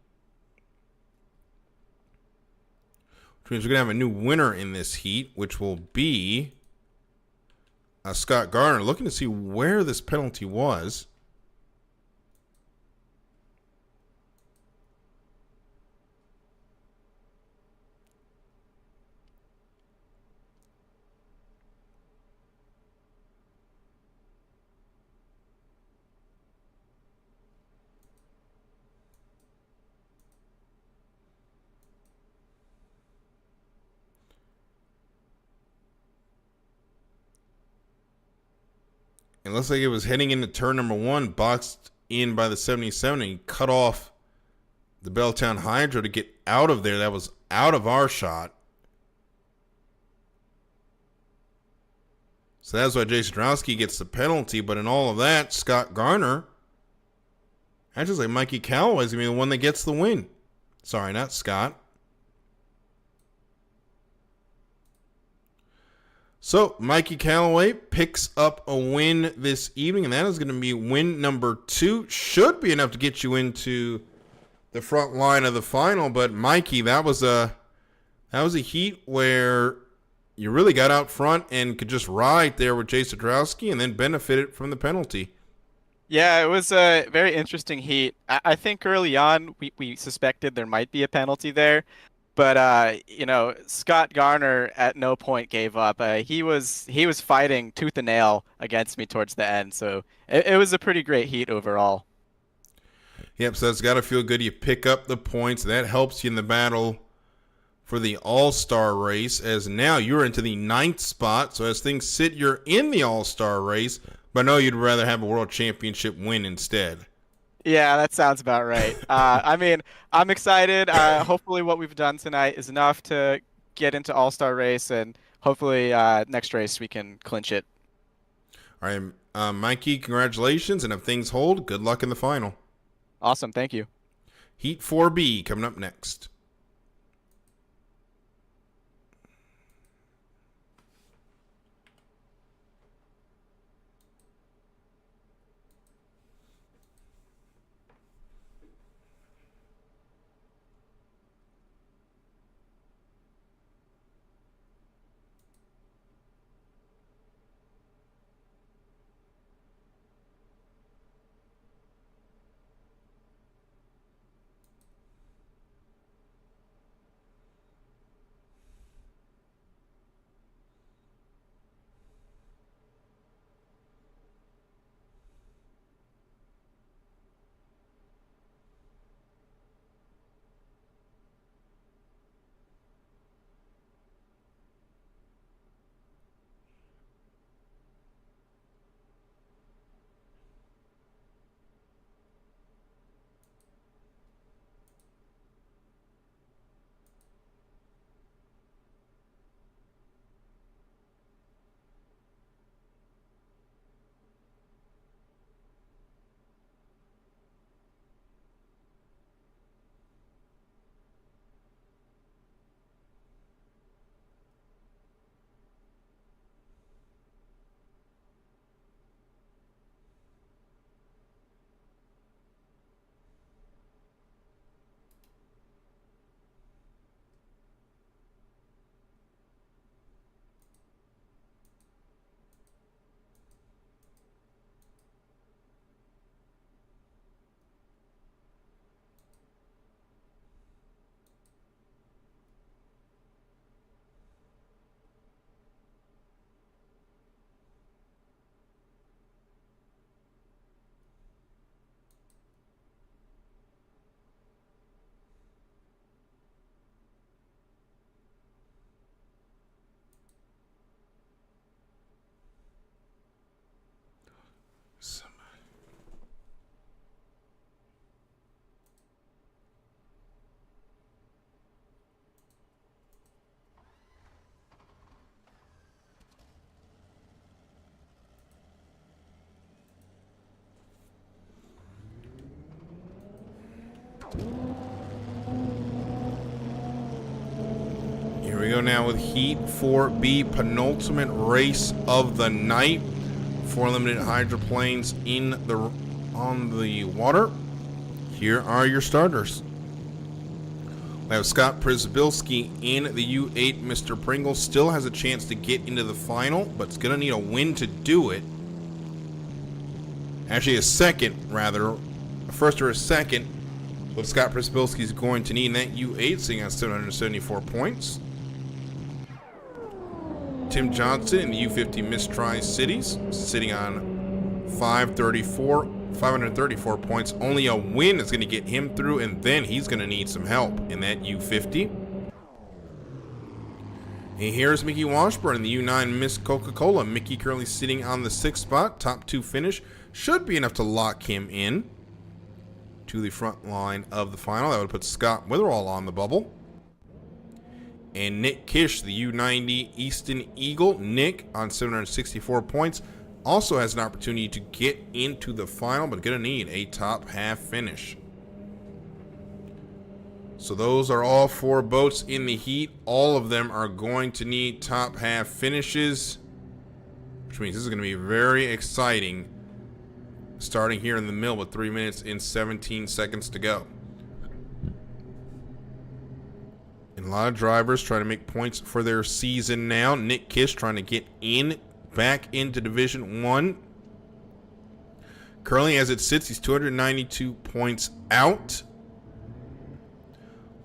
Which means we're going to have a new winner in this heat, which will be Scott Garner. Looking to see where this penalty was. It looks like it was heading into turn number 1, boxed in by the 77, and he cut off the Belltown Hydro to get out of there. That was out of our shot. So that's why Jay Sadrowski gets the penalty. But in all of that, Scott Garner, actually like Mikey Callaway's going to be the one that gets the win. Sorry, not Scott. So, Mikey Callaway picks up a win this evening, and that is going to be win number 2. Should be enough to get you into the front line of the final, but Mikey, that was a heat where you really got out front and could just ride there with Jay Sadrowski and then benefited from the penalty. Yeah, it was a very interesting heat. I think early on we suspected there might be a penalty there, But Scott Garner at no point gave up. He was fighting tooth and nail against me towards the end. So it was a pretty great heat overall. Yep, so it's got to feel good. You pick up the points. That helps you in the battle for the All-Star race, as now you're into the 9th spot. So as things sit, you're in the All-Star race, but I know you'd rather have a World Championship win instead. Yeah, that sounds about right. I mean, I'm excited. Hopefully what we've done tonight is enough to get into All-Star race, and hopefully next race we can clinch it. All right, Mikey, congratulations, and if things hold, good luck in the final. Awesome, thank you. Heat 4B coming up next. Here we go now with Heat 4B, penultimate race of the night. 4 limited hydroplanes on the water. Here are your starters. We have Scott Przybilski in the U8. Mr. Pringle still has a chance to get into the final, but it's going to need a win to do it. Actually, a first or a second. What Scott Przybilski is going to need in that U8, sitting at 774 points. Tim Johnson in the U50 Mistri Cities, sitting on 534 points. Only a win is going to get him through, and then he's going to need some help in that U50. And here's Mickey Washburn in the U9 Miss Coca-Cola. Mickey currently sitting on the 6th spot. Top 2 finish should be enough to lock him in to the front line of the final. That would put Scott Witherall on the bubble. And Nick Kish, the U90 Easton Eagle. Nick on 764 points. Also has an opportunity to get into the final, but going to need a top half finish. So those are all 4 boats in the heat. All of them are going to need top half finishes, which means this is going to be very exciting. Starting here in the middle with 3 minutes and 17 seconds to go. And a lot of drivers trying to make points for their season now. Nick Kish trying to get back into Division 1. Currently, as it sits, he's 292 points out.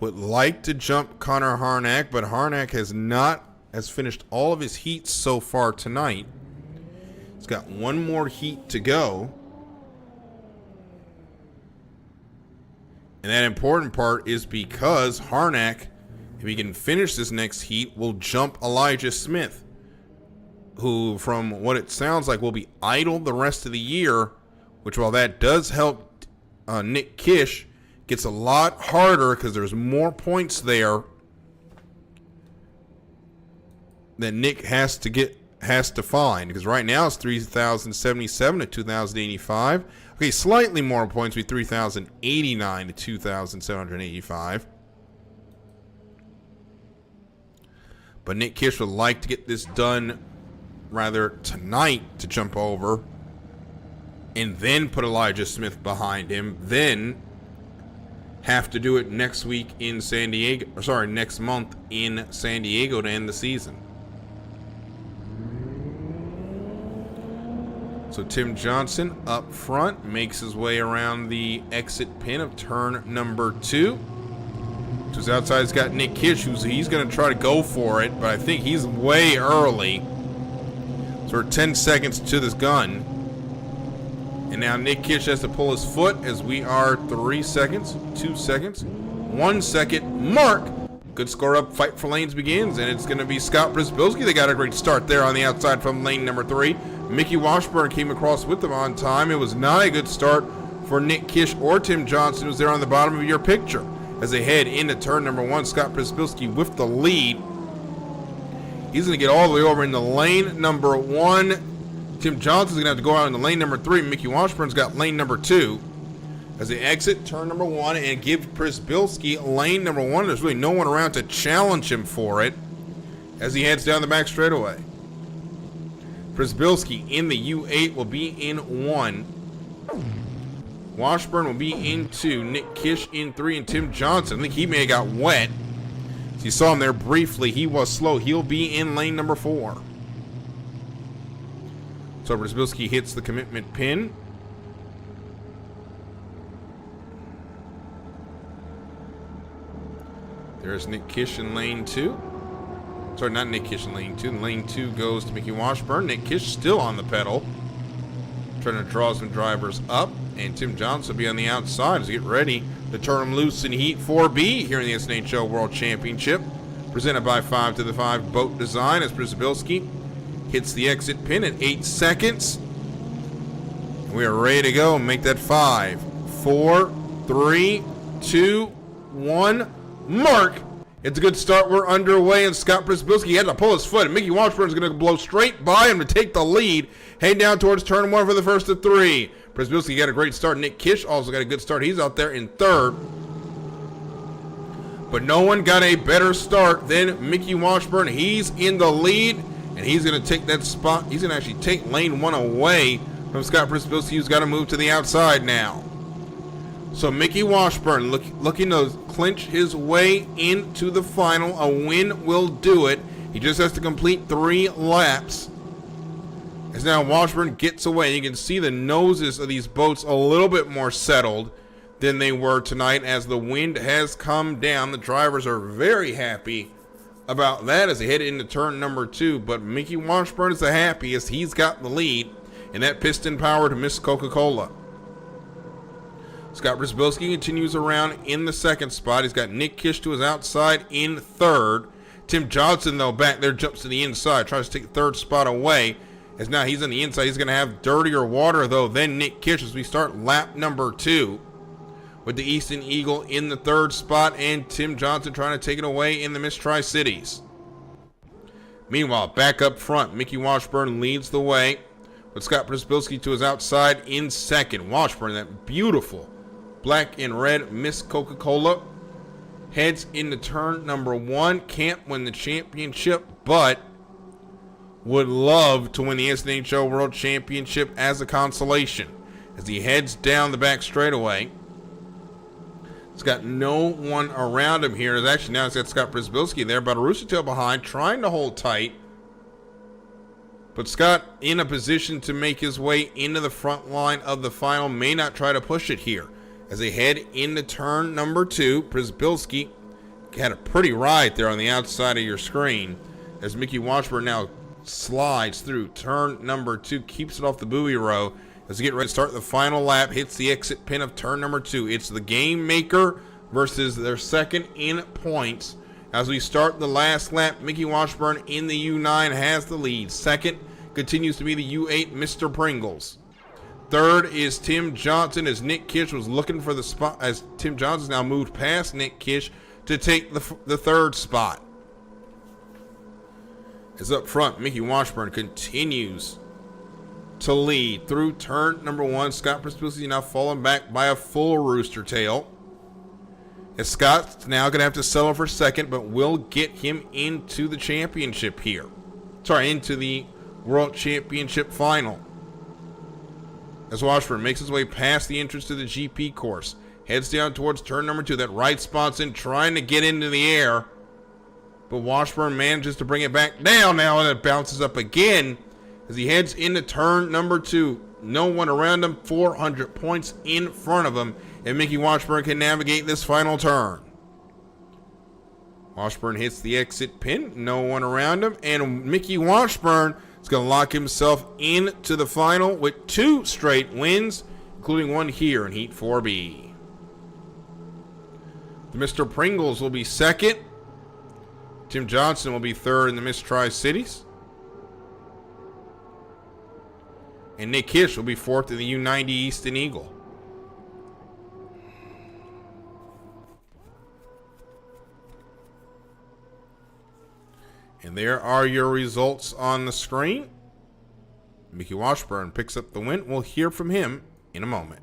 would like to jump Connor Harnack, but Harnack has finished all of his heats so far tonight. He's got one more heat to go. And that important part is because Harnack, if he can finish this next heat, will jump Elijah Smith, who, from what it sounds like, will be idle the rest of the year, which, while that does help Nick Kish, gets a lot harder because there's more points there that Nick has to find, because right now it's 3,077 to 2,085. Okay, slightly more points would be 3,089 to 2,785. But Nick Kish would like to get this done rather tonight to jump over and then put Elijah Smith behind him, then have to do it next week in San Diego, or sorry, next month in San Diego to end the season. So Tim Johnson up front makes his way around the exit pin of turn number 2. To his outside, he's got Nick Kish, he's going to try to go for it, but I think he's way early. So we're 10 seconds to this gun. And now Nick Kish has to pull his foot as we are 3 seconds, 2 seconds, 1 second mark. Good score up, fight for lanes begins, and it's going to be Scott Brzbilski. They got a great start there on the outside from lane number 3. Mickey Washburn came across with them on time. It was not a good start for Nick Kish or Tim Johnson, who's there on the bottom of your picture. As they head into turn number 1, Scott Brzbilski with the lead. He's going to get all the way over into lane number 1. Tim Johnson's going to have to go out into lane number 3. Mickey Washburn's got lane number 2. As they exit turn number 1 and give Brzbilski lane number 1, there's really no one around to challenge him for it as he heads down the back straightaway. Brzbilski in the U8 will be in 1. Washburn will be in 2. Nick Kish in 3. And Tim Johnson, I think he may have got wet. As you saw him there briefly, he was slow. He'll be in lane number 4. So Brzbilski hits the commitment pin. There's Nick Kish in lane 2. Sorry, not Nick Kish in lane 2. Lane 2 goes to Mickey Washburn. Nick Kish still on the pedal, trying to draw some drivers up. And Tim Johnson will be on the outside as we get ready to turn him loose in Heat 4B here in the SNHL World Championship. Presented by 5 to the 5 Boat Design as Brzbilski hits the exit pin at 8 seconds. And we are ready to go and make that 5, 4, 3, 2, 1. Mark! It's a good start. We're underway, and Scott Brzbilski had to pull his foot. And Mickey Washburn's going to blow straight by him to take the lead. Heading down towards turn 1 for the first of 3. Brzbilski got a great start. Nick Kish also got a good start. He's out there in 3rd. But no one got a better start than Mickey Washburn. He's in the lead, and he's going to take that spot. He's going to actually take lane 1 away from Scott Brzbilski, who's got to move to the outside now. So Mickey Washburn looking to clinch his way into the final. A win will do it. He just has to complete 3 laps. As now Washburn gets away. You can see the noses of these boats a little bit more settled than they were tonight as the wind has come down. The drivers are very happy about that as they head into turn number 2. But Mickey Washburn is the happiest. He's got the lead in that piston-powered Miss Coca-Cola. Scott Brzbilski continues around in the 2nd spot. He's got Nick Kish to his outside in 3rd. Tim Johnson, though, back there jumps to the inside, tries to take the 3rd spot away. As now he's on the inside. He's going to have dirtier water, though, than Nick Kish as we start lap number 2. With the Easton Eagle in the 3rd spot and Tim Johnson trying to take it away in the Miss Tri-Cities. Meanwhile, back up front, Mickey Washburn leads the way with Scott Brzbilski to his outside in 2nd. Washburn, that beautiful black and red Miss Coca-Cola, heads into turn number 1. Can't win the championship, but would love to win the SNHL World Championship as a consolation. As he heads down the back straightaway, he's got no one around him here. Actually, now he's got Scott Brzbilski there, about a rooster tail behind, trying to hold tight. But Scott in a position to make his way into the front line of the final, may not try to push it here. As they head into turn number 2, Brzbilski had a pretty ride there on the outside of your screen as Mickey Washburn now slides through turn number 2, keeps it off the buoy row as we get ready to start the final lap, hits the exit pin of turn number 2. It's the game maker versus their second in points. As we start the last lap, Mickey Washburn in the U9 has the lead. Second continues to be the U8, Mr. Pringles. Third is Tim Johnson as Nick Kish was looking for the spot, as Tim Johnson's now moved past Nick Kish to take the third spot. As up front, Mickey Washburn continues to lead through turn number 1. Scott Prespilsky now falling back by a full rooster tail. As Scott's now going to have to settle for second, but will get him into the championship here. Sorry, into the World Championship final. As Washburn makes his way past the entrance to the GP course, heads down towards turn number 2. That right spot's in, trying to get into the air, but Washburn manages to bring it back down now, and it bounces up again as he heads into turn number 2. No one around him, 400 points in front of him, and Mickey Washburn can navigate this final turn. Washburn hits the exit pin, no one around him, and Mickey Washburn is going to lock himself into the final with 2 straight wins, including one here in Heat 4B. The Mr. Pringles will be second. Tim Johnson will be third in the Miss Tri-Cities. And Nick Kish will be fourth in the U90 Easton Eagle. And there are your results on the screen. Mickey Washburn picks up the win. We'll hear from him in a moment.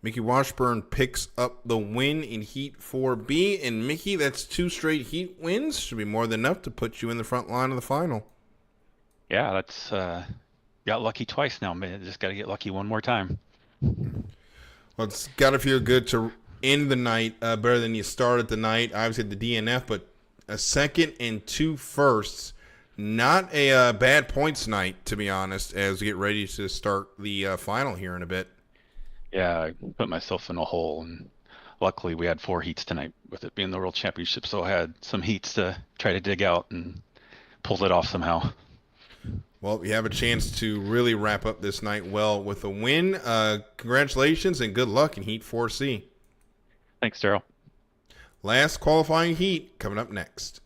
Mickey Washburn picks up the win in Heat 4B. And Mickey, that's 2 straight Heat wins. Should be more than enough to put you in the front line of the final. Yeah, that's got lucky twice now, man. Just got to get lucky one more time. Well, it's got to feel good to end the night better than you started the night. Obviously, the DNF, but a second and 2 firsts. Not a bad points night, to be honest, as we get ready to start the final here in a bit. Yeah, I put myself in a hole, and luckily we had 4 heats tonight with it being the World Championship, so I had some heats to try to dig out and pulled it off somehow. Well, you have a chance to really wrap up this night well with a win. Congratulations and good luck in Heat 4C. Thanks, Daryl. Last qualifying heat coming up next.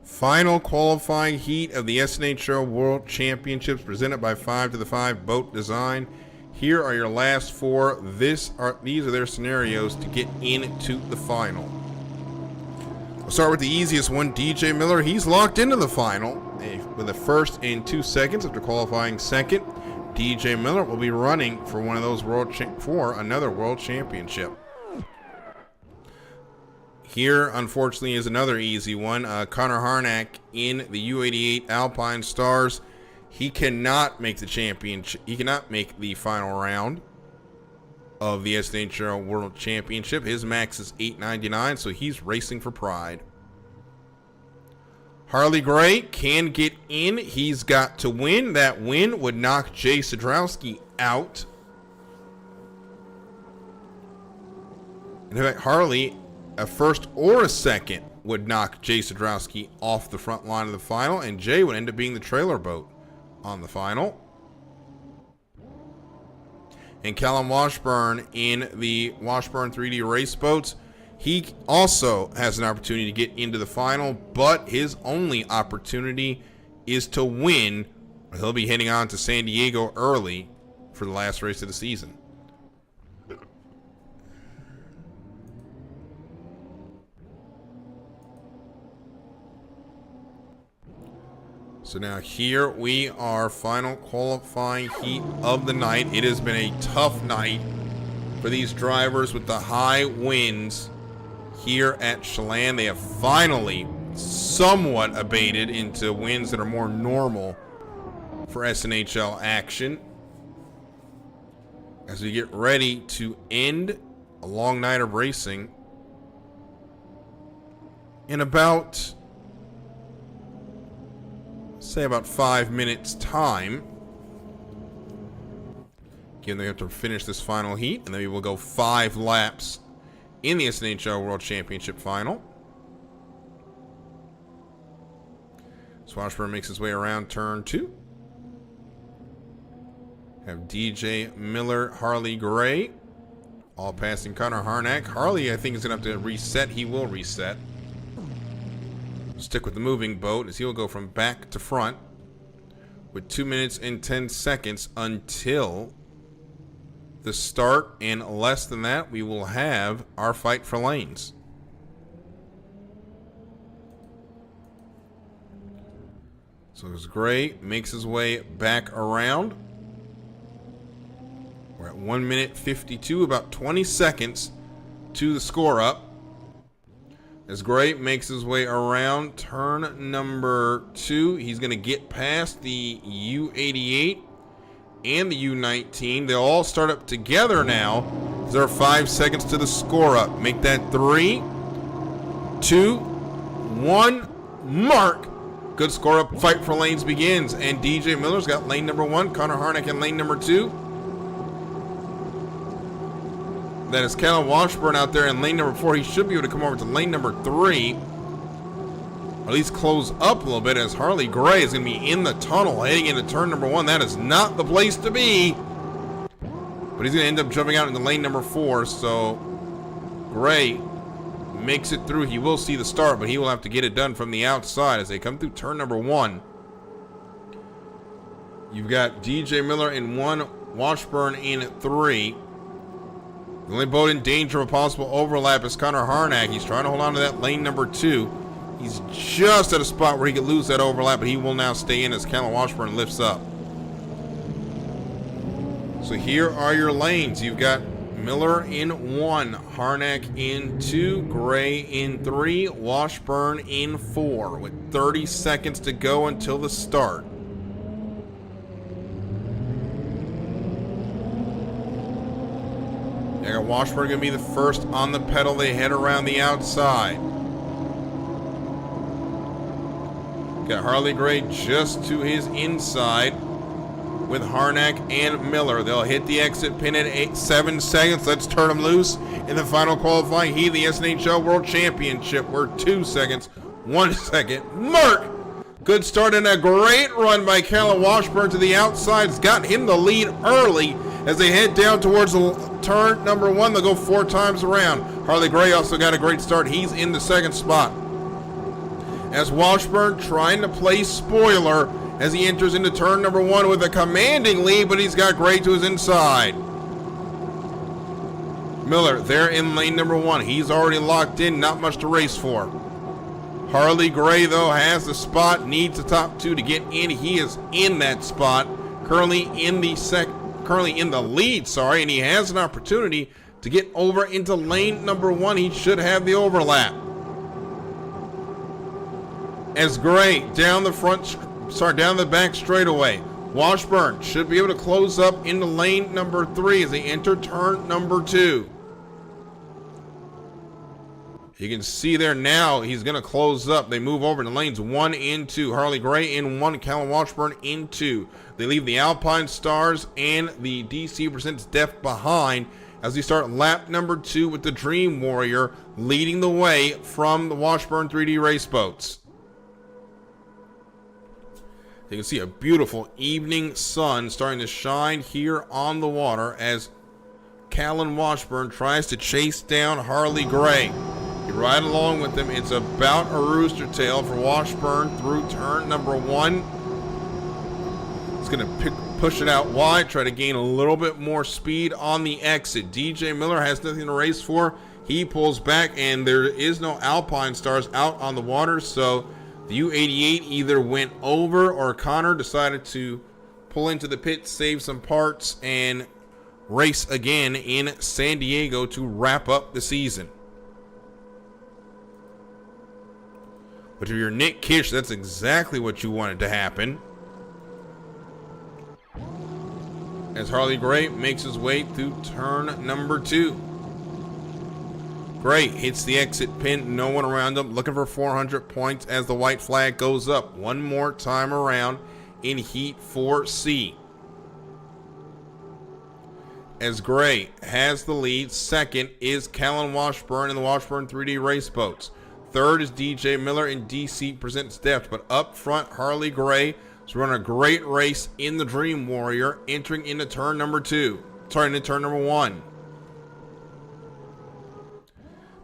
Final qualifying heat of the SNHL World Championships presented by 5 to the 5 Boat Design. Here are your last 4. These are their scenarios to get into the final. We'll start with the easiest one, DJ Miller. He's locked into the final with a first and 2 seconds after qualifying second. DJ Miller will be running for one of those for another World Championship. Here, unfortunately, is another easy one. Connor Harnack in the U88 Alpine Stars. He cannot make the championship. He cannot make the final round of the SNHL World Championship. His max is 899, so he's racing for pride. Harley Gray can get in. He's got to win. That win would knock Jay Sadrowski out. In fact, Harley, a first or a second, would knock Jay Sadrowski off the front line of the final, and Jay would end up being the trailer boat on the final. And Callum Washburn in the Washburn 3D race boats, he also has an opportunity to get into the final, but his only opportunity is to win. He'll be heading on to San Diego early for the last race of the season. So now here we are, final qualifying heat of the night. It has been a tough night for these drivers with the high winds here at Chelan. They have finally somewhat abated into winds that are more normal for SNHL action. As we get ready to end a long night of racing in about, say, about 5 minutes time. Again, they have to finish this final heat, and then we will go 5 laps in the SNHL World Championship final. Washburn makes his way around turn 2. Have DJ Miller, Harley Gray, all passing Connor Harnack. Harley, I think, is going to have to reset. He will reset. Stick with the moving boat as he'll go from back to front with 2 minutes and 10 seconds until the start, and less than that we will have our fight for lanes. So it's Gray makes his way back around. We're at 1 minute 52, about 20 seconds to the score up. As Gray makes his way around turn number 2, he's going to get past the U88 and the U19. They'll all start up together now. There are 5 seconds to the score up. Make that 3, 2, 1, mark. Good score up. Fight for lanes begins. And DJ Miller's got lane number 1. Connor Harnack in lane number 2. That is Callum Washburn out there in lane number 4. He should be able to come over to lane number 3. Or at least close up a little bit, as Harley Gray is going to be in the tunnel heading into turn number 1. That is not the place to be. But he's going to end up jumping out into lane number 4. So Gray makes it through. He will see the start, but he will have to get it done from the outside as they come through turn number 1. You've got DJ Miller in 1, Washburn in 3. The only boat in danger of a possible overlap is Connor Harnack. He's trying to hold on to that lane number 2. He's just at a spot where he could lose that overlap, but he will now stay in as Callum Washburn lifts up. So here are your lanes. You've got Miller in 1, Harnack in 2, Gray in 3, Washburn in 4, with 30 seconds to go until the start. I got Washburn going to be the first on the pedal. They head around the outside. Got Harley Gray just to his inside with Harnack and Miller. They'll hit the exit pin at 7 seconds. Let's turn them loose in the final qualifying heat of the SNHL World Championship. We're 2 seconds, 1 second. Mark! Good start and a great run by Callum Washburn to the outside. It's got him the lead early as they head down towards the turn number 1. They'll go 4 times around. Harley Gray also got a great start. He's in the 2nd spot. As Washburn trying to play spoiler as he enters into turn number 1 with a commanding lead, but he's got Gray to his inside. Miller there in lane number 1. He's already locked in, not much to race for. Harley Gray, though, has the spot, needs the top 2 to get in. He is in that spot, currently in the lead, and he has an opportunity to get over into lane number 1. He should have the overlap. As Gray down the back straightaway. Washburn should be able to close up into lane number 3 as they enter turn number 2. You can see there now he's going to close up. They move over to lanes 1 and 2. Harley Gray in 1, Callum Washburn in 2. They leave the Alpine Stars and the DC Presents Def behind as we start lap number 2 with the Dream Warrior leading the way from the Washburn 3D race boats. You can see a beautiful evening sun starting to shine here on the water as Callum Washburn tries to chase down Harley Gray. You ride along with him. It's about a rooster tail for Washburn through turn number 1. It's going to push it out wide, try to gain a little bit more speed on the exit. DJ Miller has nothing to race for. He pulls back, and there is no Alpine Stars out on the water, so the U88 either went over or Connor decided to pull into the pit, save some parts, and race again in San Diego to wrap up the season. But if you're Nick Kish, that's exactly what you wanted to happen. As Harley Gray makes his way through turn number 2. Gray hits the exit pin, no one around him, looking for 400 points as the white flag goes up one more time around in Heat 4C. As Gray has the lead, second is Callum Washburn in the Washburn 3D race boats. Third is DJ Miller in DC Presents Deft, but up front, Harley Gray is running a great race in the Dream Warrior, entering into turn number 1.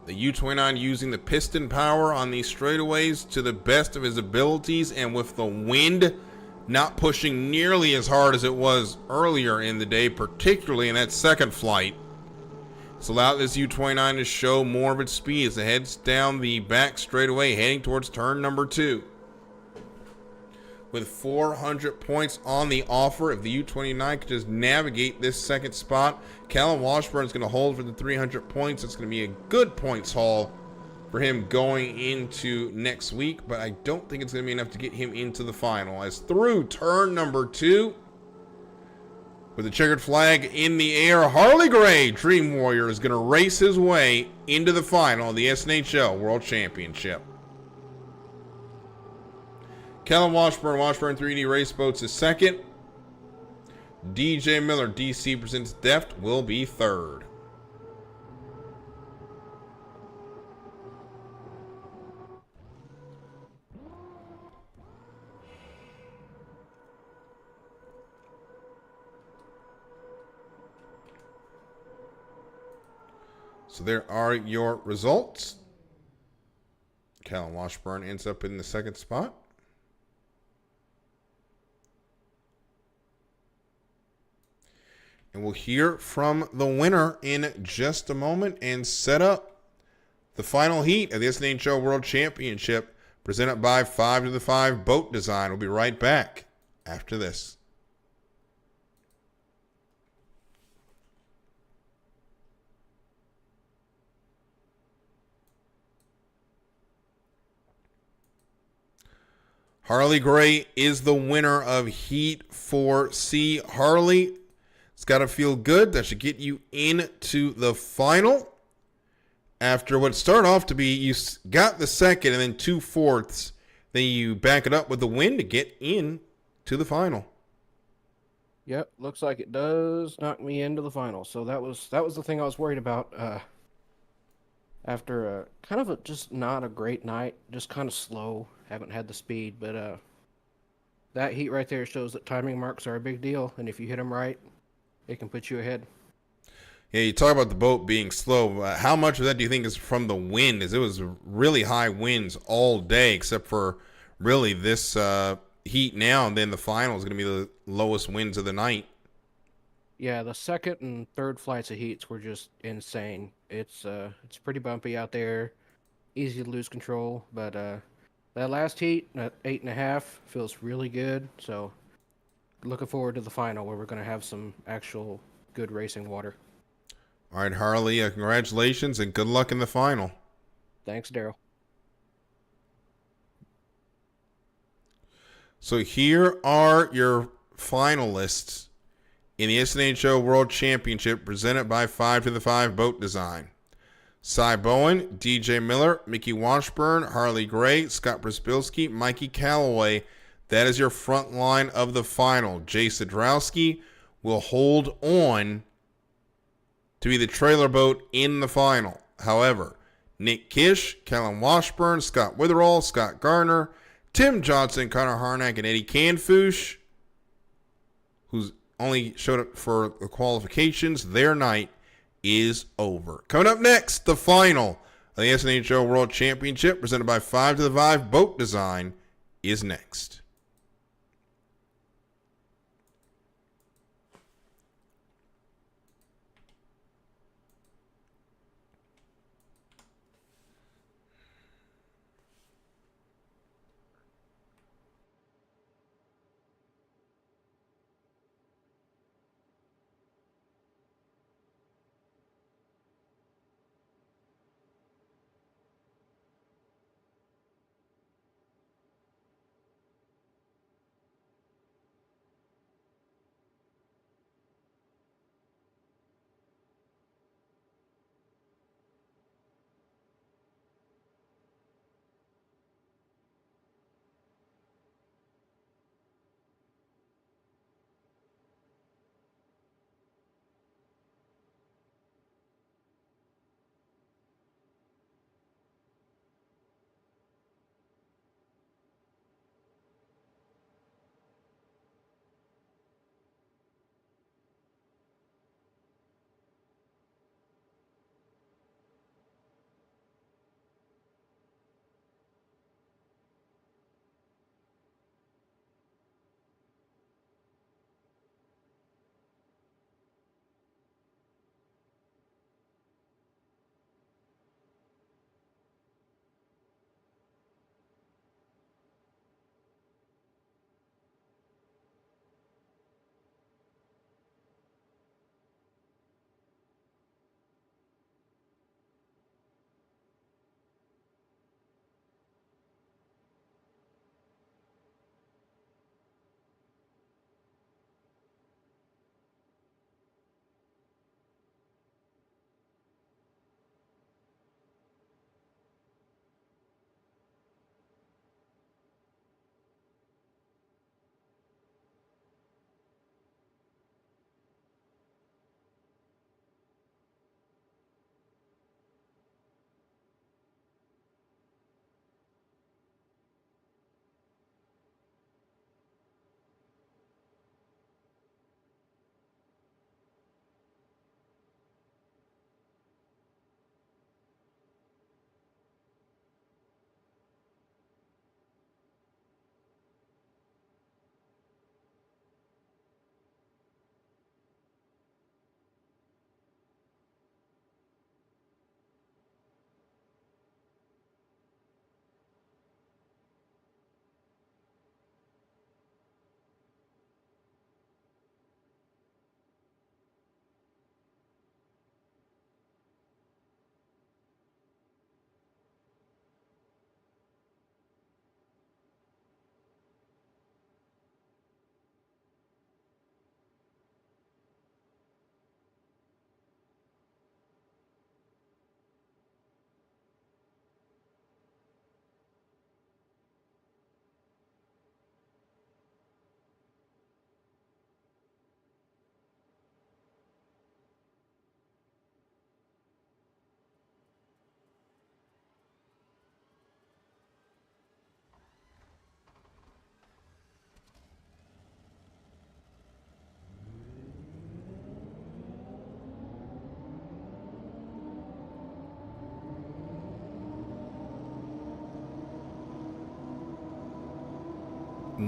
The U29 using the piston power on these straightaways to the best of his abilities, and with the wind not pushing nearly as hard as it was earlier in the day, particularly in that second flight. It's allowed this U29 to show more of its speed as it heads down the back straightaway, heading towards turn number 2. with 400 points on the offer. If the U29 could just navigate this second spot, Callum Washburn is going to hold for the 300 points. It's going to be a good points haul for him going into next week, but I don't think it's going to be enough to get him into the final. As through turn number 2, with the checkered flag in the air, Harley Gray, Dream Warrior, is going to race his way into the final of the SNHL World Championship. Callum Washburn, Washburn 3D Race Boats is second. DJ Miller, DC Presents Deft, will be third. So there are your results. Callum Washburn ends up in the second spot. And we'll hear from the winner in just a moment and set up the final heat of the SNHL World Championship presented by 5 to the 5 Boat Design. We'll be right back after this. Harley Gray is the winner of Heat 4C. Harley, it's got to feel good. That should get you into the final. After what started off to be, you got the second and then 2/4. Then you back it up with the win to get in to the final. Yep, looks like it does knock me into the final. So that was the thing I was worried about. After kind of just not a great night, just kind of slow. Haven't had the speed, but that heat right there shows that timing marks are a big deal, and if you hit them right, it can put you ahead. Yeah, you talk about the boat being slow. How much of that do you think is from the wind? As it was really high winds all day, except for really this heat now, and then the final is going to be the lowest winds of the night. Yeah, the second and third flights of heats were just insane. It's pretty bumpy out there, easy to lose control, but that last heat at 8.5 feels really good. So looking forward to the final where we're going to have some actual good racing water. All right, Harley, congratulations and good luck in the final. Thanks, Daryl. So here are your finalists in the SNHL World Championship presented by 5 to the 5 Boat Design. Cy Bowen, DJ Miller, Mickey Washburn, Harley Gray, Scott Brzebilski, Mikey Calloway. That is your front line of the final. Jay Sadrowski will hold on to be the trailer boat in the final. However, Nick Kish, Callum Washburn, Scott Witherall, Scott Garner, Tim Johnson, Connor Harnack, and Eddie Canfouche, who's only showed up for the qualifications, their night is over. Coming up next, the final of the SNHL World Championship presented by 5 to the 5 Boat Design is next.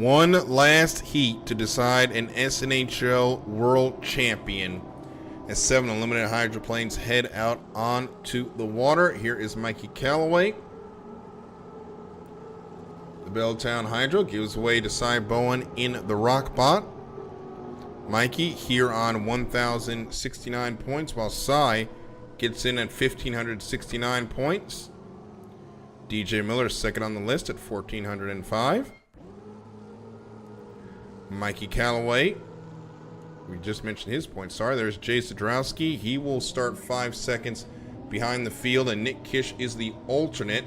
one last heat to decide an SNHL World Champion as 7 Unlimited hydroplanes head out onto the water. Here is Mikey Callaway. The Belltown Hydro gives way to Cy Bowen in the Rockbot. Mikey here on 1,069 points, while Cy gets in at 1,569 points. DJ Miller second on the list at 1,405. Mikey Callaway, we just mentioned his points. Sorry, there's Jay Sadrowski. He will start 5 seconds behind the field, and Nick Kish is the alternate.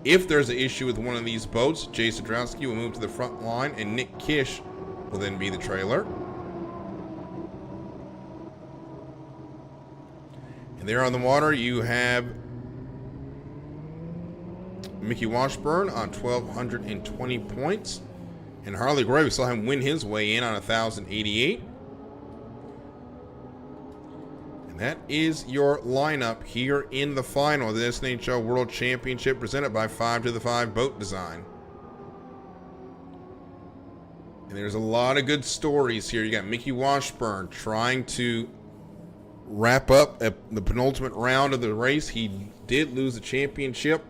If there's an issue with one of these boats, Jay Sadrowski will move to the front line, and Nick Kish will then be the trailer. And there on the water, you have Mickey Washburn on 1,220 points. And Harley Gray, we saw him win his way in on 1,088. And that is your lineup here in the final of the SNHL World Championship presented by 5 to the 5 Boat Design. And there's a lot of good stories here. You got Mickey Washburn trying to wrap up at the penultimate round of the race. He did lose the championship,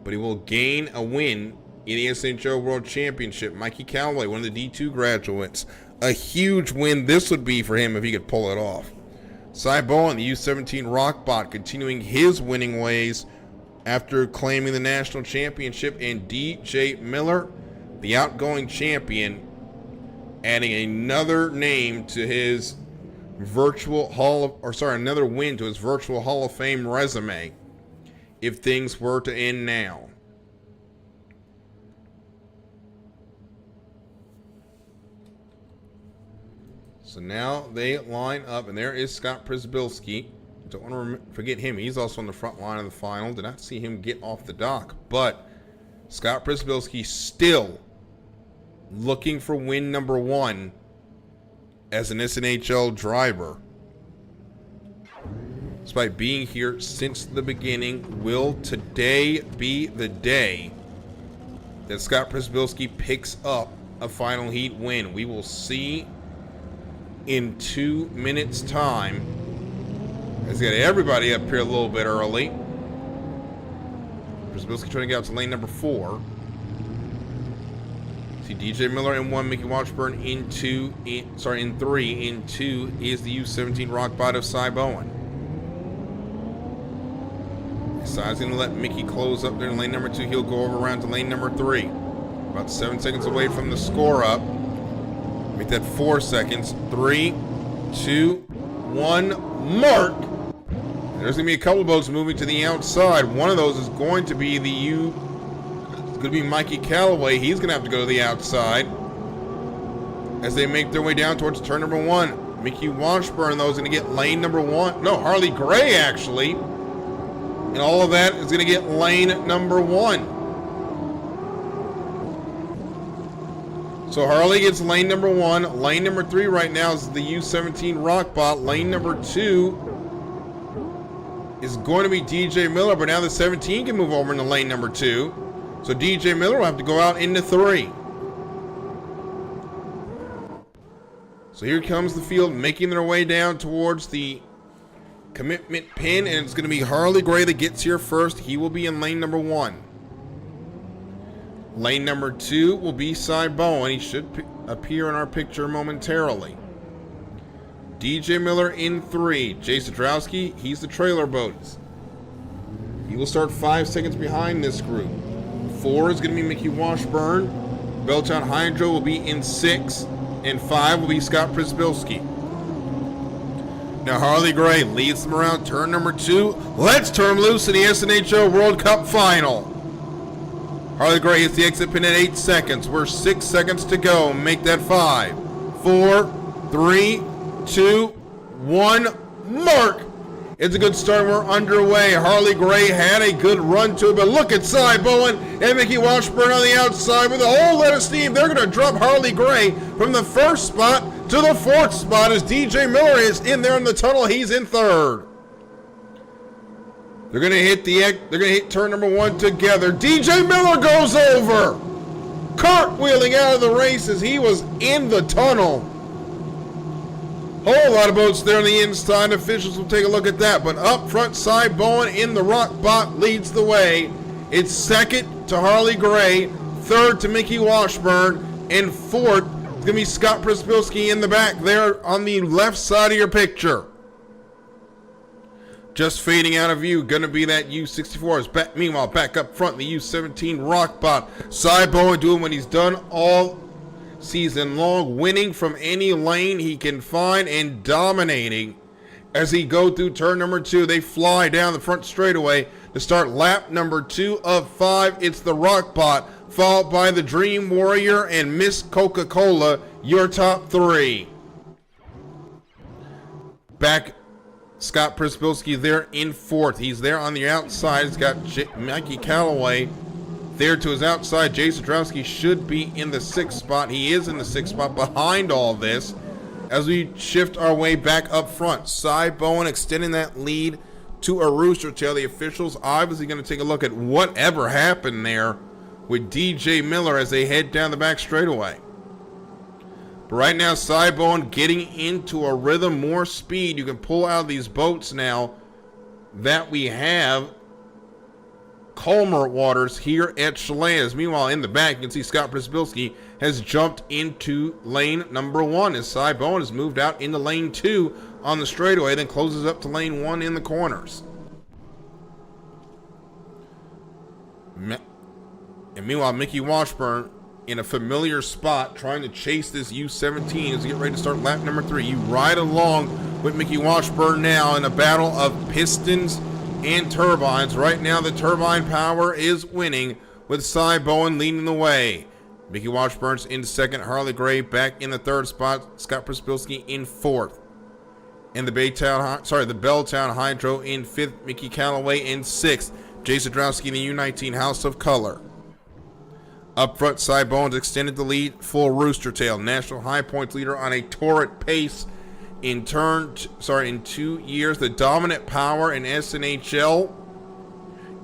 but he will gain a win in the SNHL World Championship. Mikey Callaway, one of the D2 graduates. A huge win this would be for him if he could pull it off. Cy Bowen, the U17 Rockbot, continuing his winning ways after claiming the national championship. And DJ Miller, the outgoing champion, adding another name to his another win to his virtual Hall of Fame resume if things were to end now. So now they line up, and there is Scott Przybylski. Don't want to forget him. He's also on the front line of the final. Did not see him get off the dock, but Scott Przybylski still looking for win number 1 as an SNHL driver. Despite being here since the beginning, will today be the day that Scott Przybylski picks up a final heat win? We will see in 2 minutes' time. Let's get everybody up here a little bit early. Przybylski trying to get out to lane number 4. See DJ Miller in 1, Mickey Washburn in 2, in 3. In 2 is the U17 Rockbot of Cy Bowen. Cy's going to let Mickey close up there in lane number 2. He'll go over around to lane number 3. About 7 seconds away from the score up. Make that 4 seconds. 3, 2, 1, mark. And there's going to be a couple boats moving to the outside. One of those is going to be Mikey Callaway. He's going to have to go to the outside as they make their way down towards turn number 1. Mickey Washburn, though, is going to get lane number 1. No, Harley Gray, actually. And all of that is going to get lane number 1. So Harley gets lane number 1. Lane number 3 right now is the U17 Rockbot. Lane number 2 is going to be DJ Miller, but now the 17 can move over into lane number 2. So DJ Miller will have to go out into 3. So here comes the field making their way down towards the commitment pin, and it's going to be Harley Gray that gets here first. He will be in lane number 1. Lane number 2 will be Cy Bowen. He should appear in our picture momentarily. DJ Miller in 3. Jay Sadrowski, he's the trailer boat. He will start 5 seconds behind this group. 4 is going to be Mickey Washburn. Belltown Hydro will be in 6. And 5 will be Scott Przybylski. Now Harley Gray leads them around turn number 2. Let's turn them loose in the SNHL World Cup Final. Harley Gray hits the exit pin at 8 seconds. We're 6 seconds to go. Make that 5, 4, 3, 2, 1, mark. It's a good start. We're underway. Harley Gray had a good run to it, but look at Cy Bowen and Mickey Washburn on the outside with a whole lot of steam. They're going to drop Harley Gray from the 1st spot to the 4th spot as DJ Miller is in there in the tunnel. He's in 3rd. They're going to hit turn number 1 together. DJ Miller goes over. cartwheeling out of the race as he was in the tunnel. Whole lot of boats there on the inside. Officials will take a look at that. But up front, Cy Bowen in the rock bot leads the way. It's second to Harley Gray, third to Mickey Washburn, and fourth is going to be Scott Przybilski in the back there on the left side of your picture. Just fading out of view, going to be that U64. Meanwhile, back up front, the U17 rock bot. Cy Bowen doing what he's done all season long, winning from any lane he can find and dominating as he go through turn number 2. They fly down the front straightaway to start lap number 2 of 5. It's the Rockbot, followed by the Dream Warrior and Miss Coca-Cola, your top 3. Back, Scott Przybilski there in 4th. He's there on the outside. He's got Mikey Callaway there to his outside. Jason Drowski should be in the 6th spot. He is in the 6th spot behind all this as we shift our way back up front. Cy Bowen extending that lead to a rooster tail. The officials obviously going to take a look at whatever happened there with DJ Miller as they head down the back straightaway. But right now, Cy Bowen getting into a rhythm, more speed. You can pull out of these boats now that we have calmer waters here at Chelan. Meanwhile, in the back, you can see Scott Przybilski has jumped into lane number 1 as Cy Bowen has moved out into lane 2 on the straightaway, then closes up to lane 1 in the corners. And meanwhile, Mickey Washburn in a familiar spot trying to chase this U17 as we get ready to start lap number 3. You ride along with Mickey Washburn now in a battle of pistons and turbines. Right now, the turbine power is winning with Cy Bowen leading the way. Mickey Washburn's in 2nd. Harley Gray back in the 3rd spot. Scott Przybilski in 4th. And the Belltown Hydro in 5th. Mickey Callaway in 6th. Jason Drowski in the U19 House of Color. Up front, Cy Bowen's extended the lead. Full rooster tail. National High Points leader on a torrid pace. In 2 years, the dominant power in SNHL.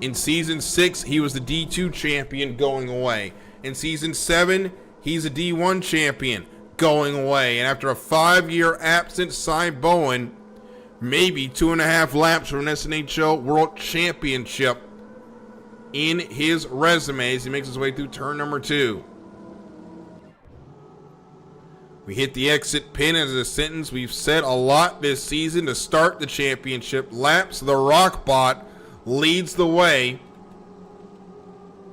In season 6, he was the D2 champion going away. In season 7, he's a D1 champion going away. And after a 5-year absence, Cy Bowen, maybe 2.5 laps from an SNHL World Championship in his resume as he makes his way through turn number 2. We hit the exit pin as a sentence. We've said a lot this season to start the championship laps. The Rockbot leads the way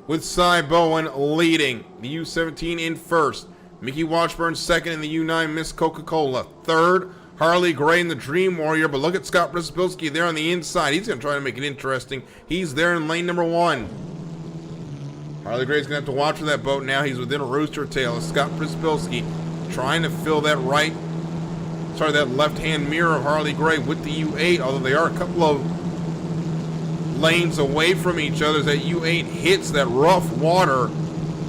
with Cy Bowen leading. The U17 in 1st. Mickey Washburn 2nd in the U9 Miss Coca-Cola. 3rd, Harley Gray in the Dream Warrior. But look at Scott Przybilski there on the inside. He's going to try to make it interesting. He's there in lane number 1. Harley Gray's going to have to watch for that boat now. He's within a rooster tail. Scott Przybilski trying to fill that left-hand mirror of Harley Gray with the U8, although they are a couple of lanes away from each other as that U8 hits that rough water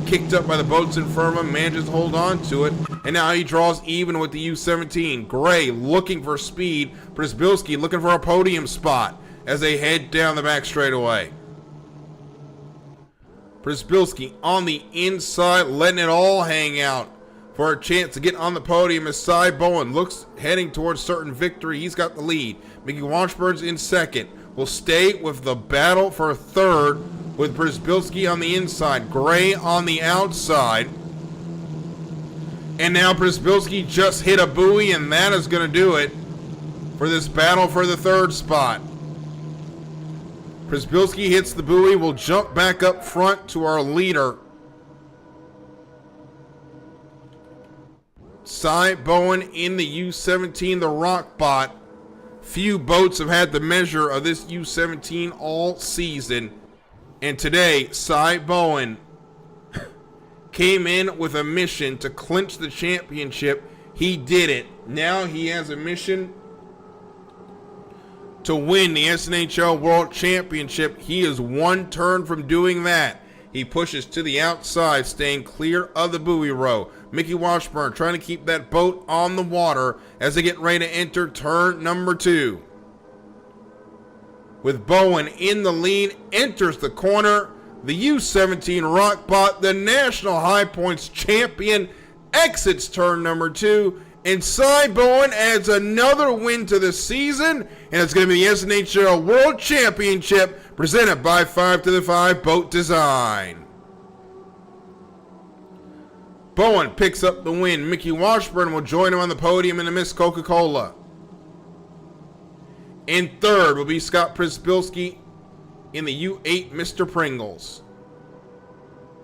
kicked up by the boats in front of him, manages to hold on to it, and now he draws even with the U17. Gray looking for speed, Przybilski looking for a podium spot as they head down the back straightaway. Przybilski on the inside, letting it all hang out for a chance to get on the podium as Cy Bowen looks heading towards certain victory. He's got the lead. Mickey Washburn's in 2nd. Will stay with the battle for 3rd with Przybilski on the inside. Gray on the outside. And now Przybilski just hit a buoy, and that is going to do it for this battle for the 3rd spot. Przybilski hits the buoy. We'll jump back up front to our leader, Cy Bowen in the U17, the Rockbot. Few boats have had the measure of this U17 all season. And today, Cy Bowen came in with a mission to clinch the championship. He did it. Now he has a mission to win the SNHL World Championship. He is 1 turn from doing that. He pushes to the outside, staying clear of the buoy row. Mickey Washburn trying to keep that boat on the water as they get ready to enter turn number 2. With Bowen in the lead, enters the corner. The U17 Rockpot, the national high points champion, exits turn number 2. And Cy Bowen adds another win to the season. And it's going to be the SNHL World Championship presented by 5 to the 5 Boat Design. Bowen picks up the win. Mickey Washburn will join him on the podium in the Miss Coca-Cola. In third will be Scott Przybilski in the U8 Mr. Pringles.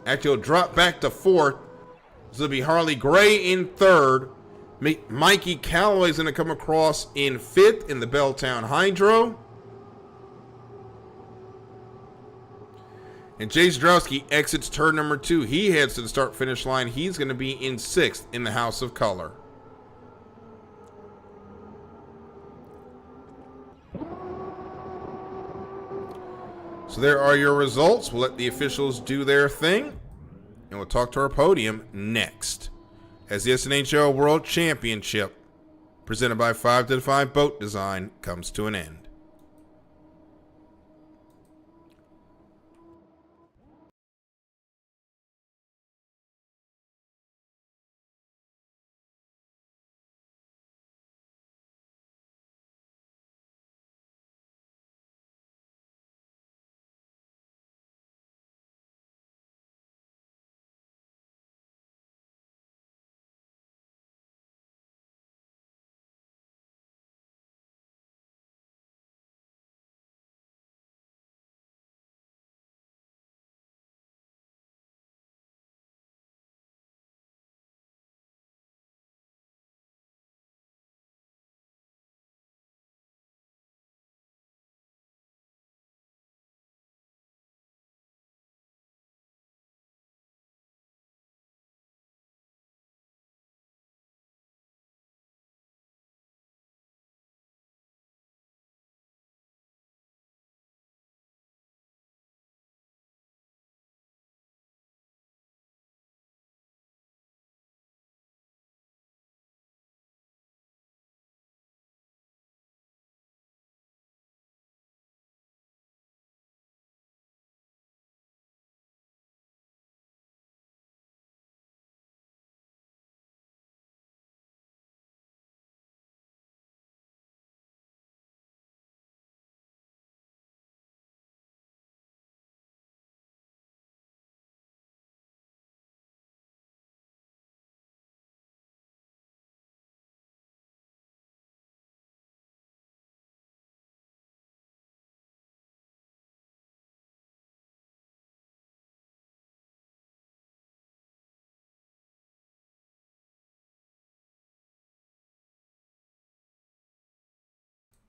Actually, he'll drop back to fourth. So it'll be Harley Gray in third. Mikey Calloway's going to come across in fifth in the Belltown Hydro. And Jay Zdrowski exits turn number 2. He heads to the start-finish line. He's going to be in sixth in the House of Color. So there are your results. We'll let the officials do their thing. And we'll talk to our podium next. As the SNHL World Championship, presented by 5 to the 5 Boat Design, comes to an end.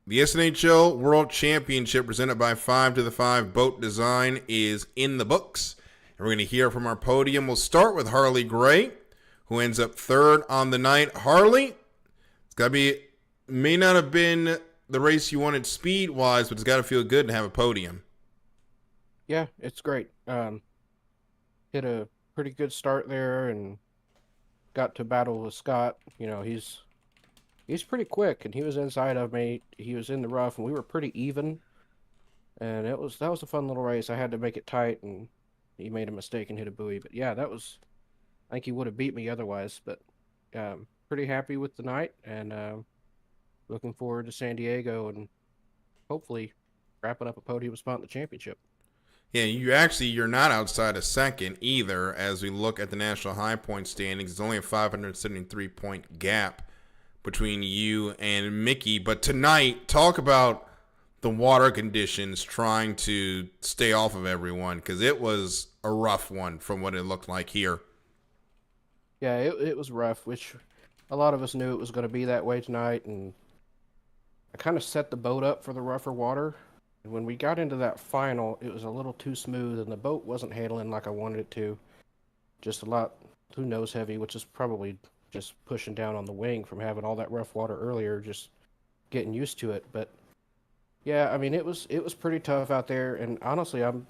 The SNHL World Championship presented by 5 to the 5 Boat Design is in the books. And we're going to hear from our podium. We'll start with Harley Gray, who ends up third on the night. Harley, it's got to be, may not have been the race you wanted speed-wise, but it's got to feel good to have a podium. Yeah, it's great. Hit a pretty good start there and got to battle with Scott. You know, he's pretty quick, and he was inside of me. He was in the rough, and we were pretty even. And that was a fun little race. I had to make it tight, and he made a mistake and hit a buoy. But yeah, I think he would have beat me otherwise. But pretty happy with the night, and looking forward to San Diego and hopefully wrapping up a podium spot in the championship. Yeah, you're not outside a second either. As we look at the national high point standings, it's only a 573-point gap between you and Mickey. But tonight, talk about the water conditions trying to stay off of everyone, because it was a rough one from what it looked like here. Yeah, it was rough, which a lot of us knew it was going to be that way tonight, and I kind of set the boat up for the rougher water. And when we got into that final, it was a little too smooth, and the boat wasn't handling like I wanted it to. Just a lot too nose heavy, which is probably just pushing down on the wing from having all that rough water earlier, just getting used to it. But yeah, I mean, it was pretty tough out there, and honestly, I'm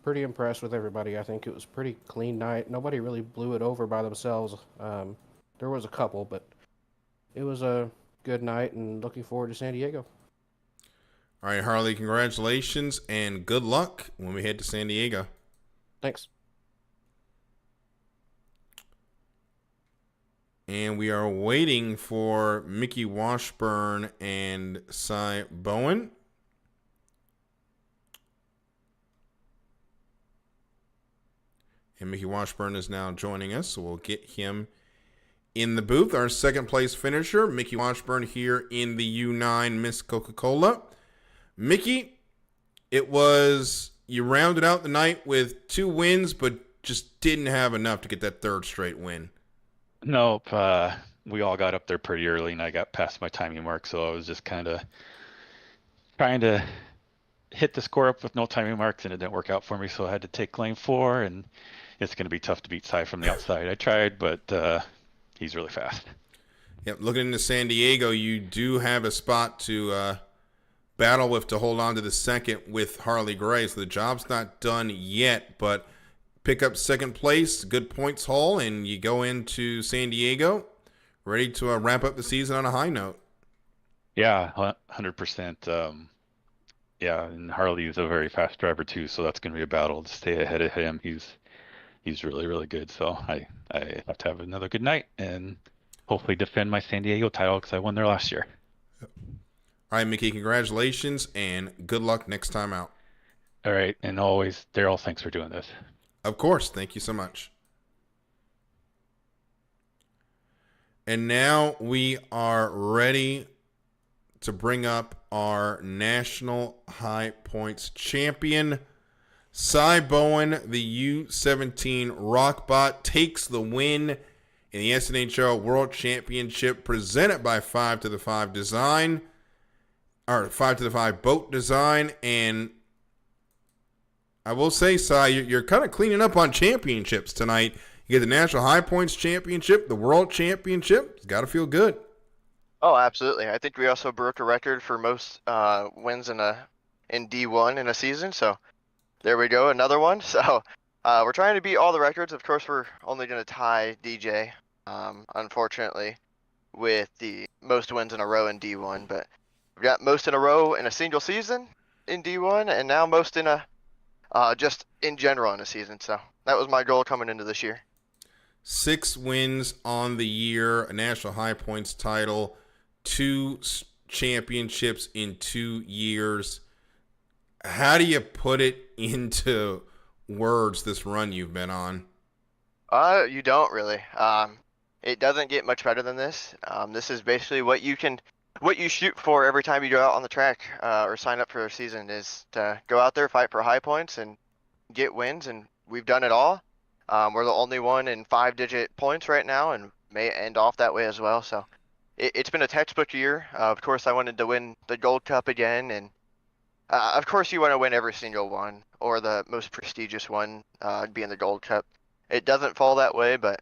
pretty impressed with everybody. I think it was a pretty clean night. Nobody really blew it over by themselves. There was a couple, but it was a good night, and looking forward to San Diego. All right, Harley, congratulations and good luck when we head to San Diego. Thanks. And we are waiting for Mickey Washburn and Cy Bowen. And Mickey Washburn is now joining us, so we'll get him in the booth. Our second place finisher, Mickey Washburn, here in the U9 Miss Coca-Cola. Mickey, it was, you rounded out the night with 2 wins, but just didn't have enough to get that third straight win. Nope. We all got up there pretty early, and I got past my timing mark, so I was just kind of trying to hit the score up with no timing marks, and it didn't work out for me, so I had to take lane 4, and it's going to be tough to beat Cy from the outside. I tried, but he's really fast. Yep, looking into San Diego, you do have a spot to battle with to hold on to the second with Harley Gray, so the job's not done yet, but pick up second place, good points haul, and you go into San Diego ready to wrap up the season on a high note. Yeah, 100%. Yeah, and Harley is a very fast driver too, so that's going to be a battle to stay ahead of him. He's really, really good. So I have to have another good night and hopefully defend my San Diego title because I won there last year. All right, Mickey, congratulations and good luck next time out. All right, and always, Daryl, thanks for doing this. Of course, thank you so much. And now we are ready to bring up our National High Points champion. Cy Bowen, the U17 Rockbot, takes the win in the SNHL World Championship presented by 5 to the 5 Design, or 5 to the 5 Boat Design. And I will say, Cy, you're kind of cleaning up on championships tonight. You get the National High Points Championship, the World Championship. It's got to feel good. Oh, absolutely. I think we also broke a record for most wins in D1 in a season. So there we go, another one. So we're trying to beat all the records. Of course, we're only going to tie DJ, unfortunately, with the most wins in a row in D1. But we've got most in a row in a single season in D1, and now most in a just in general in a season. So that was my goal coming into this year. 6 wins on the year, a National High Points title, 2 championships in 2 years. How do you put it into words, this run you've been on? You don't really. It doesn't get much better than this. This is basically what you shoot for every time you go out on the track or sign up for a season, is to go out there, fight for high points, and get wins. And we've done it all. We're the only one in 5-digit points right now, and may end off that way as well. So it's been a textbook year. Of course, I wanted to win the Gold Cup again, and of course, you want to win every single one, or the most prestigious one, being the Gold Cup. It doesn't fall that way, but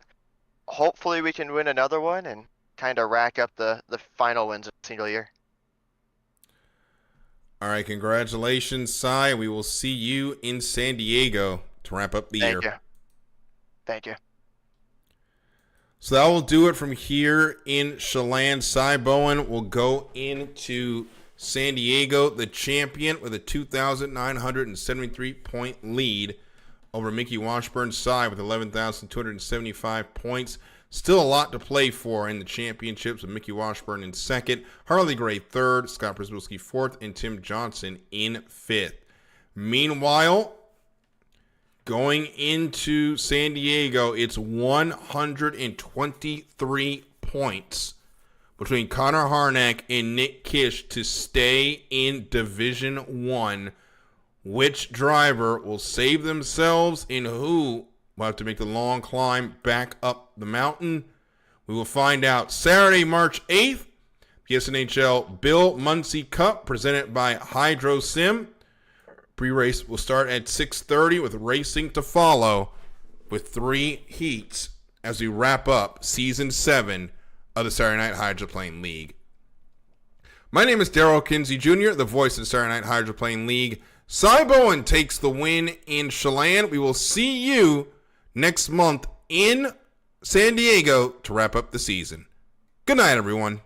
hopefully we can win another one and kind of rack up the final wins in a single year. All right, congratulations, Cy. We will see you in San Diego to wrap up the year. Thank you. So that will do it from here in Chelan. Cy Bowen will go into San Diego, the champion, with a 2,973-point lead over Mickey Washburn's Cy with 11,275 points. Still a lot to play for in the championships, with Mickey Washburn in second, Harley Gray third, Scott Przybylski fourth, and Tim Johnson in fifth. Meanwhile, going into San Diego, it's 123 points between Connor Harnack and Nick Kish to stay in Division 1. Which driver will save themselves and who will have to make the long climb back up the mountain? We will find out Saturday, March 8th, the SNHL Bill Muncie Cup presented by Hydro Sim. Pre-race will start at 6:30 with racing to follow with 3 heats as we wrap up Season 7 of the Saturday Night Hydroplane League. My name is Daryl Kinsey Jr., the voice of the Saturday Night Hydroplane League. Cy Bowen takes the win in Chelan. We will see you next month in San Diego to wrap up the season. Good night, everyone.